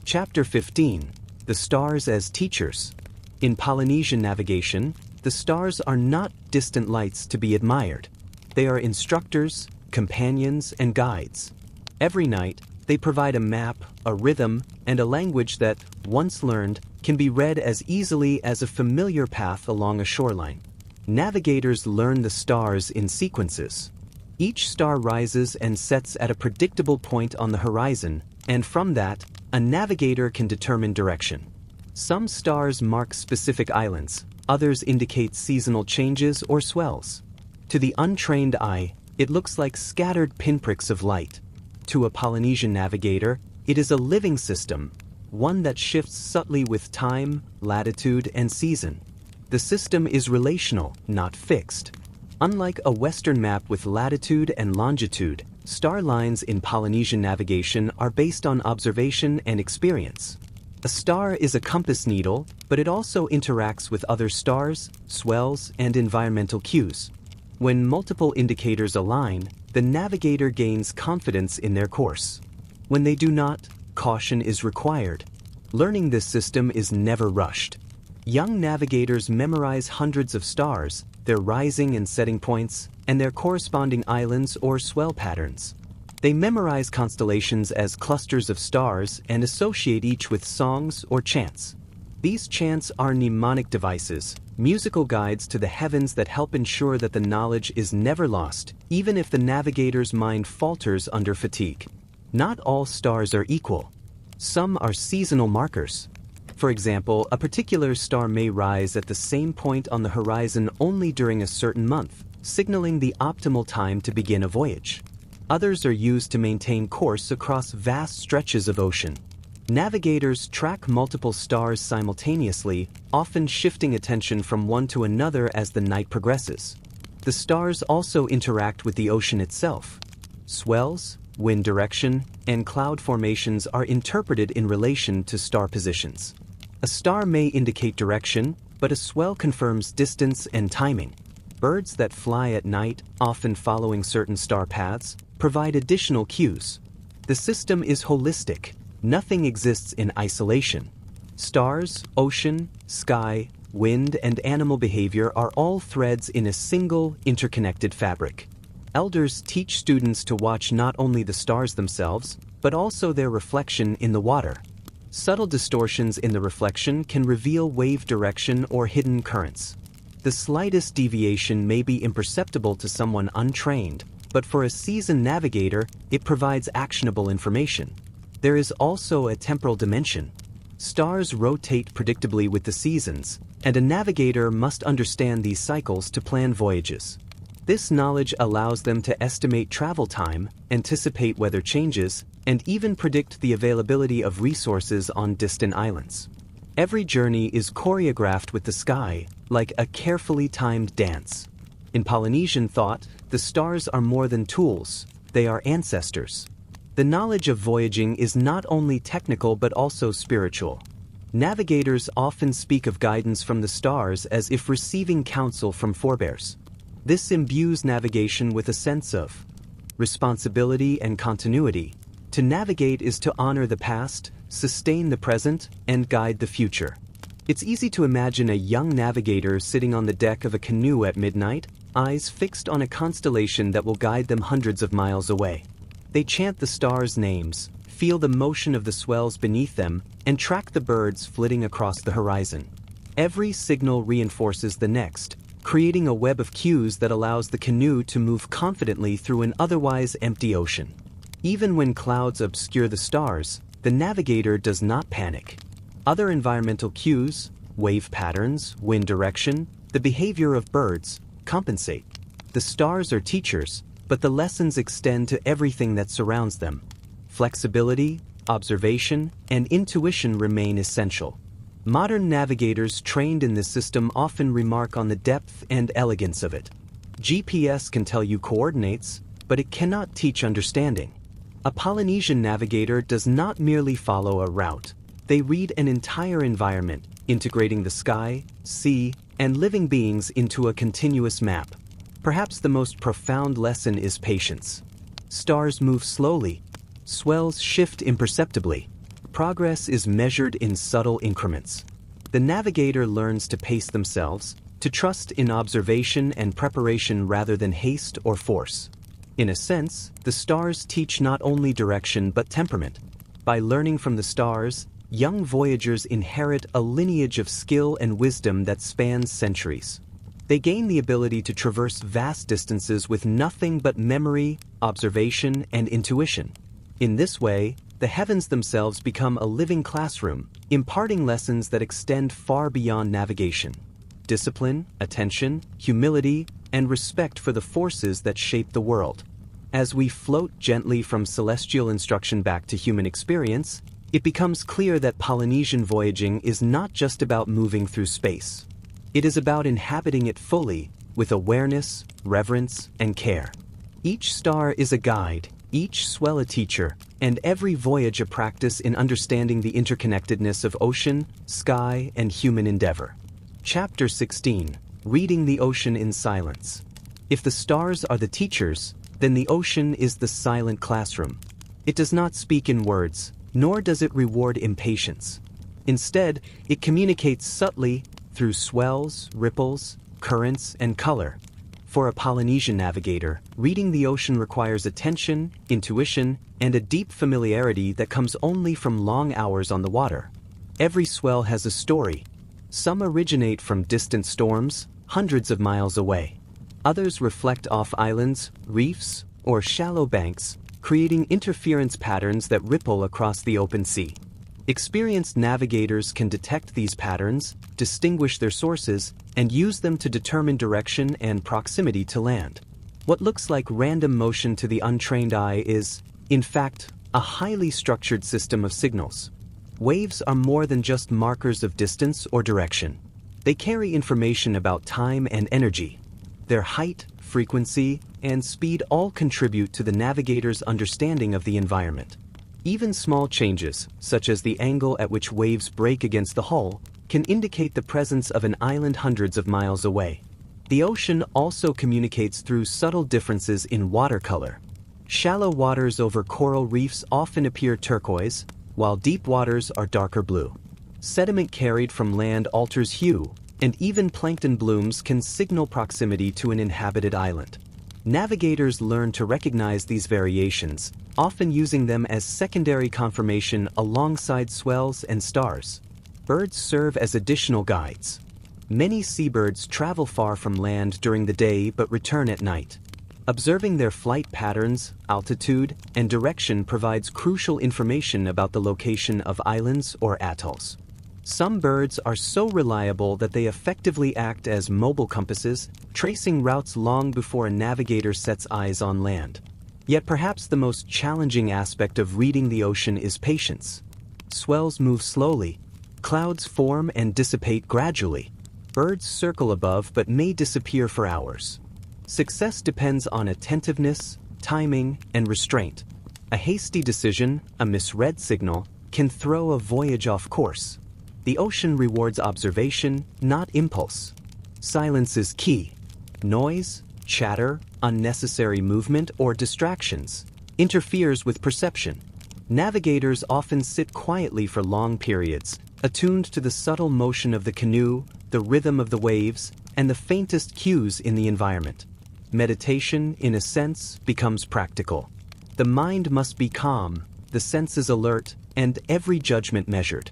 Chapter 15: The Stars as Teachers. In Polynesian navigation, the stars are not distant lights to be admired. They are instructors, companions, and guides. Every night, they provide a map, a rhythm, and a language that, once learned, can be read as easily as a familiar path along a shoreline. Navigators learn the stars in sequences. Each star rises and sets at a predictable point on the horizon, and from that, a navigator can determine direction. Some stars mark specific islands, others indicate seasonal changes or swells. To the untrained eye, it looks like scattered pinpricks of light. To a Polynesian navigator, it is a living system, one that shifts subtly with time, latitude, and season. The system is relational, not fixed. Unlike a Western map with latitude and longitude, star lines in Polynesian navigation are based on observation and experience. A star is a compass needle, but it also interacts with other stars, swells, and environmental cues. When multiple indicators align, the navigator gains confidence in their course. When they do not, caution is required. Learning this system is never rushed. Young navigators memorize hundreds of stars, their rising and setting points, and their corresponding islands or swell patterns. They memorize constellations as clusters of stars and associate each with songs or chants. These chants are mnemonic devices, musical guides to the heavens that help ensure that the knowledge is never lost, even if the navigator's mind falters under fatigue. Not all stars are equal. Some are seasonal markers. For example, a particular star may rise at the same point on the horizon only during a certain month, signaling the optimal time to begin a voyage. Others are used to maintain course across vast stretches of ocean. Navigators track multiple stars simultaneously, often shifting attention from one to another as the night progresses. The stars also interact with the ocean itself. Swells, wind direction, and cloud formations are interpreted in relation to star positions. A star may indicate direction, but a swell confirms distance and timing. Birds that fly at night, often following certain star paths, provide additional cues. The system is holistic. Nothing exists in isolation. Stars, ocean, sky, wind, and animal behavior are all threads in a single, interconnected fabric. Elders teach students to watch not only the stars themselves, but also their reflection in the water. Subtle distortions in the reflection can reveal wave direction or hidden currents. The slightest deviation may be imperceptible to someone untrained, but for a seasoned navigator, it provides actionable information. There is also a temporal dimension. Stars rotate predictably with the seasons, and a navigator must understand these cycles to plan voyages. This knowledge allows them to estimate travel time, anticipate weather changes, and even predict the availability of resources on distant islands. Every journey is choreographed with the sky, like a carefully timed dance. In Polynesian thought, the stars are more than tools, they are ancestors. The knowledge of voyaging is not only technical but also spiritual. Navigators often speak of guidance from the stars as if receiving counsel from forebears. This imbues navigation with a sense of responsibility and continuity. To navigate is to honor the past, sustain the present, and guide the future. It's easy to imagine a young navigator sitting on the deck of a canoe at midnight, eyes fixed on a constellation that will guide them hundreds of miles away. They chant the stars' names, feel the motion of the swells beneath them, and track the birds flitting across the horizon. Every signal reinforces the next, creating a web of cues that allows the canoe to move confidently through an otherwise empty ocean. Even when clouds obscure the stars, the navigator does not panic. Other environmental cues, wave patterns, wind direction, the behavior of birds, compensate. The stars are teachers, but the lessons extend to everything that surrounds them. Flexibility, observation, and intuition remain essential. Modern navigators trained in this system often remark on the depth and elegance of it. GPS can tell you coordinates, but it cannot teach understanding. A Polynesian navigator does not merely follow a route. They read an entire environment, integrating the sky, sea, and living beings into a continuous map. Perhaps the most profound lesson is patience. Stars move slowly. Swells shift imperceptibly. Progress is measured in subtle increments. The navigator learns to pace themselves, to trust in observation and preparation rather than haste or force. In a sense, the stars teach not only direction but temperament. By learning from the stars, young voyagers inherit a lineage of skill and wisdom that spans centuries. They gain the ability to traverse vast distances with nothing but memory, observation, and intuition. In this way, the heavens themselves become a living classroom, imparting lessons that extend far beyond navigation. Discipline, attention, humility, and respect for the forces that shape the world. As we float gently from celestial instruction back to human experience, it becomes clear that Polynesian voyaging is not just about moving through space. It is about inhabiting it fully, with awareness, reverence, and care. Each star is a guide, each swell a teacher, and every voyage a practice in understanding the interconnectedness of ocean, sky, and human endeavor. Chapter 16. Reading the Ocean in Silence. If the stars are the teachers, then the ocean is the silent classroom. It does not speak in words, nor does it reward impatience. Instead, it communicates subtly through swells, ripples, currents, and color. For a Polynesian navigator, reading the ocean requires attention, intuition, and a deep familiarity that comes only from long hours on the water. Every swell has a story. Some originate from distant storms, hundreds of miles away. Others reflect off islands, reefs, or shallow banks, creating interference patterns that ripple across the open sea. Experienced navigators can detect these patterns, distinguish their sources, and use them to determine direction and proximity to land. What looks like random motion to the untrained eye is, in fact, a highly structured system of signals. Waves are more than just markers of distance or direction. They carry information about time and energy. Their height, frequency, and speed all contribute to the navigator's understanding of the environment. Even small changes, such as the angle at which waves break against the hull, can indicate the presence of an island hundreds of miles away. The ocean also communicates through subtle differences in water color. Shallow waters over coral reefs often appear turquoise, while deep waters are darker blue. Sediment carried from land alters hue, and even plankton blooms can signal proximity to an inhabited island. Navigators learn to recognize these variations, often using them as secondary confirmation alongside swells and stars. Birds serve as additional guides. Many seabirds travel far from land during the day but return at night. Observing their flight patterns, altitude, and direction provides crucial information about the location of islands or atolls. Some birds are so reliable that they effectively act as mobile compasses, tracing routes long before a navigator sets eyes on land. Yet perhaps the most challenging aspect of reading the ocean is patience. Swells move slowly. Clouds form and dissipate gradually. Birds circle above but may disappear for hours. Success depends on attentiveness, timing, and restraint. A hasty decision, a misread signal, can throw a voyage off course. The ocean rewards observation, not impulse. Silence is key. Noise, chatter, unnecessary movement, or distractions interferes with perception. Navigators often sit quietly for long periods, attuned to the subtle motion of the canoe, the rhythm of the waves, and the faintest cues in the environment. Meditation, in a sense, becomes practical. The mind must be calm, the senses alert, and every judgment measured.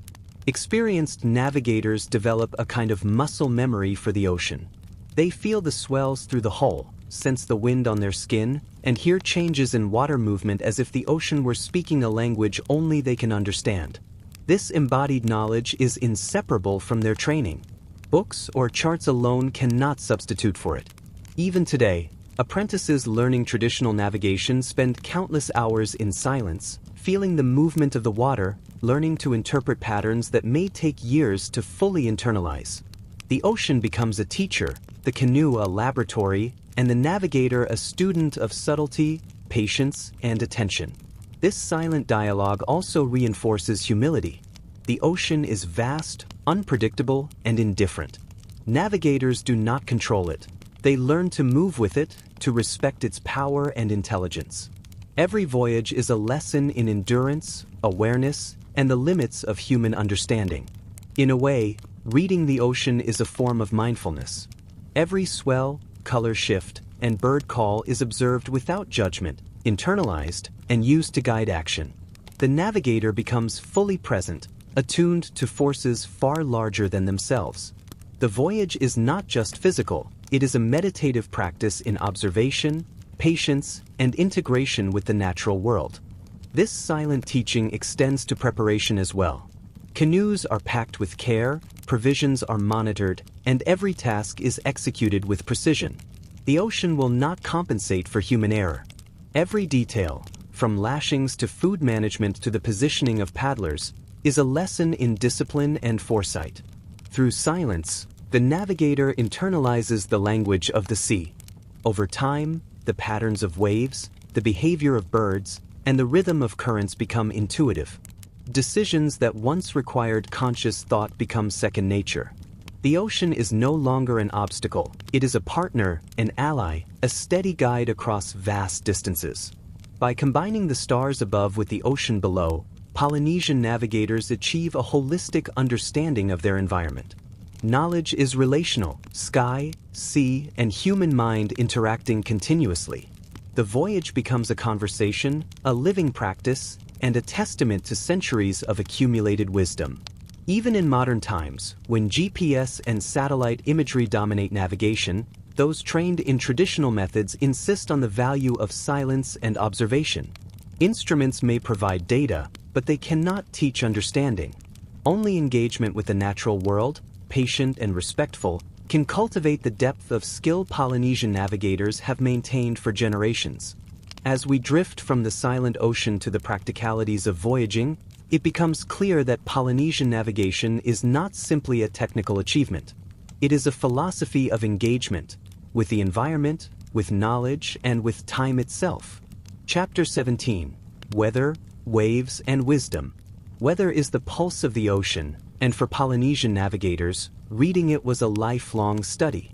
Experienced navigators develop a kind of muscle memory for the ocean. They feel the swells through the hull, sense the wind on their skin, and hear changes in water movement as if the ocean were speaking a language only they can understand. This embodied knowledge is inseparable from their training. Books or charts alone cannot substitute for it. Even today, apprentices learning traditional navigation spend countless hours in silence, feeling the movement of the water, learning to interpret patterns that may take years to fully internalize. The ocean becomes a teacher, the canoe a laboratory, and the navigator a student of subtlety, patience, and attention. This silent dialogue also reinforces humility. The ocean is vast, unpredictable, and indifferent. Navigators do not control it. They learn to move with it, to respect its power and intelligence. Every voyage is a lesson in endurance, awareness, and the limits of human understanding. In a way, reading the ocean is a form of mindfulness. Every swell, color shift, and bird call is observed without judgment, internalized, and used to guide action. The navigator becomes fully present, attuned to forces far larger than themselves. The voyage is not just physical, it is a meditative practice in observation, patience, and integration with the natural world. This silent teaching extends to preparation as well. Canoes are packed with care, provisions are monitored, and every task is executed with precision. The ocean will not compensate for human error. Every detail, from lashings to food management to the positioning of paddlers, is a lesson in discipline and foresight. Through silence, the navigator internalizes the language of the sea. Over time, the patterns of waves, the behavior of birds, and the rhythm of currents become intuitive. Decisions that once required conscious thought become second nature. The ocean is no longer an obstacle, it is a partner, an ally, a steady guide across vast distances. By combining the stars above with the ocean below, Polynesian navigators achieve a holistic understanding of their environment. Knowledge is relational, sky, sea, and human mind interacting continuously. The voyage becomes a conversation, a living practice, and a testament to centuries of accumulated wisdom. Even in modern times, when GPS and satellite imagery dominate navigation, those trained in traditional methods insist on the value of silence and observation. Instruments may provide data, but they cannot teach understanding. Only engagement with the natural world, patient and respectful, can cultivate the depth of skill Polynesian navigators have maintained for generations. As we drift from the silent ocean to the practicalities of voyaging, it becomes clear that Polynesian navigation is not simply a technical achievement. It is a philosophy of engagement, with the environment, with knowledge, and with time itself. Chapter 17. Weather, Waves, and Wisdom. Weather is the pulse of the ocean, and for Polynesian navigators, reading it was a lifelong study.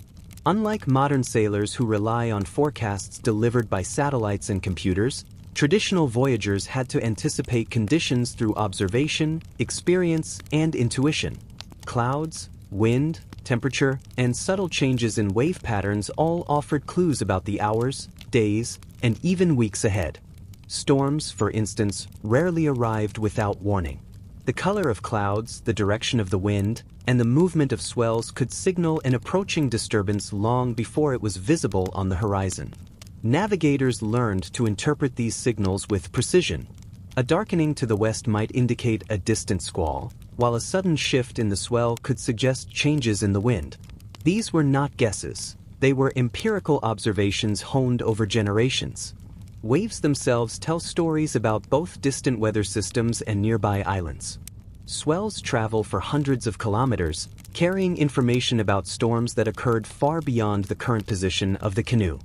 Unlike modern sailors who rely on forecasts delivered by satellites and computers, traditional voyagers had to anticipate conditions through observation, experience, and intuition. Clouds, wind, temperature, and subtle changes in wave patterns all offered clues about the hours, days, and even weeks ahead. Storms, for instance, rarely arrived without warning. The color of clouds, the direction of the wind, and the movement of swells could signal an approaching disturbance long before it was visible on the horizon. Navigators learned to interpret these signals with precision. A darkening to the west might indicate a distant squall, while a sudden shift in the swell could suggest changes in the wind. These were not guesses. They were empirical observations honed over generations. Waves themselves tell stories about both distant weather systems and nearby islands. Swells travel for hundreds of kilometers, carrying information about storms that occurred far beyond the current position of the canoe.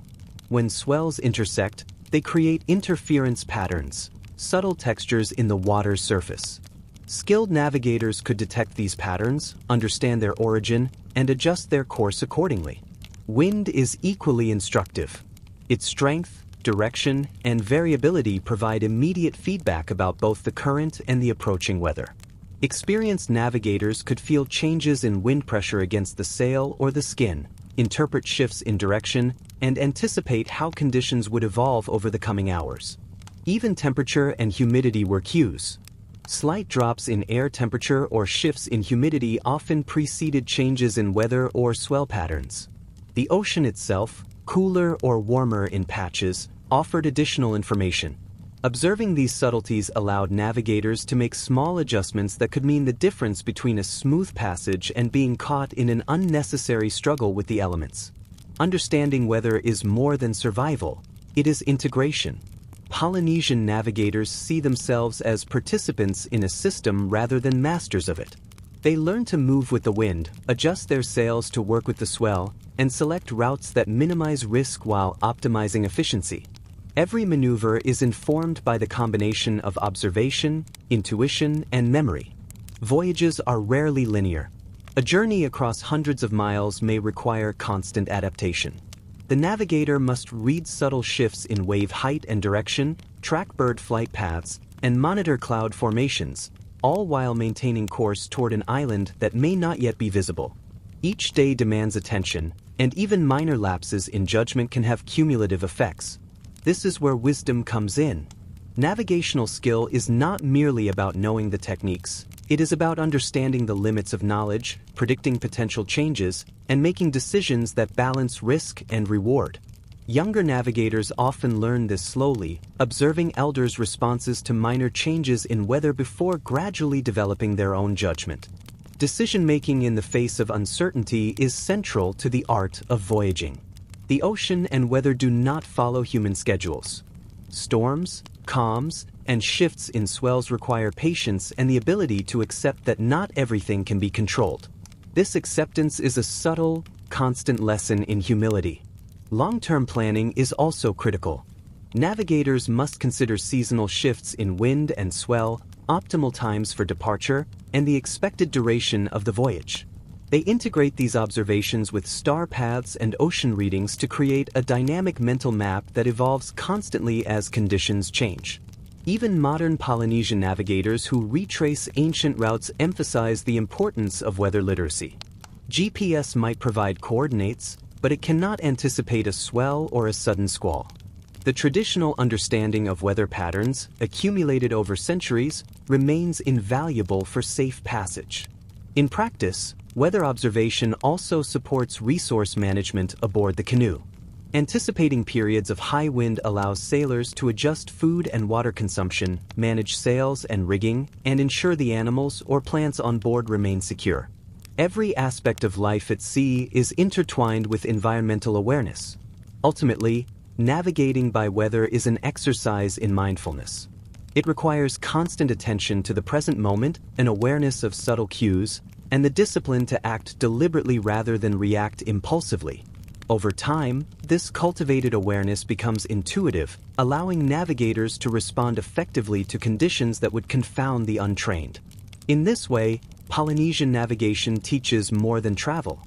When swells intersect, they create interference patterns, subtle textures in the water's surface. Skilled navigators could detect these patterns, understand their origin, and adjust their course accordingly. Wind is equally instructive. Its strength, direction, and variability provide immediate feedback about both the current and the approaching weather. Experienced navigators could feel changes in wind pressure against the sail or the skin, interpret shifts in direction, and anticipate how conditions would evolve over the coming hours. Even temperature and humidity were cues. Slight drops in air temperature or shifts in humidity often preceded changes in weather or swell patterns. The ocean itself, cooler or warmer in patches, offered additional information. Observing these subtleties allowed navigators to make small adjustments that could mean the difference between a smooth passage and being caught in an unnecessary struggle with the elements. Understanding weather is more than survival, it is integration. Polynesian navigators see themselves as participants in a system rather than masters of it. They learn to move with the wind, adjust their sails to work with the swell, and select routes that minimize risk while optimizing efficiency. Every maneuver is informed by the combination of observation, intuition, and memory. Voyages are rarely linear. A journey across hundreds of miles may require constant adaptation. The navigator must read subtle shifts in wave height and direction, track bird flight paths, and monitor cloud formations, all while maintaining course toward an island that may not yet be visible. Each day demands attention, and even minor lapses in judgment can have cumulative effects. This is where wisdom comes in. Navigational skill is not merely about knowing the techniques. It is about understanding the limits of knowledge, predicting potential changes, and making decisions that balance risk and reward. Younger navigators often learn this slowly, observing elders' responses to minor changes in weather before gradually developing their own judgment. Decision-making in the face of uncertainty is central to the art of voyaging. The ocean and weather do not follow human schedules. Storms, calms, and shifts in swells require patience and the ability to accept that not everything can be controlled. This acceptance is a subtle, constant lesson in humility. Long-term planning is also critical. Navigators must consider seasonal shifts in wind and swell, optimal times for departure, and the expected duration of the voyage. They integrate these observations with star paths and ocean readings to create a dynamic mental map that evolves constantly as conditions change. Even modern Polynesian navigators who retrace ancient routes emphasize the importance of weather literacy. GPS might provide coordinates, but it cannot anticipate a swell or a sudden squall. The traditional understanding of weather patterns, accumulated over centuries, remains invaluable for safe passage. In practice, weather observation also supports resource management aboard the canoe. Anticipating periods of high wind allows sailors to adjust food and water consumption, manage sails and rigging, and ensure the animals or plants on board remain secure. Every aspect of life at sea is intertwined with environmental awareness. Ultimately, navigating by weather is an exercise in mindfulness. It requires constant attention to the present moment, an awareness of subtle cues, and the discipline to act deliberately rather than react impulsively. Over time, this cultivated awareness becomes intuitive, allowing navigators to respond effectively to conditions that would confound the untrained. In this way, Polynesian navigation teaches more than travel.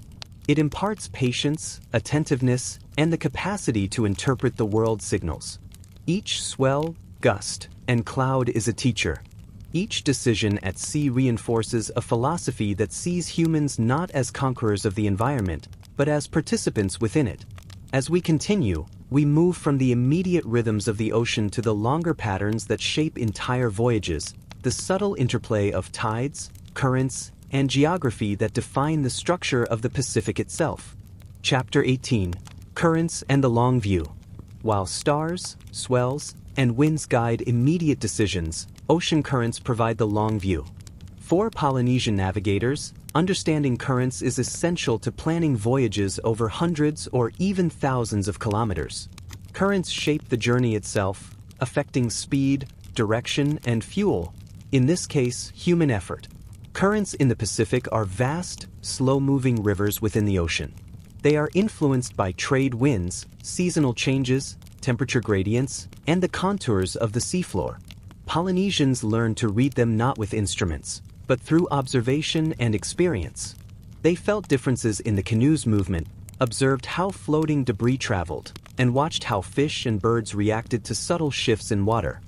It imparts patience, attentiveness, and the capacity to interpret the world's signals. Each swell, gust, and cloud is a teacher. Each decision at sea reinforces a philosophy that sees humans not as conquerors of the environment, but as participants within it. As we continue, we move from the immediate rhythms of the ocean to the longer patterns that shape entire voyages, the subtle interplay of tides, currents, and geography that define the structure of the Pacific itself. Chapter 18: Currents and the Long View. While stars, swells, and winds guide immediate decisions, ocean currents provide the long view. For Polynesian navigators, understanding currents is essential to planning voyages over hundreds or even thousands of kilometers. Currents shape the journey itself, affecting speed, direction, and fuel, in this case, human effort. Currents in the Pacific are vast, slow-moving rivers within the ocean. They are influenced by trade winds, seasonal changes, temperature gradients, and the contours of the seafloor. Polynesians learned to read them not with instruments, but through observation and experience. They felt differences in the canoe's movement, observed how floating debris traveled, and watched how fish and birds reacted to subtle shifts in water.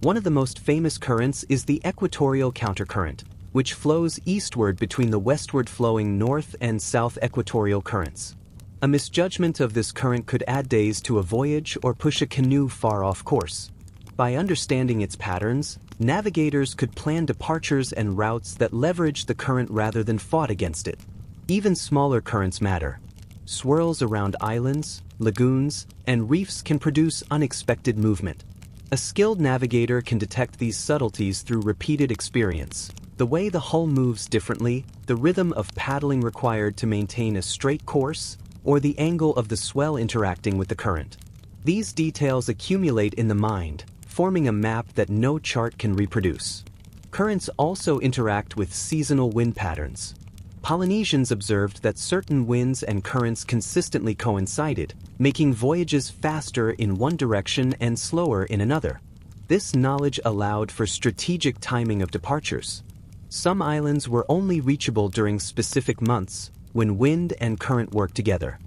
One of the most famous currents is the equatorial countercurrent, which flows eastward between the westward-flowing north and south equatorial currents. A misjudgment of this current could add days to a voyage or push a canoe far off course. By understanding its patterns, navigators could plan departures and routes that leverage the current rather than fought against it. Even smaller currents matter. Swirls around islands, lagoons, and reefs can produce unexpected movement. A skilled navigator can detect these subtleties through repeated experience. The way the hull moves differently, the rhythm of paddling required to maintain a straight course, or the angle of the swell interacting with the current. These details accumulate in the mind, forming a map that no chart can reproduce. Currents also interact with seasonal wind patterns. Polynesians observed that certain winds and currents consistently coincided, making voyages faster in one direction and slower in another. This knowledge allowed for strategic timing of departures. Some islands were only reachable during specific months, when wind and current worked together.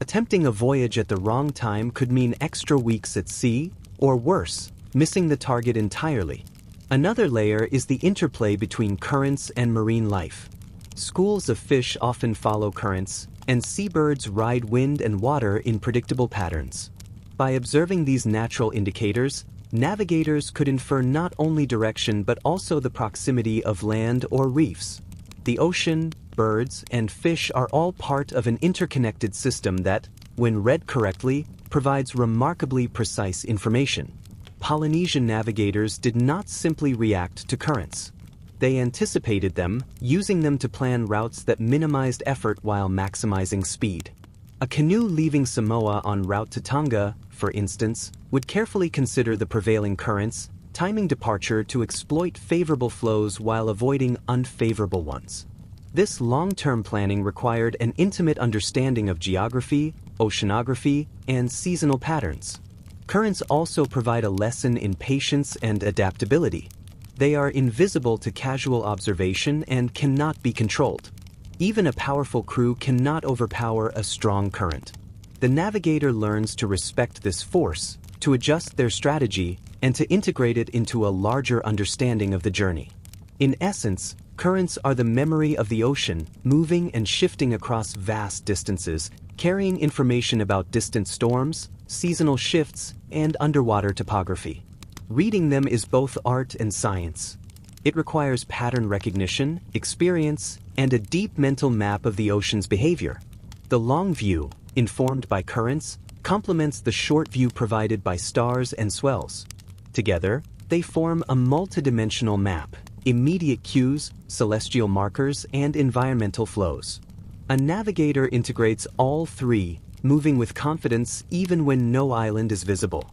Attempting a voyage at the wrong time could mean extra weeks at sea, or worse, missing the target entirely. Another layer is the interplay between currents and marine life. Schools of fish often follow currents, and seabirds ride wind and water in predictable patterns. By observing these natural indicators, navigators could infer not only direction but also the proximity of land or reefs. The ocean, birds, and fish are all part of an interconnected system that, when read correctly, provides remarkably precise information. Polynesian navigators did not simply react to currents. They anticipated them, using them to plan routes that minimized effort while maximizing speed. A canoe leaving Samoa en route to Tonga, for instance, would carefully consider the prevailing currents, timing departure to exploit favorable flows while avoiding unfavorable ones. This long-term planning required an intimate understanding of geography, oceanography, and seasonal patterns. Currents also provide a lesson in patience and adaptability. They are invisible to casual observation and cannot be controlled. Even a powerful crew cannot overpower a strong current. The navigator learns to respect this force, to adjust their strategy, and to integrate it into a larger understanding of the journey. In essence, Currents are the memory of the ocean, moving and shifting across vast distances, carrying information about distant storms, seasonal shifts, and underwater topography. Reading them is both art and science. It requires pattern recognition, experience, and a deep mental map of the ocean's behavior. The long view, informed by currents, complements the short view provided by stars and swells. Together, they form a multidimensional map, immediate cues, celestial markers, and environmental flows. A navigator integrates all three, moving with confidence even when no island is visible.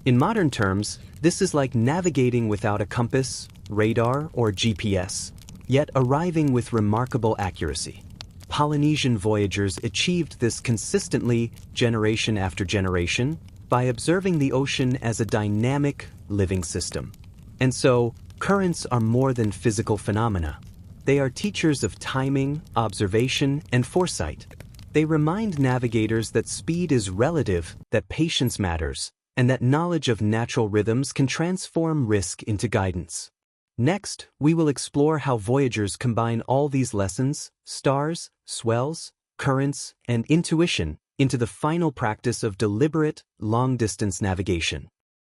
In modern terms, this is like navigating without a compass, radar, or GPS, yet arriving with remarkable accuracy. Polynesian voyagers achieved this consistently, generation after generation, by observing the ocean as a dynamic, living system. And so, currents are more than physical phenomena. They are teachers of timing, observation, and foresight. They remind navigators that speed is relative, that patience matters, and that knowledge of natural rhythms can transform risk into guidance. Next, we will explore how voyagers combine all these lessons, stars, swells, currents, and intuition into the final practice of deliberate, long-distance navigation.